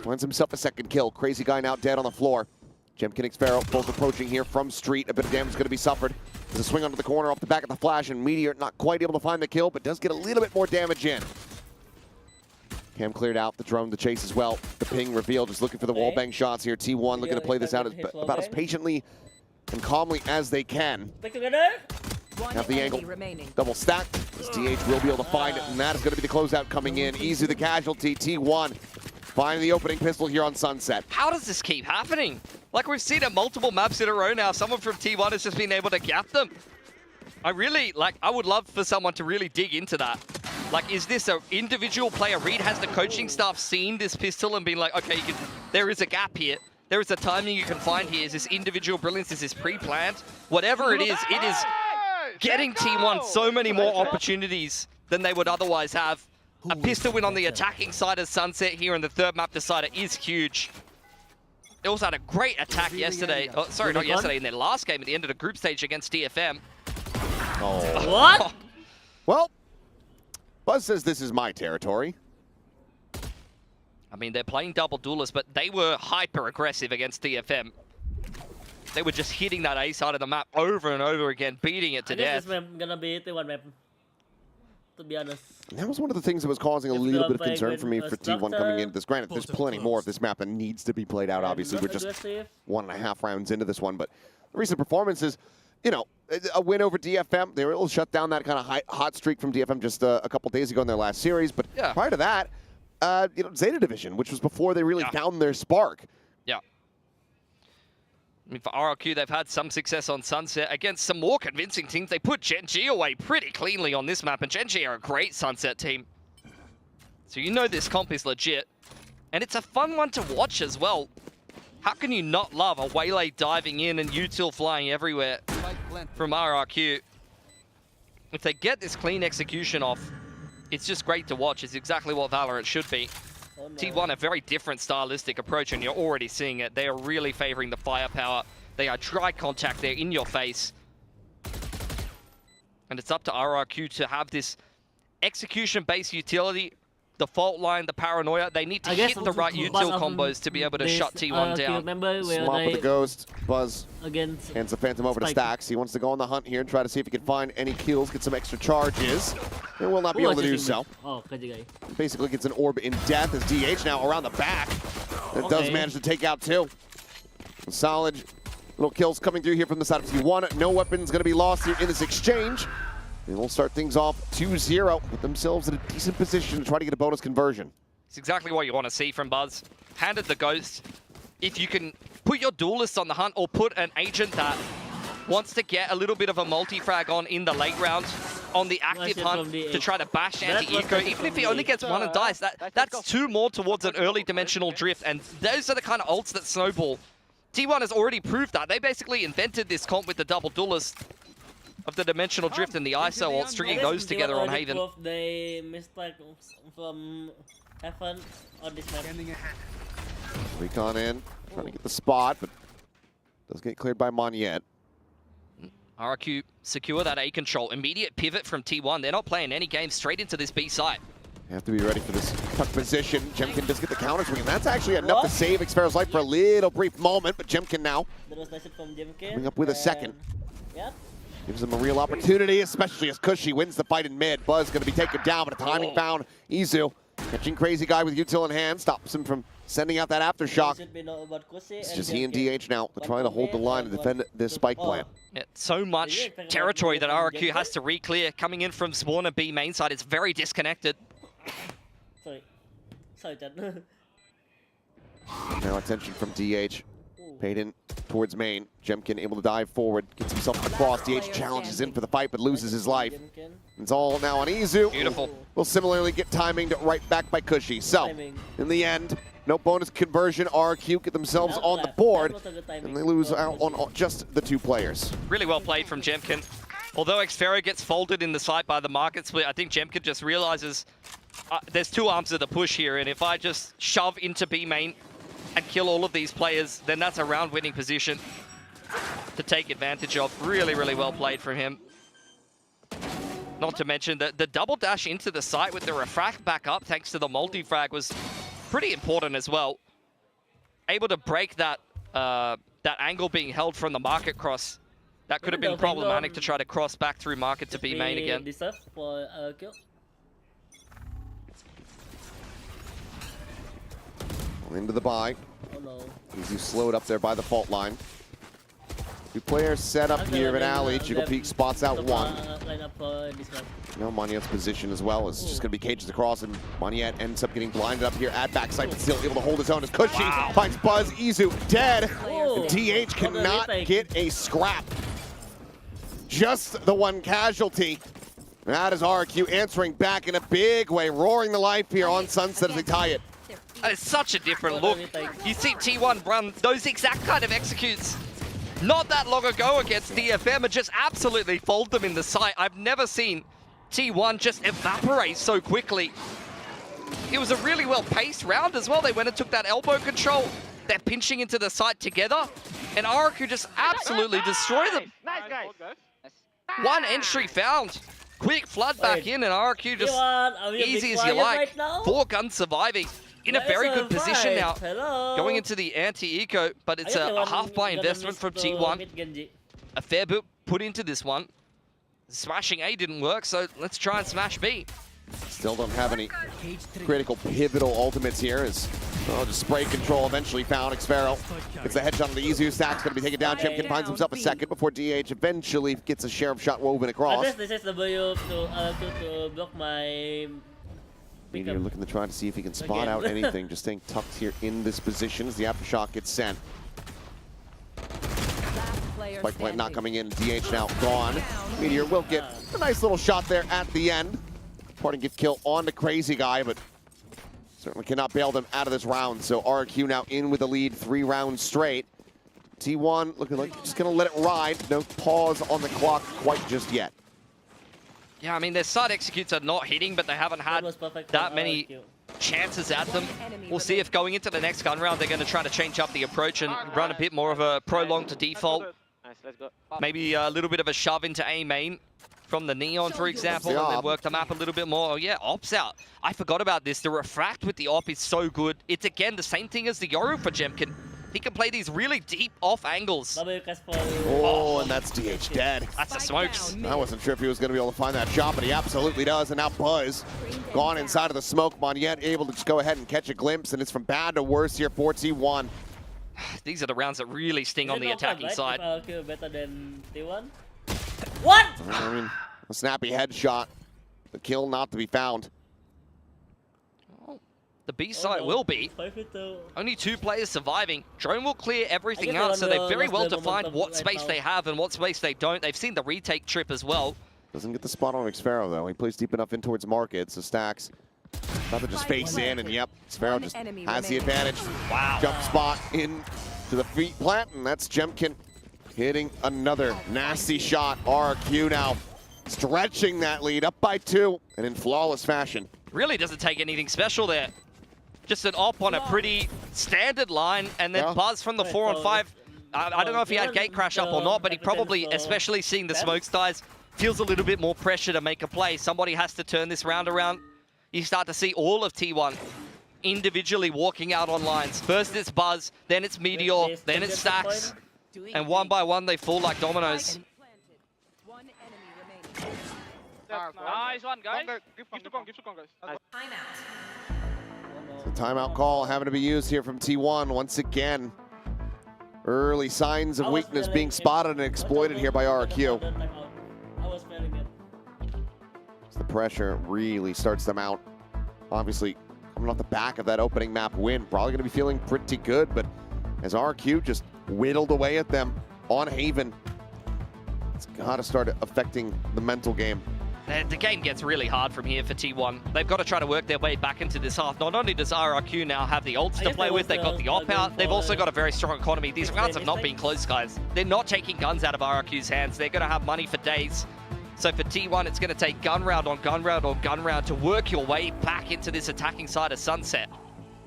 finds himself a second kill. Crazy Guy now dead on the floor. Jemkin and Xpharaoh both approaching here from street. A bit of damage is going to be suffered. There's a swing onto the corner off the back of the flash, and Meteor not quite able to find the kill, but does get a little bit more damage in. Cam cleared out the drone, the chase as well. The ping reveal, just looking for the wallbang shots here. T1 looking to play this out about as patiently and calmly as they can. Have the angle double stacked. This DH will be able to find it, and that is going to be the closeout coming in. Easy the casualty. T1 finding the opening pistol here on Sunset. How does this keep happening? Like we've seen it multiple maps in a row now. Someone from T1 has just been able to gap them. I would love for someone to really dig into that. Like, is this an individual player read? Has the coaching staff seen this pistol and been like, okay, there is a gap here. There is a timing you can find here. Is this individual brilliance? Is this pre-planned? Whatever it is getting T1 so many more opportunities than they would otherwise have. A pistol win on the attacking side of Sunset here in the third map decider is huge. They also had a great attack yesterday. Oh, sorry, not yesterday, in their last game at the end of the group stage against DFM. Oh. What? Well, Buzz says this is my territory. I mean, they're playing double duelists, but they were hyper-aggressive against DFM. They were just hitting that A side of the map over and over again, beating it to death. This map gonna be T1 map, to be honest. And that was one of the things that was causing a little bit of concern for me for T1 coming into this. Granted, there's plenty more of this map that needs to be played out, obviously. We're just 1.5 rounds into this one, but the recent performances, you know, a win over DFM. They were able to shut down that kind of hot streak from DFM just a couple days ago in their last series, but prior to that, you know, Zeta Division, which was before they really found their spark. Yeah. I mean, for RRQ, they've had some success on Sunset against some more convincing teams. They put Gen G away pretty cleanly on this map, and Gen G are a great Sunset team. So you know this comp is legit. And it's a fun one to watch as well. How can you not love a Waylay diving in and util flying everywhere from RRQ? If they get this clean execution off, it's just great to watch. It's exactly what Valorant should be. Oh, no. T1, a very different stylistic approach, and you're already seeing it. They are really favoring the firepower. They are dry contact. They're in your face. And it's up to RRQ to have this execution-based utility, the fault line, the paranoia. They need to hit the right util combos to be able to shut T1 down. Swap with the Ghost. Buzz against hands the Phantom over to Stacks. He wants to go on the hunt here and try to see if he can find any kills, get some extra charges. They will not be able to do so. Oh, basically gets an orb in death as DH now around the back. It does manage to take out two. Solid little kills coming through here from the side of T1. No weapons going to be lost here in this exchange. They will start things off 2-0, put themselves in a decent position to try to get a bonus conversion. It's exactly what you want to see from Buzz. Handed the Ghost. If you can put your duelists on the hunt or put an agent that wants to get a little bit of a multi-frag on in the late rounds on the active hunt to try to bash anti-eco, even if he only gets one and dies, that's two more towards an early dimensional drift, and those are the kind of ults that snowball. T1 has already proved that. They basically invented this comp with the double duelist of the dimensional drift and the ISO ult, stringing those together on Haven. They mistake from Heaven on this map. Recon in, trying to get the spot, but does get cleared by Monyet. RRQ secure that A control. Immediate pivot from T1. They're not playing any games, straight into this B site. You have to be ready for this tuck position. Jemkin does get the counter swing, and that's actually enough to save Xfero's life for a little brief moment, but Jemkin now coming up with a second. Yep. Gives him a real opportunity, especially as Cushy wins the fight in mid. Buzz going to be taken down, but a timing found. Izu catching Crazy Guy with util in hand, stops him from sending out that aftershock. It's just he and DH now trying to hold the line and defend this spike plant. Yeah, so much territory that RRQ has to re-clear coming in from spawner B main side. It's very disconnected. Sorry, Chad. Now attention from DH. Paid in towards main. Jemkin able to dive forward, gets himself across. DH challenges in for the fight, but loses his life. It's all now on Izu. Beautiful. Will similarly get timinged right back by Cushy. So, in the end, no bonus conversion. RRQ get themselves on the board, and they lose out on just the two players. Really well played from Jemkin. Although Xfero gets folded in the site by the market split, I think Jemkin just realizes there's two arms of the push here, and if I just shove into B main and kill all of these players, then that's a round-winning position to take advantage of. Really, really well played from him. Not to mention that the double dash into the site with the refract back up, thanks to the multi-frag, was pretty important as well. Able to break that that angle being held from the market cross. That could have been problematic to try to cross back through market to B main again. Into the buy. Oh no. Easy slowed up there by the fault line. Two players set up here in alley. Jiggle Peak spots out one. Now Moniette's position as well is just going to be cages across, and Moniette ends up getting blinded up here at backside, but still able to hold his own as Cushy finds Buzz. Izu dead. And DH cannot get a scrap. Just the one casualty. That is RRQ answering back in a big way, roaring the life here on Sunset as they tie it. It's such a different look. You see T1 run those exact kind of executes not that long ago against DFM and just absolutely fold them in the sight. I've never seen T1 just evaporate so quickly. It was a really well-paced round as well. They went and took that elbow control. They're pinching into the site together, and RRQ just absolutely destroy them. Nice, guys. One entry found. Quick flood back in, and RRQ just easy as you like. 4 guns surviving. In a very good position now, going into the anti-eco, but it's a half-buy investment from T1. A fair bit put into this one. Smashing A didn't work, so let's try and smash B. Still don't have any critical pivotal ultimates here as just spray control eventually found. Xfero gets the headshot on the Izu. Stack's going to be taken down. Chemkin finds himself a second before DH eventually gets a share of shot woven across. This is the way to block my... Meteor looking to try to see if he can spot out anything, just staying tucked here in this position as the aftershock gets sent. Spike plant not coming in, DH now gone. Meteor will get a nice little shot there at the end. Parting gift kill on the crazy guy, but certainly cannot bail them out of this round. So RRQ now in with the lead 3 rounds straight. T1 looking like just gonna let it ride. No pause on the clock quite just yet. Yeah, I mean, their side executes are not hitting, but they haven't had that many chances at them. We'll see if going into the next gun round, they're going to try to change up the approach and run a bit more of a prolong to default. Maybe a little bit of a shove into A main from the Neon, for example, and then work the map a little bit more. Oh, yeah, Op's out. I forgot about this. The refract with the Op is so good. It's, again, the same thing as the Yoru for Jemkin. He can play these really deep off angles. Oh, and that's DH dead. That's the smokes. I wasn't sure if he was going to be able to find that shot, but he absolutely does. And now Buzz gone inside of the smoke. Moniette able to just go ahead and catch a glimpse, and it's from bad to worse here for T1. These are the rounds that really sting on the attacking side. Better than T1? What? I mean, a snappy headshot. The kill not to be found. The B side will be. Only 2 players surviving. Drone will clear everything out, so they've very well defined what space they have and what space they don't. They've seen the retake trip as well. Doesn't get the spot on Xfero, though. He plays deep enough in towards market, so Stacks about to just face in, and yep, Xfero just has the advantage. Wow. Jump spot in to the feet plant, and that's Jemkin hitting another nasty shot. RRQ now stretching that lead up by 2 and in flawless fashion. Really doesn't take anything special there. Just an op on a pretty standard line, and then Buzz from the 4 on 5. I don't know if he had gate crash up or not, but he probably, especially seeing the smokes dies, feels a little bit more pressure to make a play. Somebody has to turn this round around. You start to see all of T1 individually walking out on lines. First it's Buzz, then it's Meteor, then it's Stacks. And one by one they fall like dominoes. Nice one, guys. Give to Kong, guys. So timeout call having to be used here from T1 once again. Early signs of weakness being spotted and exploited here by RRQ. So the pressure really starts them out. Obviously, coming off the back of that opening map win, probably going to be feeling pretty good, but as RRQ just whittled away at them on Haven, it's got to start affecting the mental game. The game gets really hard from here for T1. They've got to try to work their way back into this half. Not only does RRQ now have the ults to play with, they've got the op out, they've also got a very strong economy. These rounds have not been close, guys. They're not taking guns out of RRQ's hands. They're going to have money for days. So for T1, it's going to take gun round on gun round on gun round to work your way back into this attacking side of Sunset.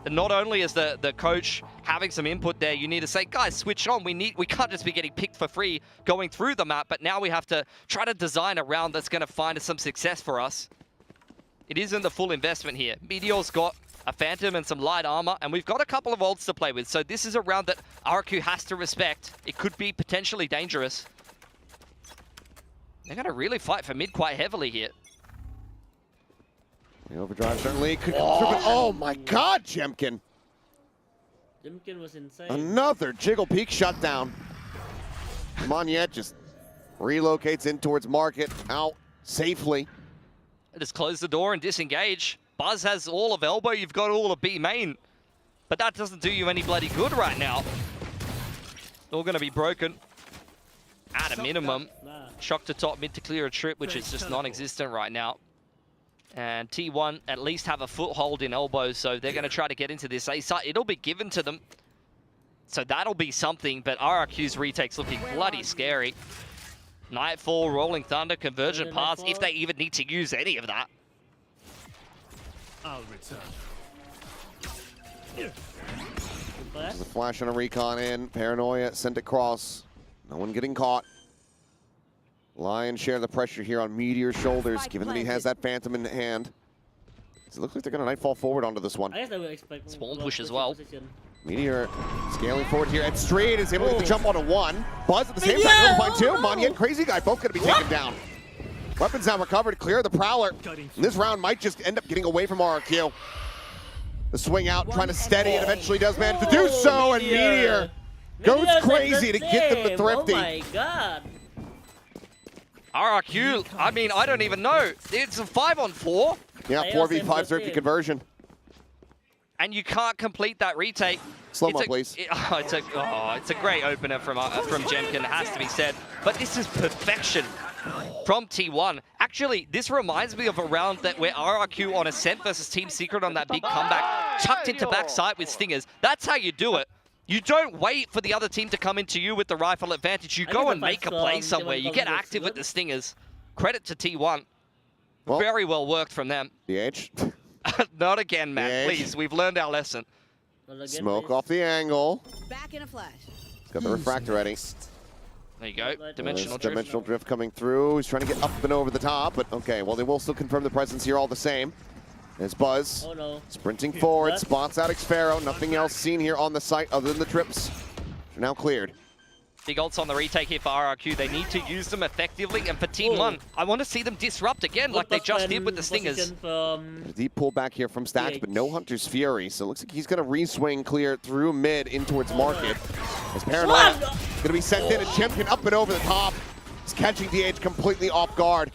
And not only is the coach having some input there, you need to say, guys, switch on. We can't just be getting picked for free going through the map, but now we have to try to design a round that's going to find some success for us. It isn't the full investment here. Meteor's got a Phantom and some light armor, and we've got a couple of ults to play with. So this is a round that RRQ has to respect. It could be potentially dangerous. They're going to really fight for mid quite heavily here. The overdrive certainly could contribute. Oh my God, Jemkin. Jimkin was insane. Another Jiggle Peak shutdown. Monyet just relocates in towards Market, out safely. Just close the door and disengage. Buzz has all of elbow, you've got all of B main. But that doesn't do you any bloody good right now. All gonna be broken. At a minimum. Shock to top, mid to clear a trip, which is just non-existent right now. And T1 at least have a foothold in elbow, so they're gonna try to get into this A site. It'll be given to them. So that'll be something, but RRQ's retake's looking bloody scary. Nightfall, Rolling Thunder, Convergent Paths, if they even need to use any of that. I'll return. There's a flash on a recon in. Paranoia sent it cross. No one getting caught. Lion share the pressure here on Meteor's shoulders, given that he has that Phantom in hand. Does it look like they're going to Nightfall forward onto this one? I guess I would expect Spawn push as well. Meteor scaling forward here, and Street is able to get the jump onto one. Buzz at the same time, able to find two. Monyet and Crazy Guy both going to be taken down. Weapons now recovered, clear the Prowler. And this round might just end up getting away from RRQ. The swing out, trying to steady, and eventually does manage to do so, and Meteor goes crazy to get them the Thrifty. Oh my god. RRQ, I mean, I don't even know. It's a 5-on-4. Yeah, 4v5 Thrifty conversion. And you can't complete that retake. Slow-mo, please. It's a great opener from Jemkin, has to be said. But this is perfection from T1. Actually, this reminds me of a round that where RRQ on Ascent versus Team Secret on that big comeback, chucked into backside with Stingers. That's how you do it. You don't wait for the other team to come into you with the rifle advantage. You go and make a play somewhere. You get active with the Stingers. Credit to T1. Well, very well worked from them. DH. Not again, man. Please, we've learned our lesson. Smoke off the angle. Back in a flash. He's got the refractor ready. There you go. Dimensional drift. Dimensional drift coming through. He's trying to get up and over the top, but okay. Well, they will still confirm the presence here all the same. There's Buzz. Oh no. Sprinting forward, spots out Xpharaoh. Nothing else seen here on the site other than the trips. They're now cleared. Big ults on the retake here for RRQ. They need to use them effectively. And for Team 1, I want to see them disrupt again like they just did with the Stingers. A deep pullback here from Stacks, but no Hunter's Fury. So it looks like he's going to re-swing clear through mid in towards Market. As Paranoia going to be sent in, and Champion up and over the top. He's catching DH completely off guard.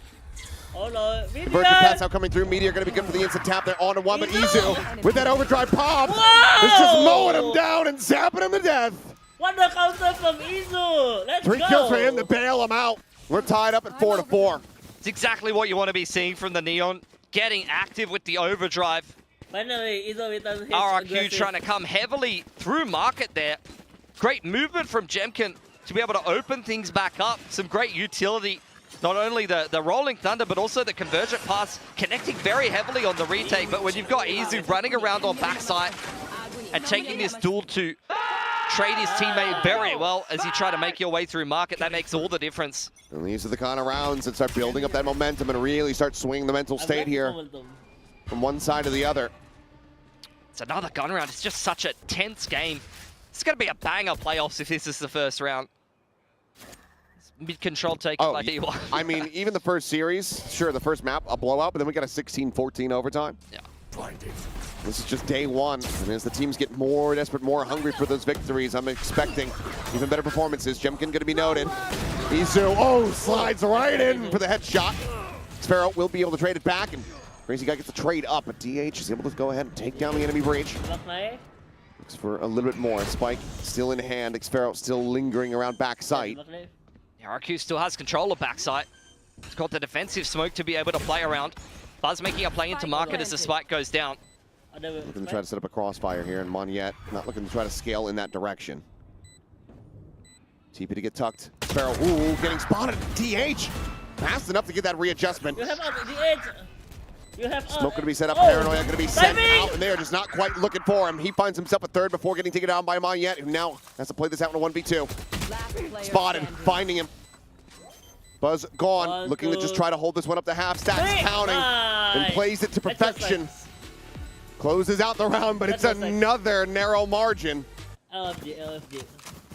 Oh no, Convergent pass out coming through. Meteor going to be good for the instant tap there onto one, but Izu with that overdrive pop is just mowing him down and zapping him to death. What the counter from Izu! Let's go! 3 kills for him to bail him out. We're tied up at 4-4. It's exactly what you want to be seeing from the Neon. Getting active with the overdrive. Finally, Izu returns his RRQ aggressive. trying to come heavily through Market there. Great movement from Jemkin to be able to open things back up. Some great utility. Not only the Rolling Thunder, but also the Convergent Pass connecting very heavily on the retake. But when you've got Izu running around on backside and taking this duel to trade his teammate very well as you try to make your way through Market, that makes all the difference. And these are the kind of rounds that start building up that momentum and really start swinging the mental state here from one side to the other. It's another gun round. It's just such a tense game. It's going to be a banger playoffs if this is the first round. Mid-control taken by D1. I mean, even the first series, sure, the first map, a blowout, but then we got a 16-14 overtime. Yeah. This is just day one, and as the teams get more desperate, more hungry for those victories, I'm expecting even better performances. Jemkin going to be noted. Izu, slides right in for the headshot. Xpharaoh will be able to trade it back, and Crazy Guy gets the trade up, but DH is able to go ahead and take down the enemy breach. Looks for a little bit more. Spike still in hand. Xpharaoh still lingering around backside. RRQ still has control of backside. He's got the defensive smoke to be able to play around. Buzz making a play into Market as the spike goes down. Looking to try to set up a crossfire here, and Monyet not looking to try to scale in that direction. TP to get tucked. Xpharaoh, getting spotted. DH fast enough to get that readjustment. You have DH. You have Smoke going to be set up. Paranoia going to be sent out, and they are just not quite looking for him. He finds himself a third before getting taken down by Monyet, who now has to play this out in a 1v2. Spotted, finding him. Buzz gone, looking to just try to hold this one up to half. Stacks counting, and plays it to perfection. Closes out the round, but it's another narrow margin. LFG.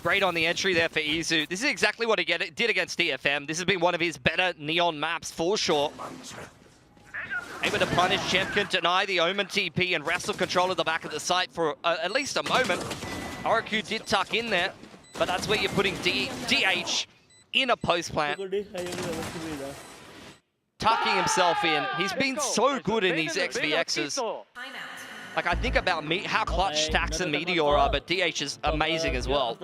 Great on the entry there for Izu. This is exactly what he did against DFM. This has been one of his better Neon maps for sure. Able to punish Jemkin, deny the Omen TP, and wrestle control of the back of the site for at least a moment. RRQ did tuck in there, but that's where you're putting DH in a post plant. Tucking himself in. He's been so good in these XVXs. Like, I think about how clutch Stax and Meteor are, but DH is amazing as well.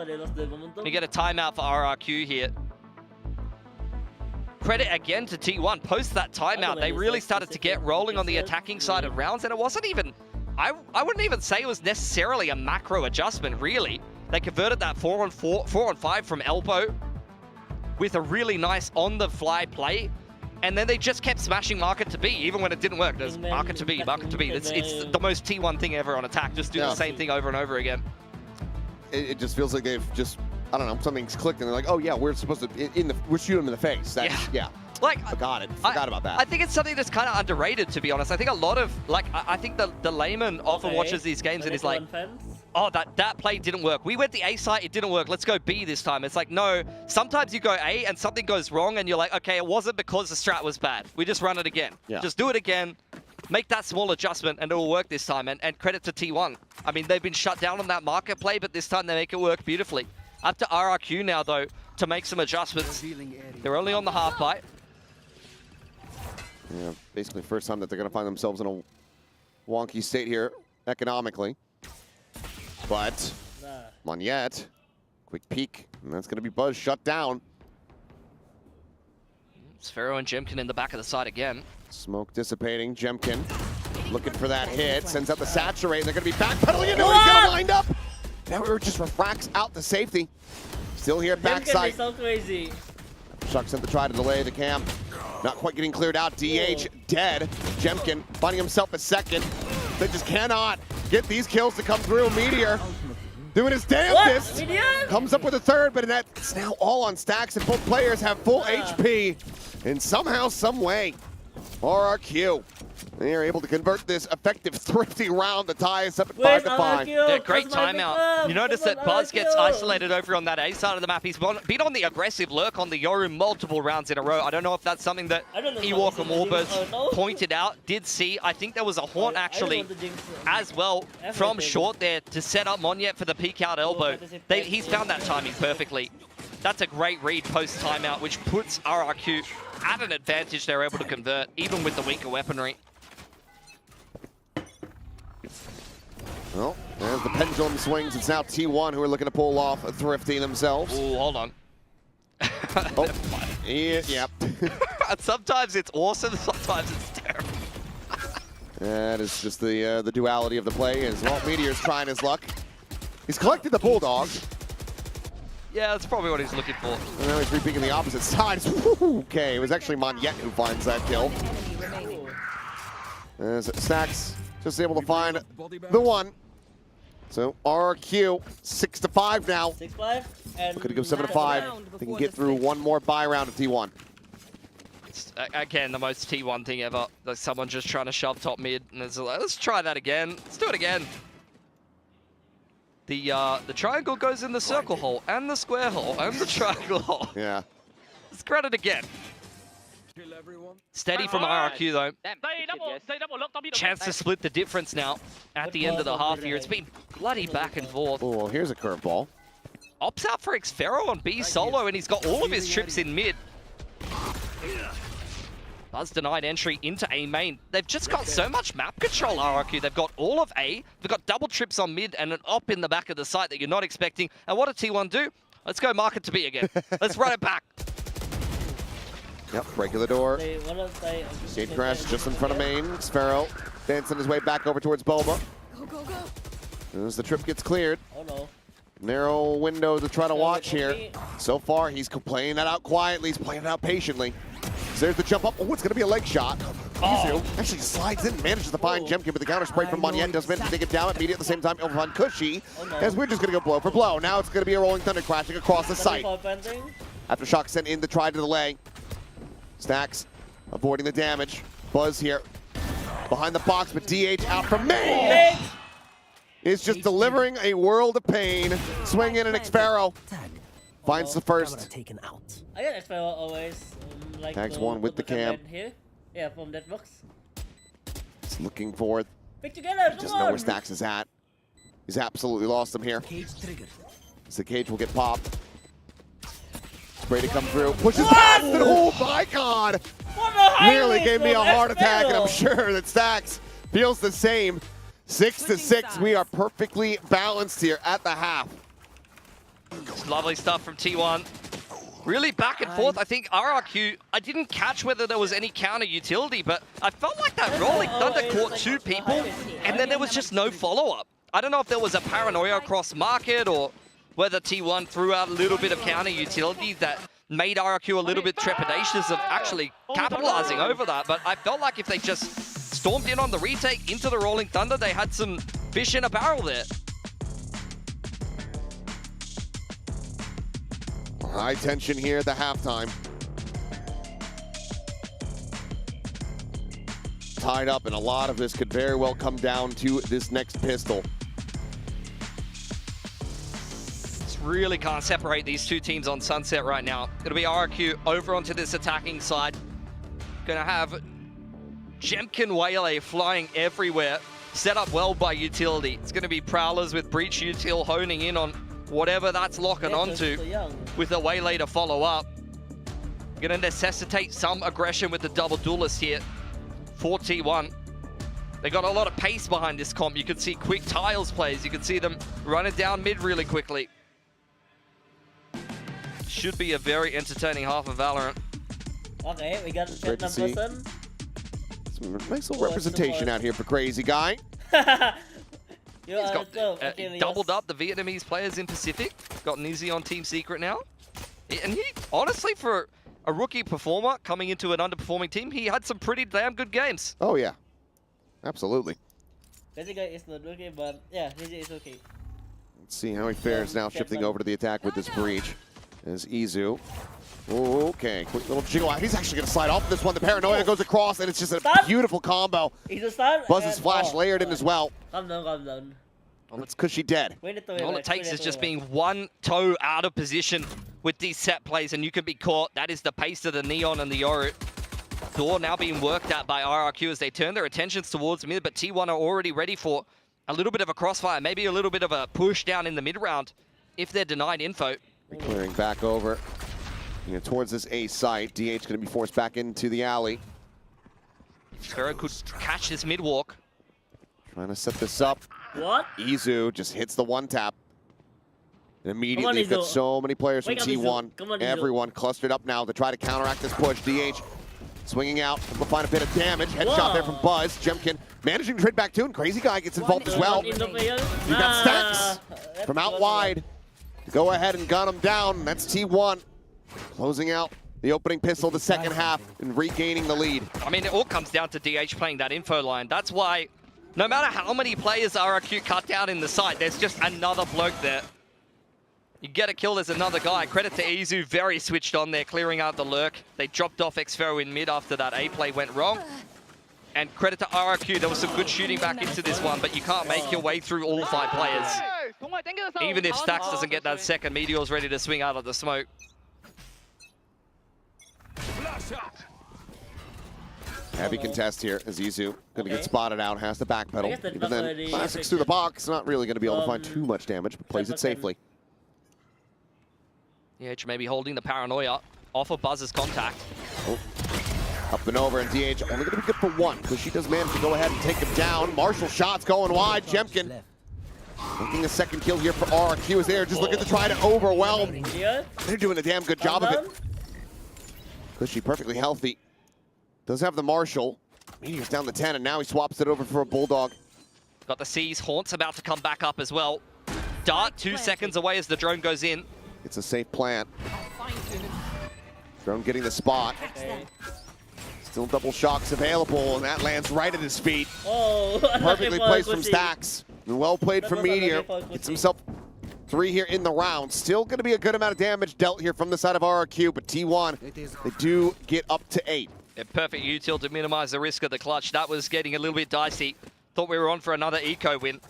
We get a timeout for RRQ here. Credit again to T1. Post that timeout, they really started to get rolling on the attacking side of rounds, and it wasn't even... I wouldn't even say it was necessarily a macro adjustment, really. They converted that 4-on-5 from elbow with a really nice on-the-fly play. And then they just kept smashing market to B, even when it didn't work. There's market to B, market to B. It's the most T1 thing ever on attack. Just do the same thing over and over again. It just feels like they've just, I don't know, something's clicked and they're like, oh yeah, we're supposed to, we're shooting them in the face. That's, yeah. Like, Forgot about that. I think it's something that's kind of underrated, to be honest. I think a lot of, like, I think the layman often watches these games and is like, oh, that play didn't work. We went the A side, it didn't work. Let's go B this time. It's like, no, sometimes you go A and something goes wrong and you're like, okay, it wasn't because the strat was bad. We just run it again. Yeah. Just do it again, make that small adjustment, and it will work this time. And credit to T1. I mean, they've been shut down on that market play, but this time they make it work beautifully. Up to RRQ now, though, to make some adjustments. They're only on the half bite. Yeah, basically first time that they're going to find themselves in a wonky state here economically. But Monyet, quick peek, and that's going to be Buzz shut down. Sphero and Jemkin in the back of the side again. Smoke dissipating, Jemkin looking for that hit, sends out the saturate, and they're going to be backpedaling into it, he's going to wind up. Now it just refracts out the safety. Still here backside. So crazy. Shuck sent the try to delay the cam. Not quite getting cleared out. DH dead. Jemkin finding himself a second. They just cannot get these kills to come through. Meteor doing his damnedest. Comes up with a third, but it's now all on Stax, and both players have full HP. And somehow, some way, RRQ, they are able to convert this effective thrifty round to tie us up at 5-5. Yeah, great timeout. You notice that Buzz gets isolated over on that A side of the map. He's been on the aggressive lurk on the Yoru multiple rounds in a row. I don't know if that's something that Ewok and Warbirds pointed out, did see. I think there was a Haunt actually as well from short there to set up Monyet for the peek out elbow. He's found that timing perfectly. That's a great read post timeout, which puts RRQ at an advantage. They're able to convert, even with the weaker weaponry. Well, as the pendulum swings, it's now T1 who are looking to pull off a thrifty themselves. Oh, hold on. Yeah. Sometimes it's awesome, sometimes it's terrible. That is just the duality of the play. As well, Meteor's trying his luck. He's collected the Bulldog. Yeah, that's probably what he's looking for. And now he's re-peeking the opposite side. Okay, it was actually Monyet who finds that kill. As Stax just able to find the one. So RRQ 6-5 now. 6-5. And could go 7-5. They can get through one more buy round of T1. It's, again, the most T1 thing ever. Like someone just trying to shove top mid, and it's like, let's try that again. Let's do it again. The triangle goes in the circle hole, and the square hole, and the triangle hole. Yeah. Let's grab it again. Steady from RRQ though. Chance to split the difference now at the end of the half here. It's been bloody back and forth. Oh, well, here's a curveball. Opts out for Xfero on B solo, and he's got all of his trips in mid. Buzz denied entry into A main. They've just got so much map control, RRQ. They've got all of A, they've got double trips on mid, and an op in the back of the site that you're not expecting. And what did T1 do? Let's go market to B again. Let's run it back. Yep, break of the door. Gate crash just in front of main. Sphero dancing his way back over towards Boba. As the trip gets cleared. Oh no. Narrow window to try to watch here. So far, he's playing that out quietly. He's playing it out patiently. So there's the jump up. Oh, it's going to be a leg shot. Izu actually slides in, manages to find Jemkin, but the counter spray from Monyet does manage to take him down immediately at the same time. Over on Cushy, as we're just going to go blow for blow. Now it's going to be a rolling thunder crashing across the site. After Shock sent in the try to delay. Stax avoiding the damage. Buzz here behind the box, but DH out from main. Is just delivering a world of pain. Swing in an Xfero. Finds the first. I get Xfero always. Like Tags one with the cam. Here. Yeah, from that box. He's looking for it. Pick together, Just know where Stax is at. He's absolutely lost them here. Cage trigger. So the cage will get popped. Spray to come through. Pushes past it. Oh my god! Nearly gave me a heart attack, and I'm sure that Stacks feels the same. 6-6. We are perfectly balanced here at the half. Lovely stuff from T1. Really back and forth. I think RRQ, I didn't catch whether there was any counter utility, but I felt like that Rolling Thunder caught 2 people, and then there was just no follow-up. I don't know if there was a paranoia across market or whether T1 threw out a little bit of counter utility that made RRQ a little bit trepidatious of actually capitalizing over that. But I felt like if they just stormed in on the retake into the Rolling Thunder, they had some fish in a barrel there. High tension here at the halftime. Tied up, and a lot of this could very well come down to this next pistol. Really can't separate these 2 teams on Sunset right now. It'll be RRQ over onto this attacking side. Gonna have Jemkin Waylay flying everywhere. Set up well by utility. It's gonna be Prowlers with Breach Util honing in on whatever that's locking onto with a Waylay to follow up. Gonna necessitate some aggression with the double duelist here for T1. They got a lot of pace behind this comp. You can see quick tiles plays. You can see them running down mid really quickly. Should be a very entertaining half of Valorant. Okay, we got Great to see. 10%. Some nice little representation out here for Crazy Guy. He's got doubled up the Vietnamese players in Pacific. Got an easy on Team Secret now. And he, honestly, for a rookie performer coming into an underperforming team, he had some pretty damn good games. Oh yeah, absolutely. Crazy Guy is not okay, but yeah, he's okay. Let's see how he fares now, shifting over to the attack with this breach. As Izu. Okay, quick little jiggle out. He's actually going to slide off this one. The paranoia goes across, and it's just a beautiful combo. He's a stun. Buzz's flash layered in as well. Calm down, calm down. Well, it's because she's dead. All it takes is just being one toe out of position with these set plays, and you can be caught. That is the pace of the Neon and the Yoru. Door now being worked at by RRQ as they turn their attentions towards mid, but T1 are already ready for a little bit of a crossfire, maybe a little bit of a push down in the mid round if they're denied info. Clearing back over towards this A site. DH going to be forced back into the alley. Sphero could catch this mid walk. Trying to set this up. What? Izu just hits the one tap. And immediately, they've got so many players from T1. Everyone clustered up now to try to counteract this push. DH swinging out. We'll find a bit of damage. Headshot there from Buzz. Jemkin managing to trade back too, and Crazy Guy gets involved as well. You got Stacks from out wide. Go ahead and gun him down. That's T1 closing out the opening pistol the second half and regaining the lead. I mean, it all comes down to DH playing that info line. That's why no matter how many players RRQ cut down in the site, there's just another bloke there. You get a kill, there's another guy. Credit to Izu, very switched on there, clearing out the lurk. They dropped off Xfero in mid after that A play went wrong. And credit to RRQ, there was some good shooting back into this one, but you can't make your way through all 5 players. Even if Stacks doesn't get that second, Meteor's ready to swing out of the smoke. Heavy contest here as Izu going to get spotted out, has to backpedal. Even then, Classics through the box, not really going to be able to find too much damage, but plays it safely. DH maybe holding the paranoia off of Buzz's contact. Oh. Up and over, and DH only going to be good for 1, because she does manage to go ahead and take him down. Marshall shots going wide. Jemkin making a second kill here for RRQ as they're just looking to try to overwhelm. They're doing a damn good job of it. Cushy perfectly healthy. Does have the Marshall. Meteor's down to 10, and now he swaps it over for a Bulldog. Got the C's. Haunt's about to come back up as well. Dart 2 seconds away as the drone goes in. It's a safe plant. Drone getting the spot. Still double shocks available, and that lands right at his feet. Oh, perfectly placed from Stacks. And well played from Meteor. Gets himself 3 here in the round. Still going to be a good amount of damage dealt here from the side of RRQ, but T1, they do get up to 8. Yeah, perfect util to minimize the risk of the clutch. That was getting a little bit dicey. Thought we were on for another eco win,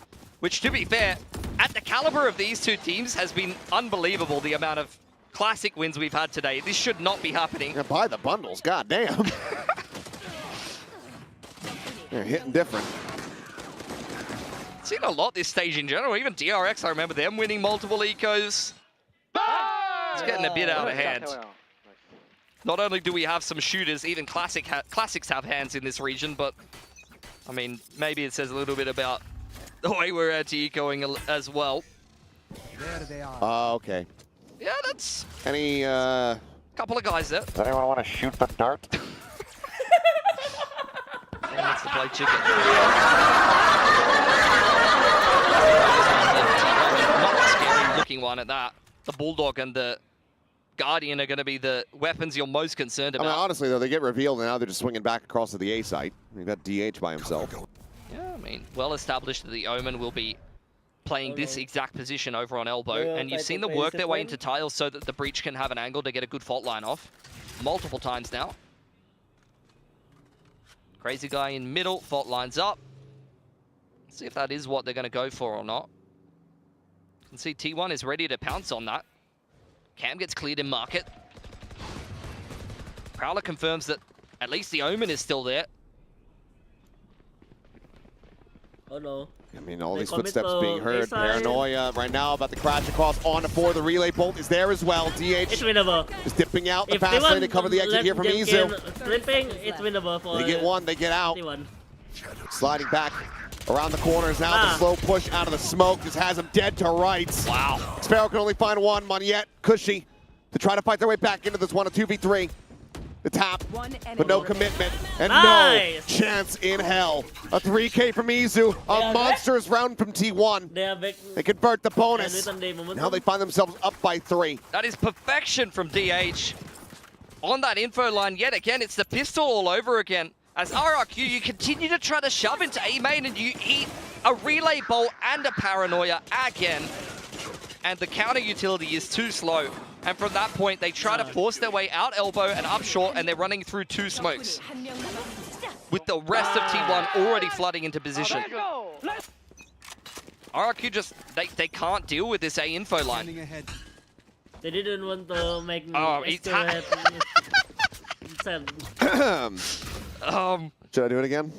which, to be fair, at the caliber of these 2 teams has been unbelievable, the amount of classic wins we've had today. This should not be happening. Yeah, buy the bundles, goddamn. They're hitting different. Seen a lot this stage in general. Even DRX, I remember them winning multiple ecos. It's getting a bit out of hand. Not only do we have some shooters, even classics have hands in this region, but I mean, maybe it says a little bit about the way we're anti-ecoing as well. There they are. Okay. Yeah, that's Any, couple of guys there. Does anyone want to shoot the dart? And wants to play chicken. Not a scary looking one at that. The Bulldog and the Guardian are going to be the weapons you're most concerned about. I mean, honestly, though, they get revealed and now they're just swinging back across to the A site. You've got DH by himself. Yeah, I mean, well established that the Omen will be playing this exact position over on elbow. And you've seen them work their way into tiles so that the breach can have an angle to get a good fault line off. Multiple times now. Crazy guy in middle, fault lines up. Let's see if that is what they're going to go for or not. You can see T1 is ready to pounce on that. Cam gets cleared in market. Prowler confirms that at least the Omen is still there. Oh no. I mean, all these footsteps being heard. Paranoia right now about the crash across on to 4. The relay bolt is there as well. DH It's winnable. is dipping out the If fast lane to cover the exit here from Izu. Flipping, it's winnable for They get one, they get out. T1. Sliding back around the corners now. The slow push out of the smoke just has him dead to rights. Wow. Sparrow can only find one. Moneyette, Cushy to try to fight their way back into this one, a 2v3. The tap, but no commitment and no chance in hell. A 3K from Izu, a monstrous round from T1. They convert the bonus. Now they find themselves up by 3. That is perfection from DH. On that info line, yet again, it's the pistol all over again. As RRQ, you continue to try to shove into A main and you eat a relay bolt and a paranoia again. And the counter utility is too slow. And from that point, they try to force their way out elbow and up short, and they're running through 2 smokes. With the rest of T1 already flooding into position. RRQ just, they can't deal with this A info line. They didn't want to make me Should I do it again?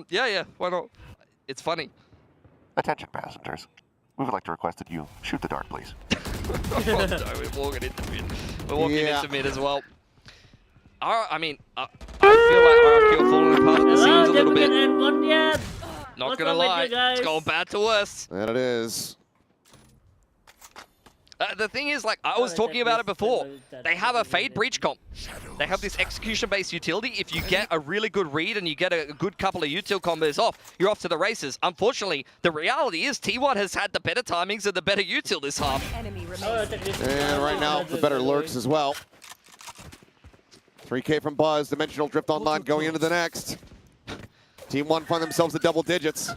Yeah, why not? It's funny. Attention passengers. We would like to request that you shoot the dart, please. Oh, no, we're walking into mid. We're walking into mid as well. I mean, I feel like RRQ are falling apart at the seams a little bit. Not gonna lie, it's going bad to worse. That it is. The thing is, like, I was talking about it before. They have a Fade Breach comp. They have this execution-based utility. If you get a really good read and you get a good couple of util combos off, you're off to the races. Unfortunately, the reality is T1 has had the better timings and the better util this half. And right now, the better lurks as well. 3K from Buzz, Dimensional Drift online going into the next. Team 1 find themselves at double digits.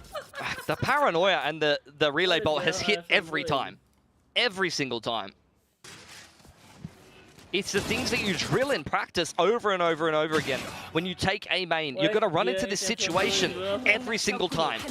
The paranoia and the relay bolt has hit every time. Every single time. It's the things that you drill in practice over and over and over again. When you take A main, you're going to run into this situation every single time.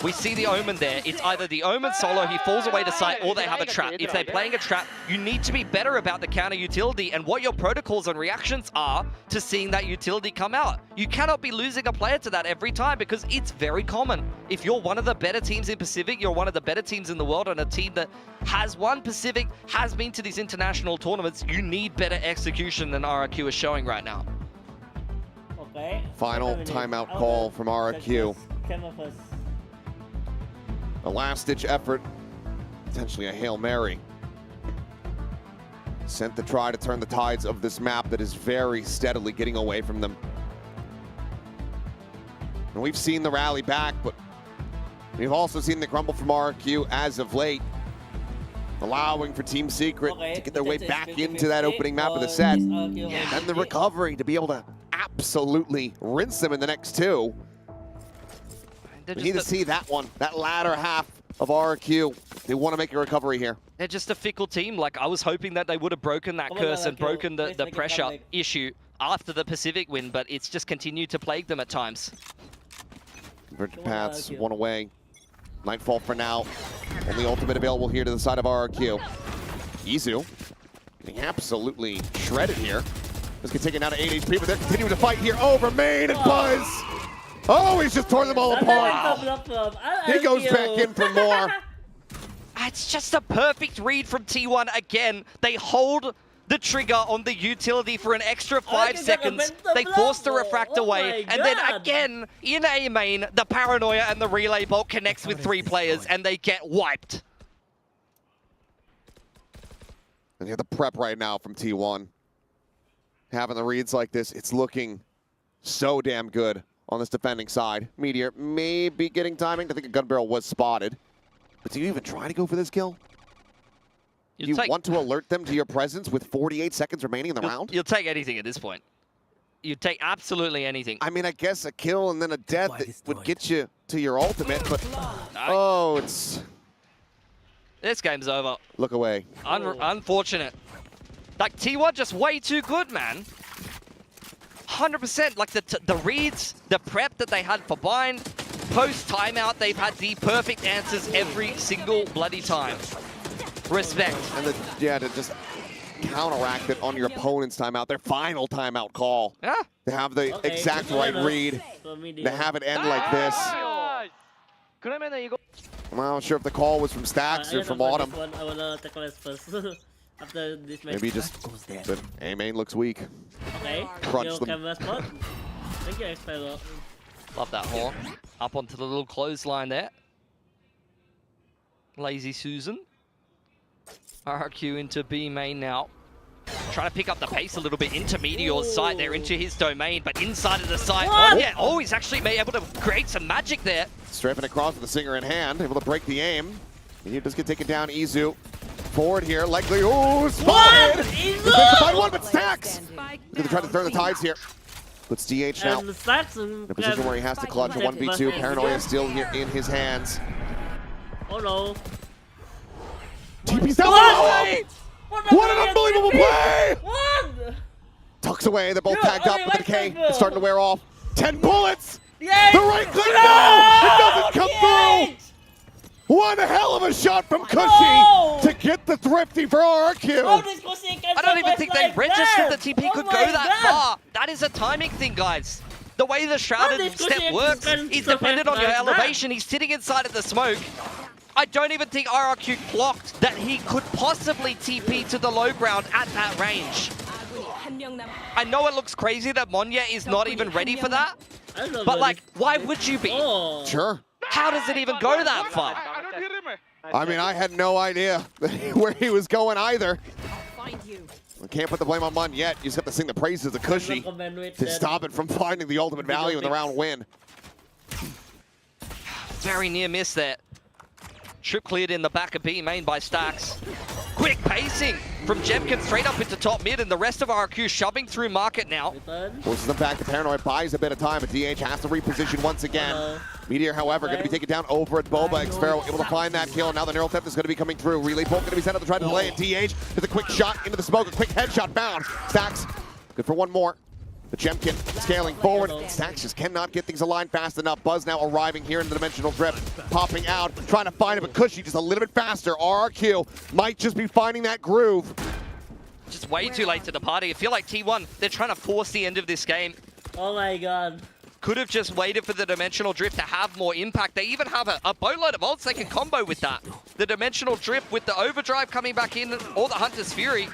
We see the Omen there. It's either the Omen solo, he falls away to sight, or they have a trap. If they're playing a trap, you need to be better about the counter utility and what your protocols and reactions are to seeing that utility come out. You cannot be losing a player to that every time because it's very common. If you're one of the better teams in Pacific, you're one of the better teams in the world, and a team that has won Pacific, has been to these international tournaments, you need better execution than RRQ is showing right now. Okay. Final timeout call from RRQ. A last-ditch effort, potentially a Hail Mary. Sent to try to turn the tides of this map that is very steadily getting away from them. And we've seen the rally back, but we've also seen the crumble from RRQ as of late, allowing for Team Secret to get their way back into that opening map of the set. And the recovery to be able to absolutely rinse them in the next 2. We need to see that one, that latter half of RRQ. They want to make a recovery here. They're just a fickle team. Like, I was hoping that they would have broken that curse and broken the pressure issue after the Pacific win, but it's just continued to plague them at times. Convergent paths, one away. Nightfall for now. Only ultimate available here to the side of RRQ. Izu getting absolutely shredded here. This gets taken down to 8 HP, but they're continuing to fight here over main, and Buzz Oh, he's just torn them all apart. He goes back in for more. It's just a perfect read from T1 again. They hold the trigger on the utility for an extra 5 seconds. They force the refract away, and then again, in A main, the paranoia and the relay bolt connects with 3 players, and they get wiped. And you have the prep right now from T1. Having the reads like this, it's looking so damn good on this defending side. Meteor may be getting timing. I think a gun barrel was spotted. But do you even try to go for this kill? You want to alert them to your presence with 48 seconds remaining in the round? You'll take anything at this point. You'd take absolutely anything. I mean, I guess a kill and then a death would get you to your ultimate, but oh, it's... This game's over. Look away. Unfortunate. Like, T1 just way too good, man. 100%. Like, the reads, the prep that they had for bind, post-timeout, they've had the perfect answers every single bloody time. Respect. And to just counteract it on your opponent's timeout, their final timeout call. Yeah. To have the exact right read, to have it end like this. I'm not sure if the call was from Stacks or from Autumn. After this match. Maybe just the A main looks weak. Okay. Crunch them. Thank you, Expello. Love that horn. Up onto the little clothesline there. Lazy Susan. RRQ into B main now. Trying to pick up the pace a little bit into Meteor's side there, into his domain, but inside of the side. Oh, he's actually able to create some magic there. Strafing across with the Singer in hand, able to break the aim. And he just get taken down. Izu forward here, likely. Oh, spotted! He's going to find one, but Stacks! They're trying to turn the tides here. Puts DH now in a position where he has to clutch a 1v2. Paranoia still here in his hands. Oh no. TP's down low! What an unbelievable play! What? Tucks away, they're both tagged up, but the decay is starting to wear off. 10 bullets! Yay! The right click, no! It doesn't come through! One hell of a shot from Cushy to get the thrifty for RRQ. I don't even think they registered the TP could go that far. That is a timing thing, guys. The way the shrouded step works is dependent on your elevation. He's sitting inside of the smoke. I don't even think RRQ clocked that he could possibly TP to the low ground at that range. I know it looks crazy that Monya is not even ready for that, but like, why would you be? Sure. How does it even go that far? I mean, I had no idea where he was going either. I can't put the blame on Mun yet. You just have to sing the praises of Cushy to stop it from finding the ultimate value in the round win. Very near miss there. Trip cleared in the back of B main by Stacks. Quick pacing from Jemkin straight up into top mid, and the rest of RRQ shoving through market now. Forces them back to Paranoid, buys a bit of time, but DH has to reposition once again. Meteor, however, going to be taken down over at Boba. Xfero able to find that kill. Now the neural theft is going to be coming through. Relay Bolt going to be sent up to try to delay it. DH with a quick shot into the smoke, a quick headshot bound. Stacks, good for one more. The Jemkin scaling forward. Stacks just cannot get things aligned fast enough. Buzz now arriving here in the dimensional drift, popping out, trying to find it, but Cushy just a little bit faster. RRQ might just be finding that groove. Just way too late to the party. I feel like T1, they're trying to force the end of this game. Oh my god. Could have just waited for the dimensional drift to have more impact. They even have a boatload of ults they can combo with that. The dimensional drift with the overdrive coming back in, or the Hunter's Fury.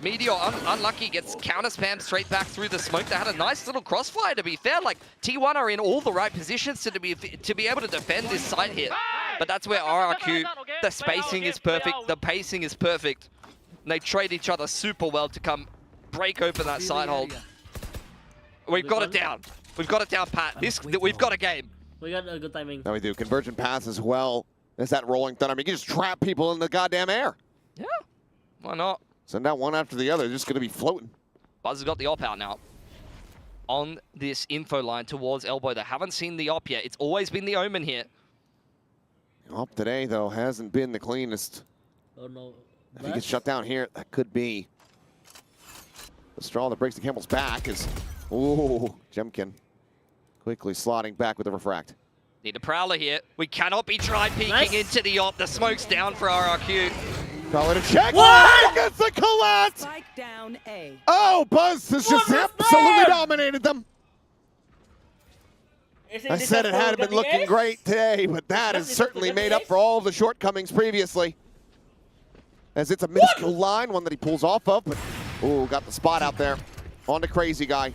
Meteor, unlucky, gets counter spammed straight back through the smoke. They had a nice little crossfire, to be fair. Like, T1 are in all the right positions to be able to defend this site here. But that's where RRQ, the spacing is perfect, the pacing is perfect. And they trade each other super well to come break open that side hold. We've got it down. We've got it down, Pat. We've got a game. We got a good timing. Now we do. Convergent pass as well as that rolling thunder. I mean, you can just trap people in the goddamn air. Yeah, why not? Send out one after the other. They're just going to be floating. Buzz has got the op out now. On this info line towards Elbow. They haven't seen the op yet. It's always been the Omen here. Op today, though, hasn't been the cleanest. Oh no. If he gets shut down here, that could be the straw that breaks the camel's back. Is ooh, Jemkin quickly slotting back with the refract. Need a Prowler here. We cannot be dry peeking into the op. The smoke's down for RRQ. Call it a check. What? Gets the collapse. Spike down A. Oh, Buzz has just absolutely dominated them. I said it hadn't been looking great today, but that has certainly made up for all of the shortcomings previously. As it's a minuscule line, one that he pulls off of, but ooh, got the spot out there. On to Crazy Guy.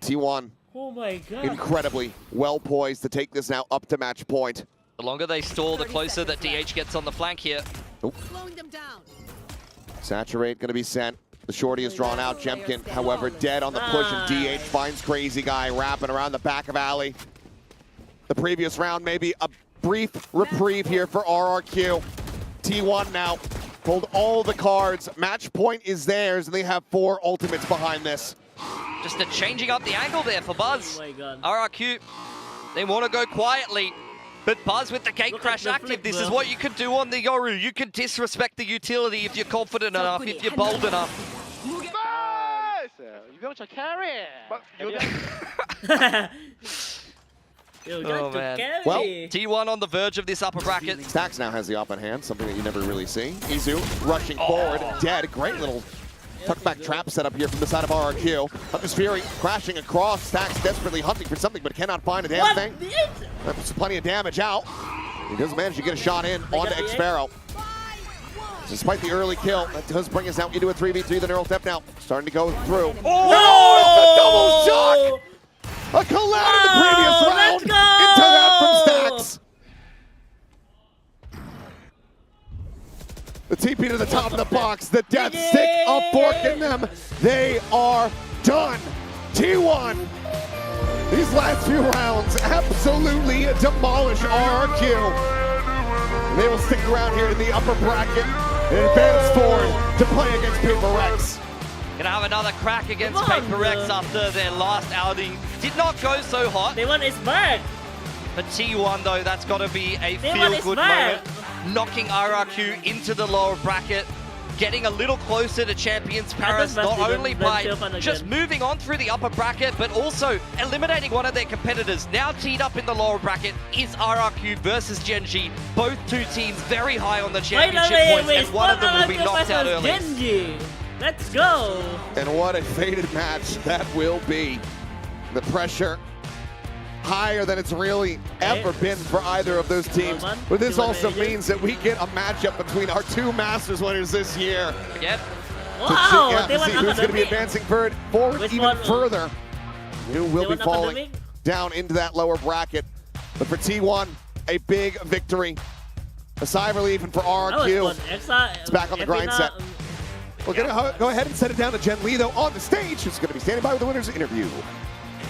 T1. Oh my god. Incredibly well poised to take this now up to match point. The longer they stall, the closer that DH gets on the flank here. Slowing them down. Saturate gonna be sent. The shorty is drawn out. Jemkin, however, dead on the push, and DH finds Crazy Guy wrapping around the back of alley. The previous round, maybe a brief reprieve here for RRQ. T1 now pulled all the cards. Match point is theirs, and they have 4 ultimates behind this. Just a changing up the angle there for Buzz. Oh my god. RRQ, they want to go quietly. But Buzz with the gate crash active, this is what you can do on the Yoru. You can disrespect the utility if you're confident enough, if you're bold enough. Oh man. Well, T1 on the verge of this upper bracket. Stax now has the upper hand, something that you never really see. Izu rushing forward, dead. Great little tuck-back trap set up here from the side of RRQ. Hunter's Fury crashing across. Stax desperately hunting for something, but cannot find a damn thing. There's plenty of damage out. He does manage to get a shot in onto X-Sparrow. Despite the early kill, that does bring us now into a 3v3. The neural step now starting to go through. Oh, it's a double shock! A collab in the previous round into that from Stax. The TP to the top of the box, the death stick of forking them. They are done. T1. These last few rounds absolutely demolish RRQ. They will stick around here in the upper bracket and advance forward to play against VIVARRQ. Gonna have another crack against VIVARRQ after their last outing. Did not go so hot. T1 is back. For T1 though, that's gotta be a feel-good moment. Knocking RRQ into the lower bracket. Getting a little closer to Champions Paris, not only by just moving on through the upper bracket, but also eliminating one of their competitors. Now teed up in the lower bracket is RRQ versus Genji. Both two teams very high on the championship points, and one of them will be knocked out early. Genji. Let's go! And what a fated match that will be. The pressure higher than it's really ever been for either of those teams. But this also means that we get a matchup between our 2 Masters winners this year. Yep. Wow! To see who's going to be advancing forward even further. Who will be falling down into that lower bracket. But for T1, a big victory. A sigh of relief, and for RRQ, it's back on the grind set. We're going to go ahead and set it down to Jen Lee, though, on the stage, who's going to be standing by with the winner's interview.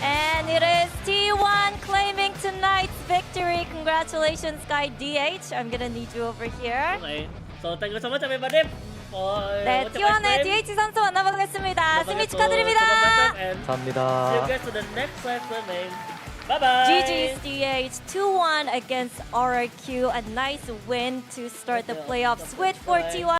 And it is T1 claiming tonight's victory. Congratulations, Sky DH. I'm going to need you over here. Okay. So thank you so much, everybody. 네, T1의 DH 선수 만나보겠습니다. 승리 축하드립니다. 감사합니다. See you guys to the next live stream. Bye-bye. GG's DH 2-1 against RRQ. A nice win to start the playoffs with for T1.